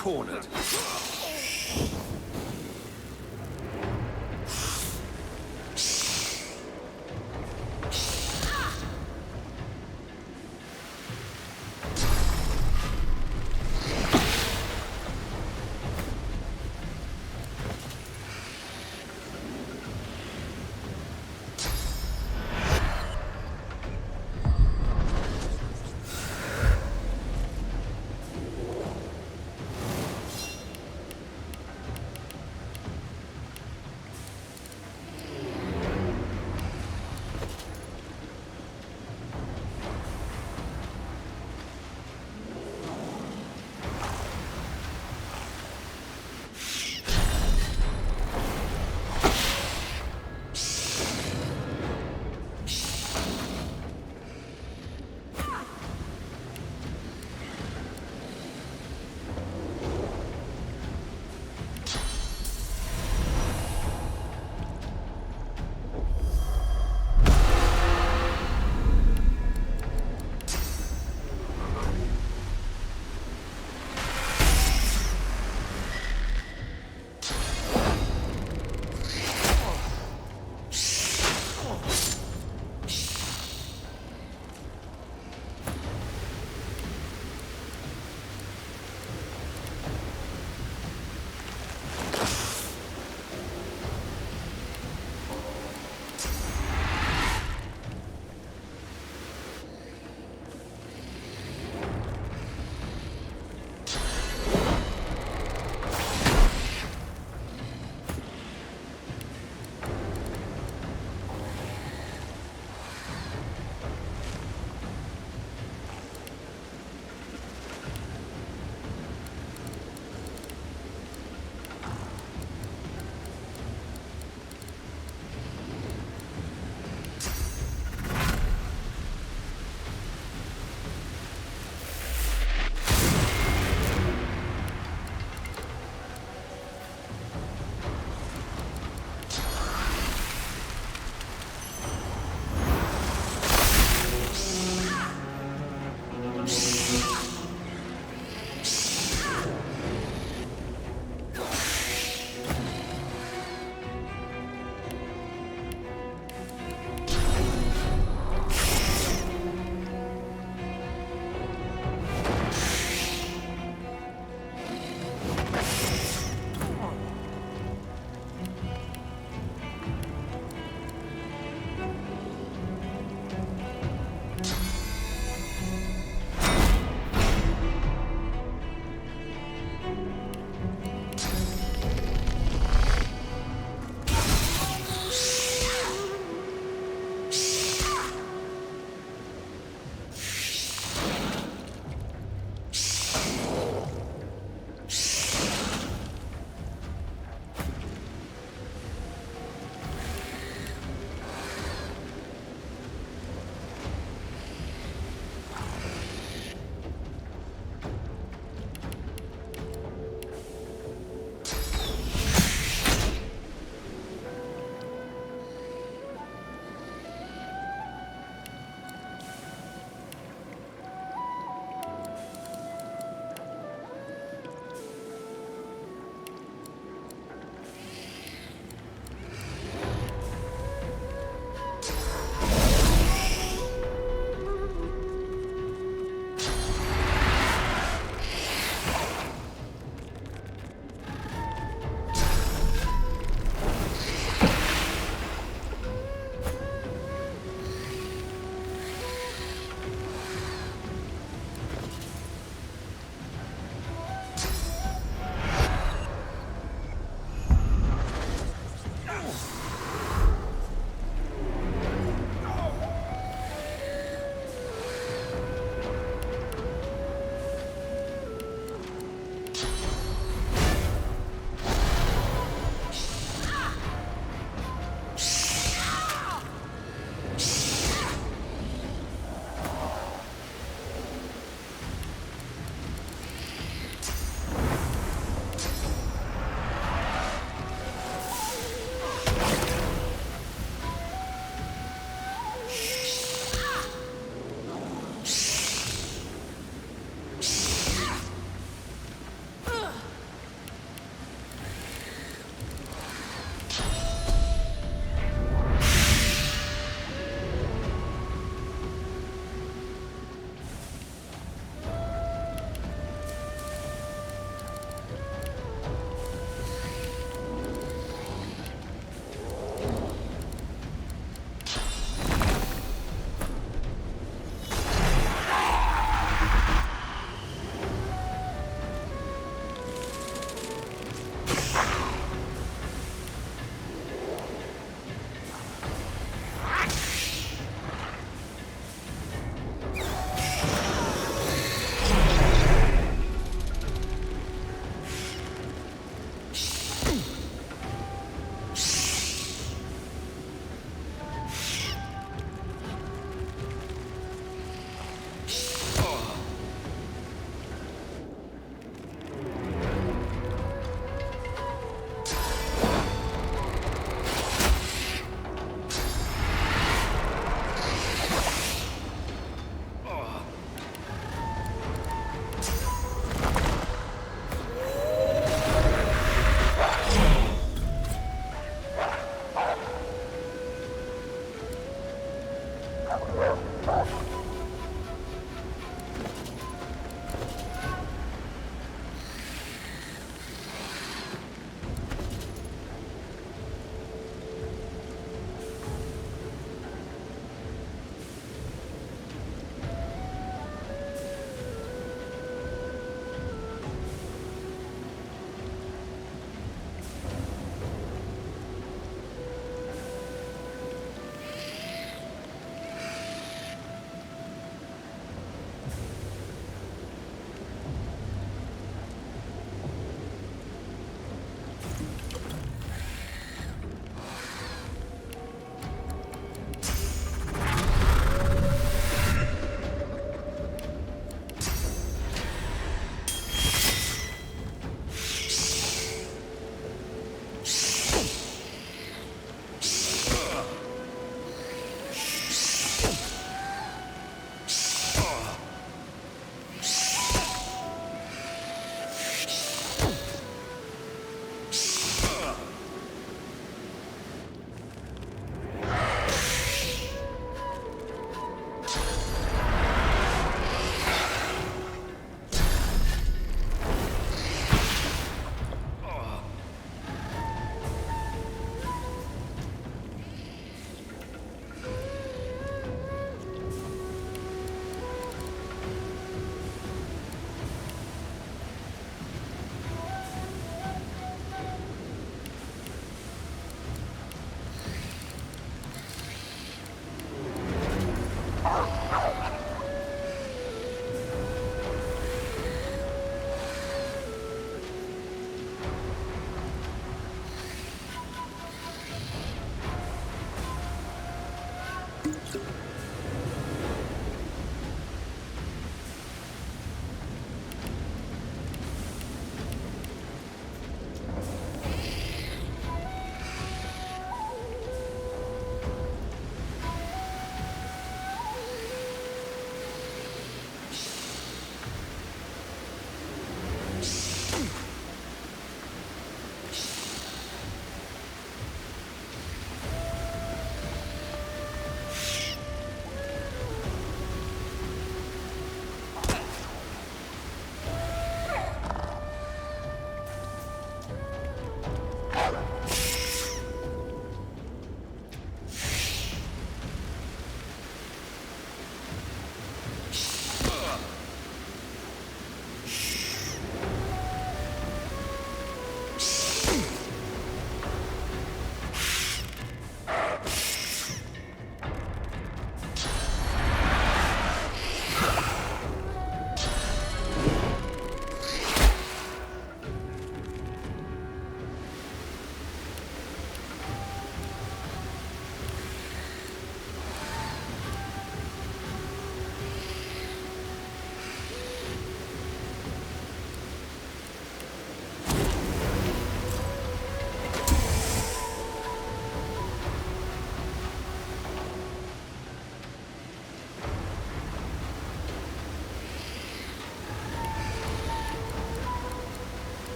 cornered.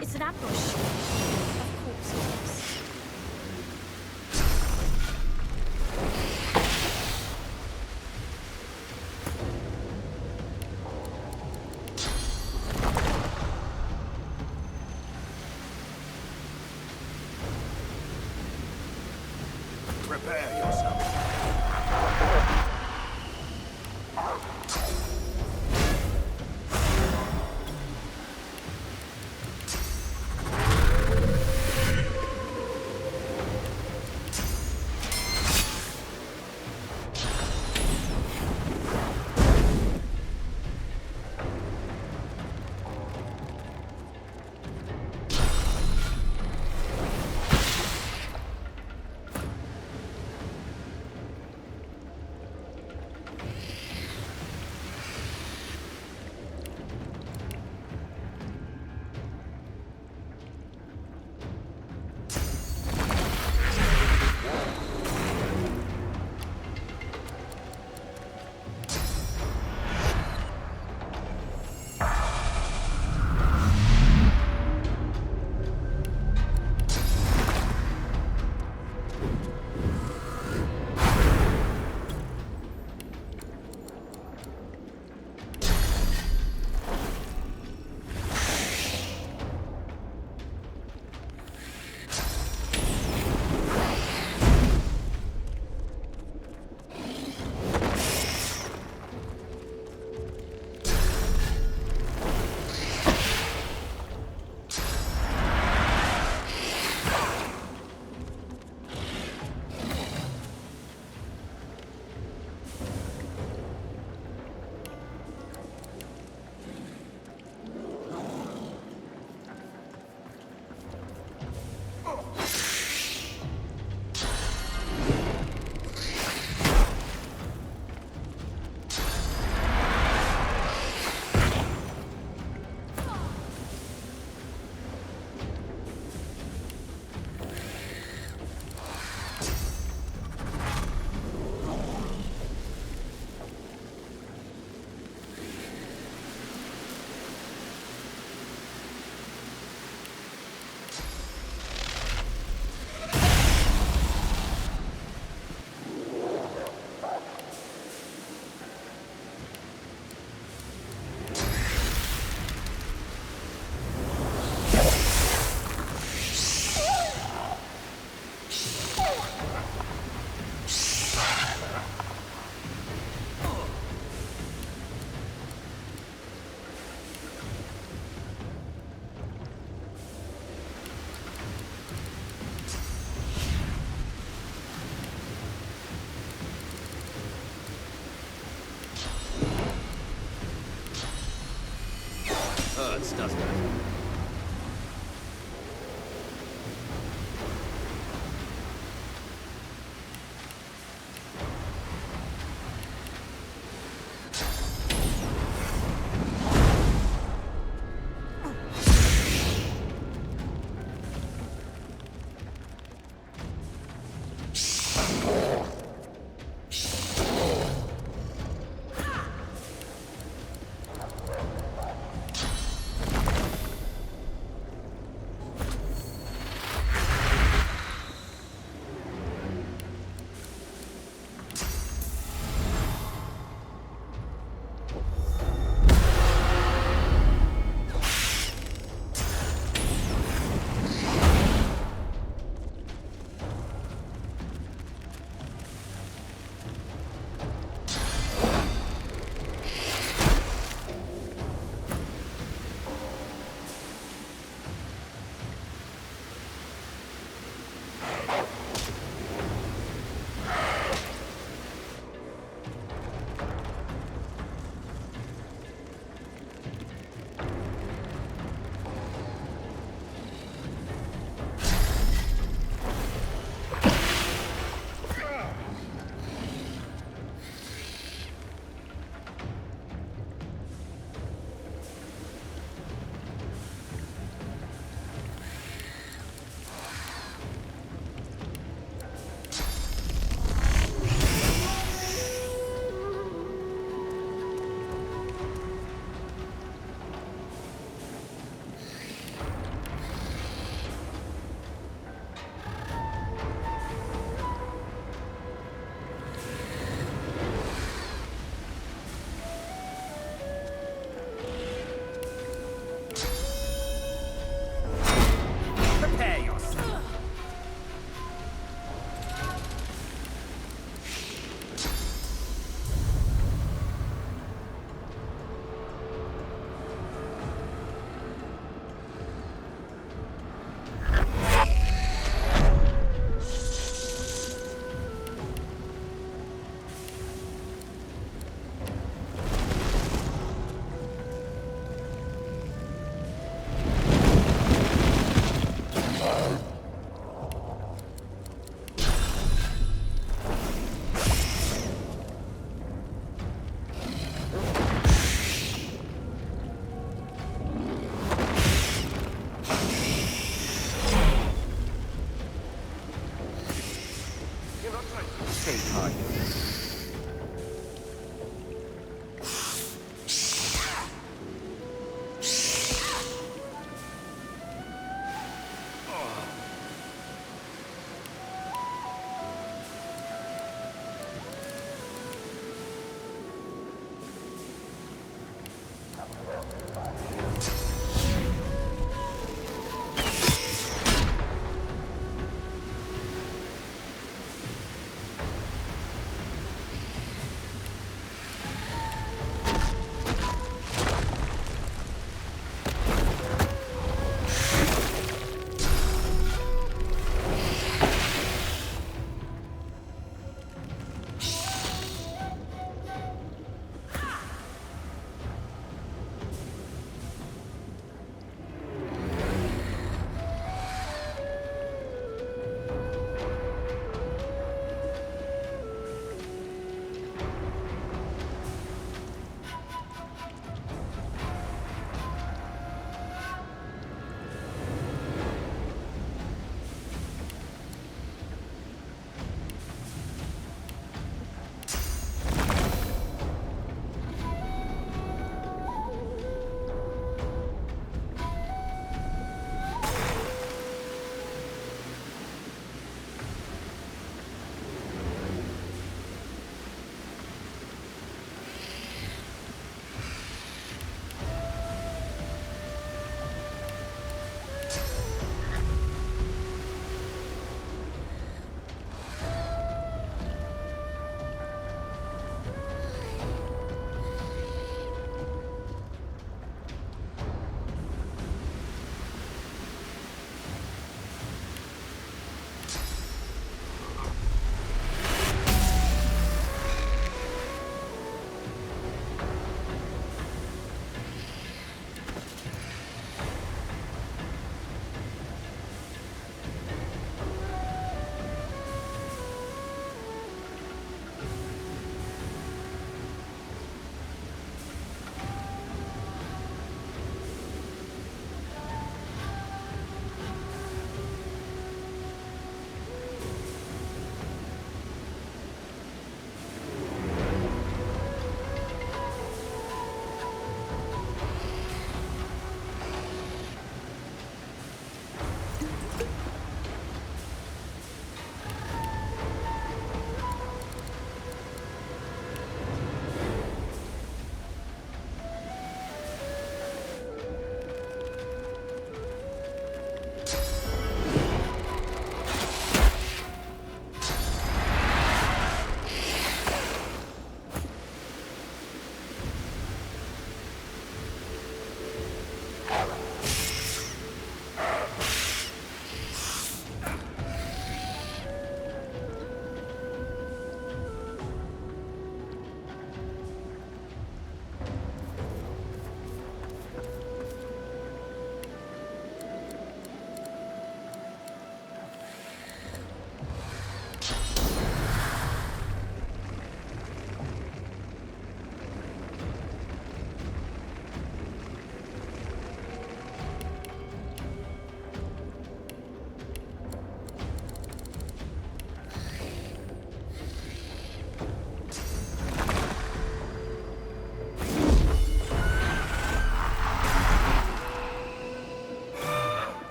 It's an ambush. Of course it is. Prepare yourself. suspect.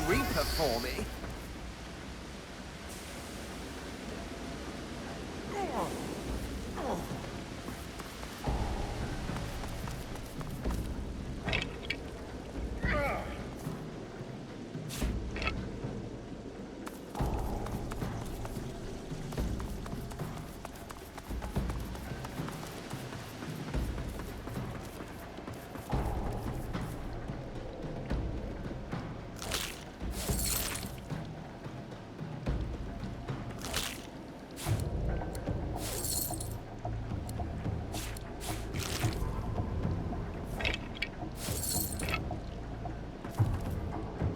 Reaper for me.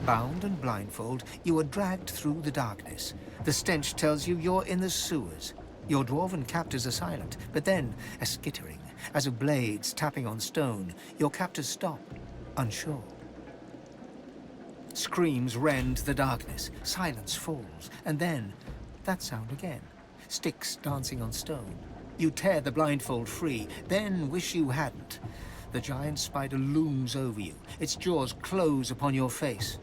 Bound and blindfold, you are dragged through the darkness. The stench tells you you're in the sewers. Your dwarven captors are silent, but then a skittering, as of blades tapping on stone. Your captors stop, unsure. Screams rend the darkness, silence falls, and then that sound again. Sticks dancing on stone. You tear the blindfold free, then wish you hadn't. The giant spider looms over you. Its jaws close upon your face.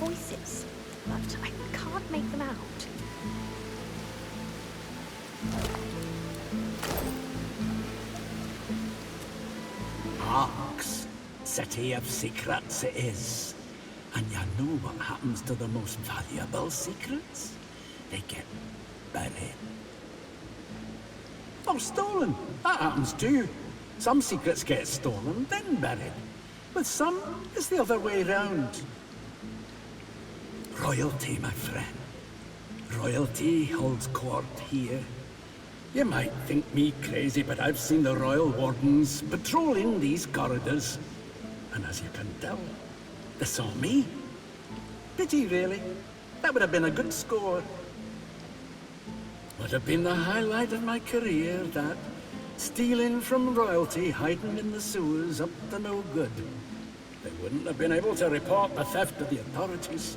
voices, but I can't make them out. Arks, city of secrets it is. And you know what happens to the most valuable secrets? They get buried. Or stolen. That happens too. Some secrets get stolen, then buried. With some, it's the other way round. Royalty, my friend. Royalty holds court here. You might think me crazy, but I've seen the royal wardens patrolling these corridors. And as you can tell, they saw me. Pity, really. That would have been a good score. Would have been the highlight of my career, that. Stealing from royalty, hiding in the sewers, up to no good. They wouldn't have been able to report the theft to the authorities.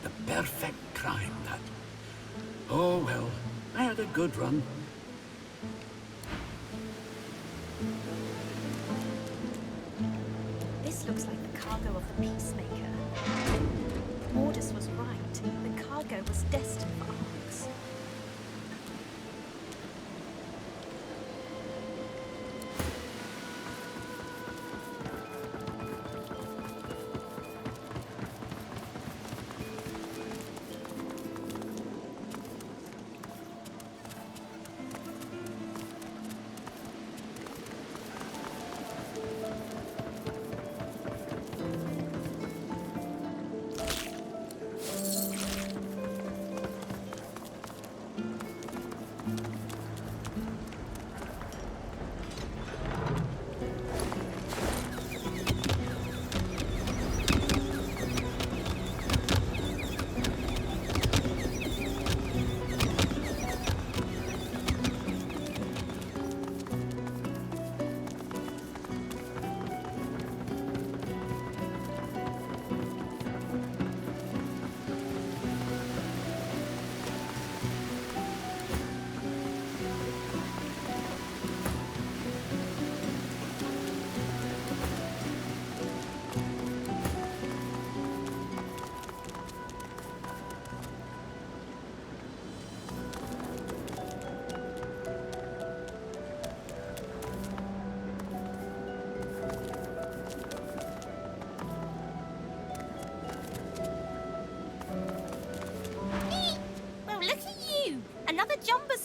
The perfect crime, that. Oh, well, I had a good run. This looks like the cargo of the Peacemaker. Mordus was right. The cargo cargo was destined for arcs.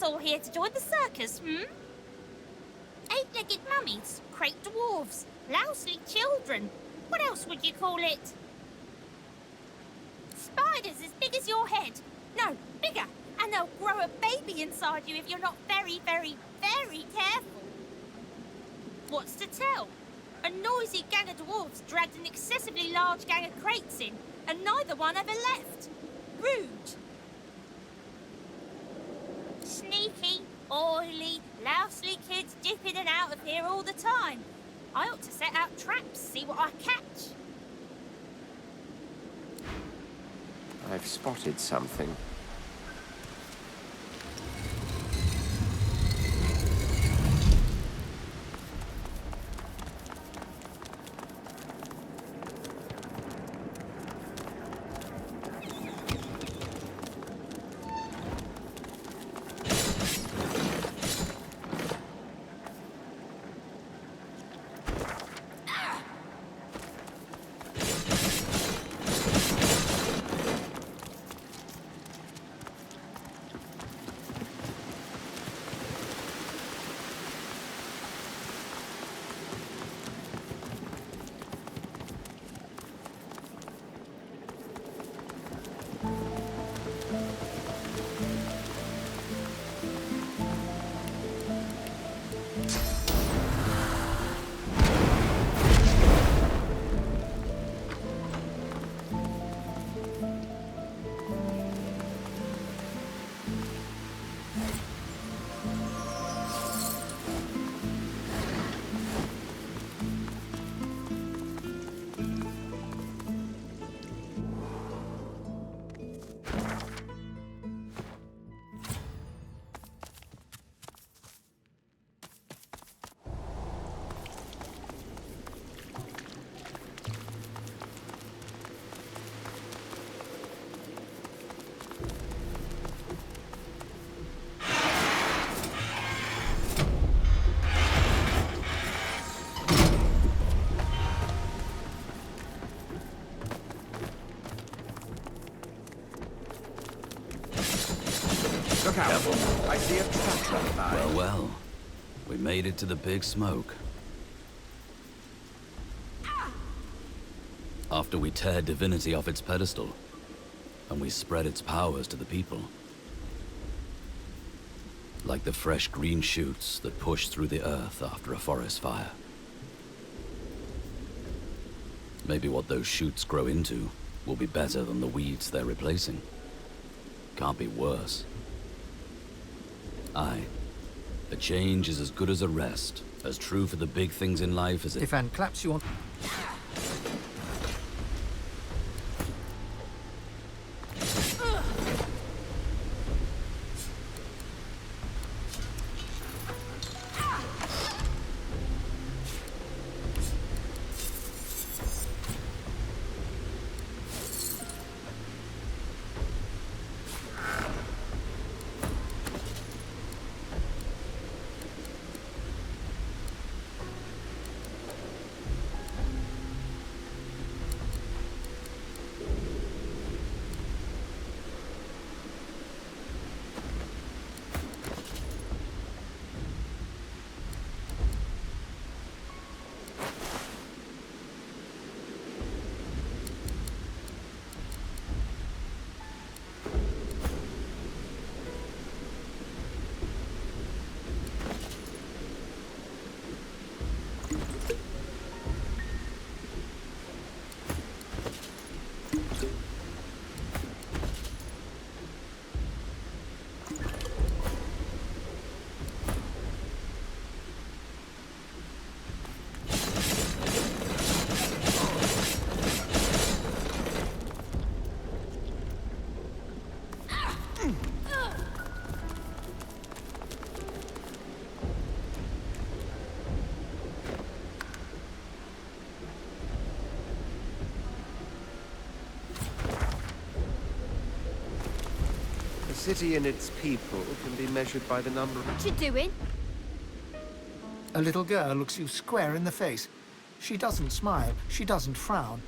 All here to join the circus, Eight-legged mummies, crate dwarves, lousy children. What else would you call it? Spiders as big as your head. No, bigger. And they'll grow a baby inside you if you're not very, very, very careful. What's to tell? A noisy gang of dwarves dragged an excessively large gang of crates in, and neither one ever left. Rude. Sneaky, oily, lousy kids dip in and out of here all the time. I ought to set out traps, see what I catch. I've spotted something. Look out. Careful. I see a trap run by. Well, well. We made it to the big smoke. After we tear divinity off its pedestal, and we spread its powers to the people. Like the fresh green shoots that push through the earth after a forest fire. Maybe what those shoots grow into will be better than the weeds they're replacing. Can't be worse. Aye. A change is as good as a rest, as true for the big things in life as it... If Anne claps you on... A city and its people can be measured by the number of... What you doing? A little girl looks you square in the face. She doesn't smile, she doesn't frown,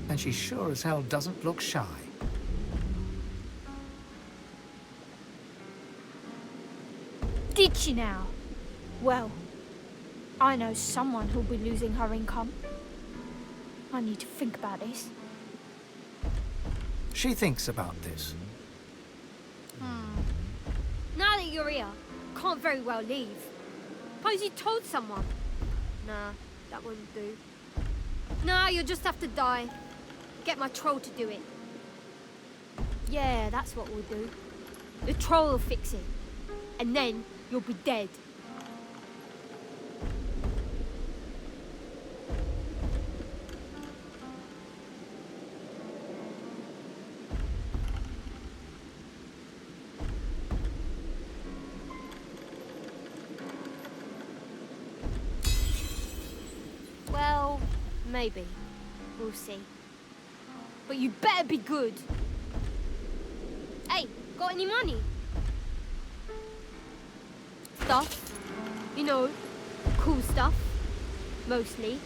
and she sure as hell doesn't look shy. Did she now? Well, I know someone who'll be losing her income. I need to think about this. She thinks about this. Now that you're here, can't very well leave. Suppose you told someone. Nah, that wouldn't do. Nah, you'll just have to die. Get my troll to do it. Yeah, that's what we'll do. The troll will fix it. And then you'll be dead. Well, maybe. We'll see. But you better be good. Hey, got any money? Stuff. You know, cool stuff. Mostly.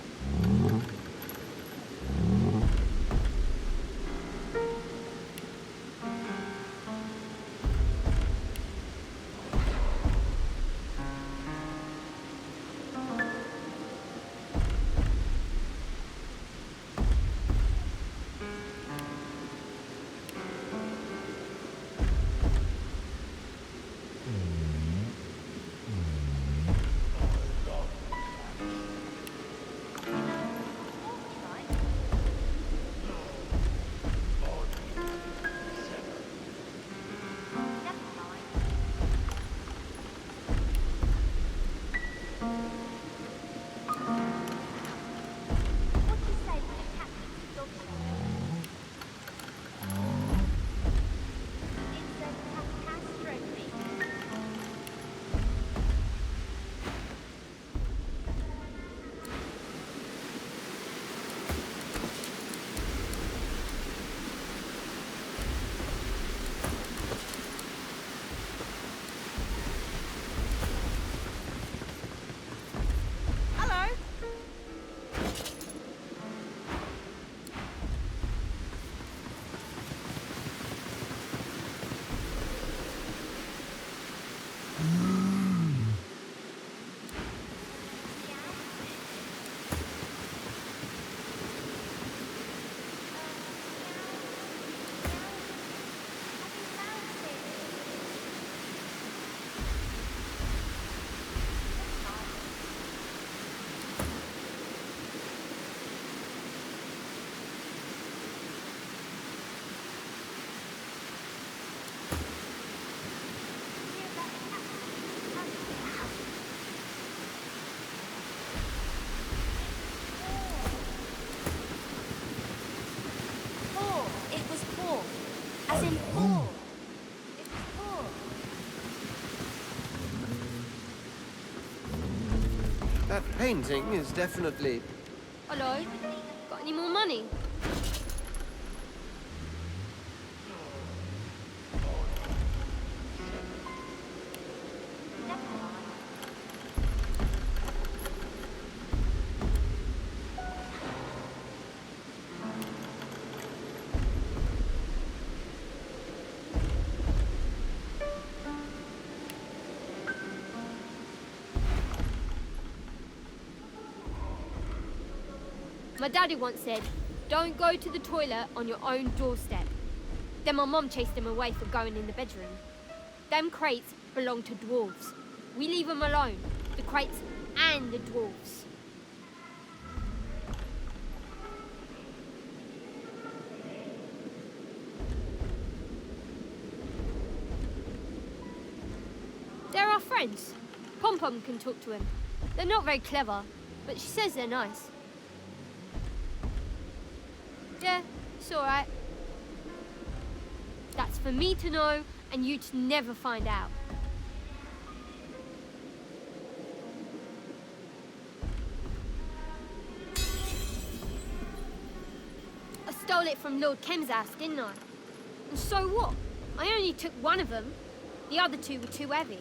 As in poor. That painting is definitely... Hello? Got any more money? My daddy once said, don't go to the toilet on your own doorstep. Then my mum chased him away for going in the bedroom. Them crates belong to dwarves. We leave them alone, the crates and the dwarves. They're our friends. Pom-Pom can talk to him. They're not very clever, but she says they're nice. Yeah, it's alright. That's for me to know and you'd never find out. I stole it from Lord Kem's house, didn't I? And so what? I only took one of them. The other two were too heavy.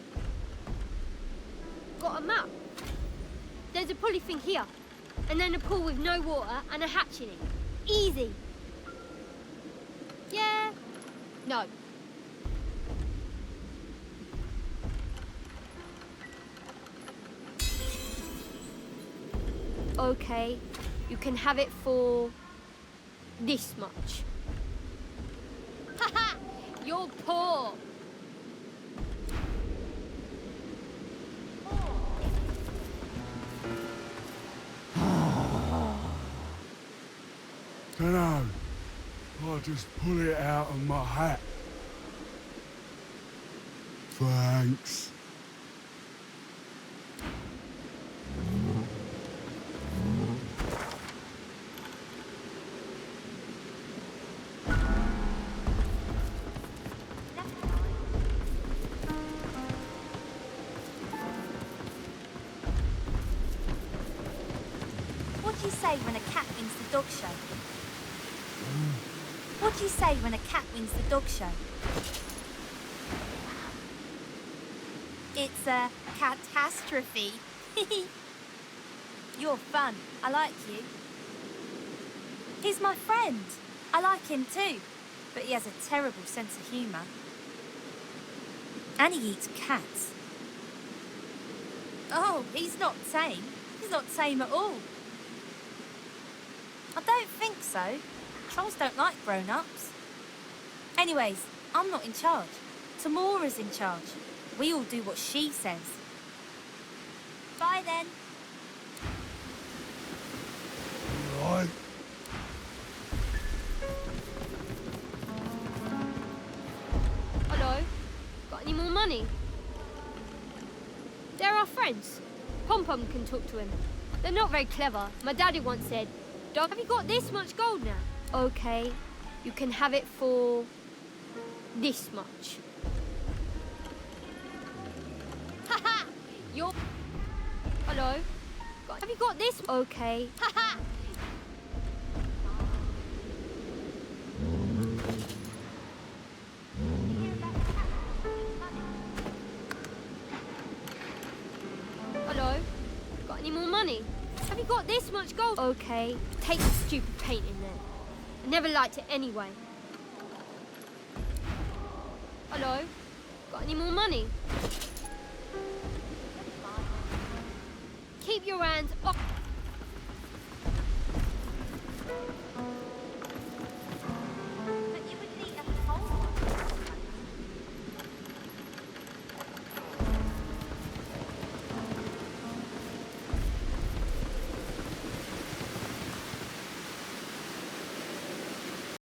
Got a map. There's a pulley thing here, and then a pool with no water and a hatch in it. Easy. Yeah. No. Okay, you can have it for this much. Haha! You're poor. Dunno. I'll just pull it out of my hat. Thanks. What do you say when a cat wins the dog show? What do you say when a cat wins the dog show? It's a catastrophe. You're fun. I like you. He's my friend. I like him too. But he has a terrible sense of humour. And he eats cats. Oh, he's not tame. He's not tame at all. I don't think so. Trolls don't like grown-ups. Anyways, I'm not in charge. Tamora's in charge. We all do what she says. Bye then. Right. Hello? Got any more money? They're our friends. Pom-Pom can talk to him. They're not very clever. My daddy once said, "Dog, have you got this much gold now?" Okay, you can have it for this much. Haha! You're... Hello? Have you got this? Okay. Haha! Hello? Got any more money? Have you got this much gold? Okay, take the stupid paint in there. I never liked it anyway. Hello? Got any more money? Keep your hands off.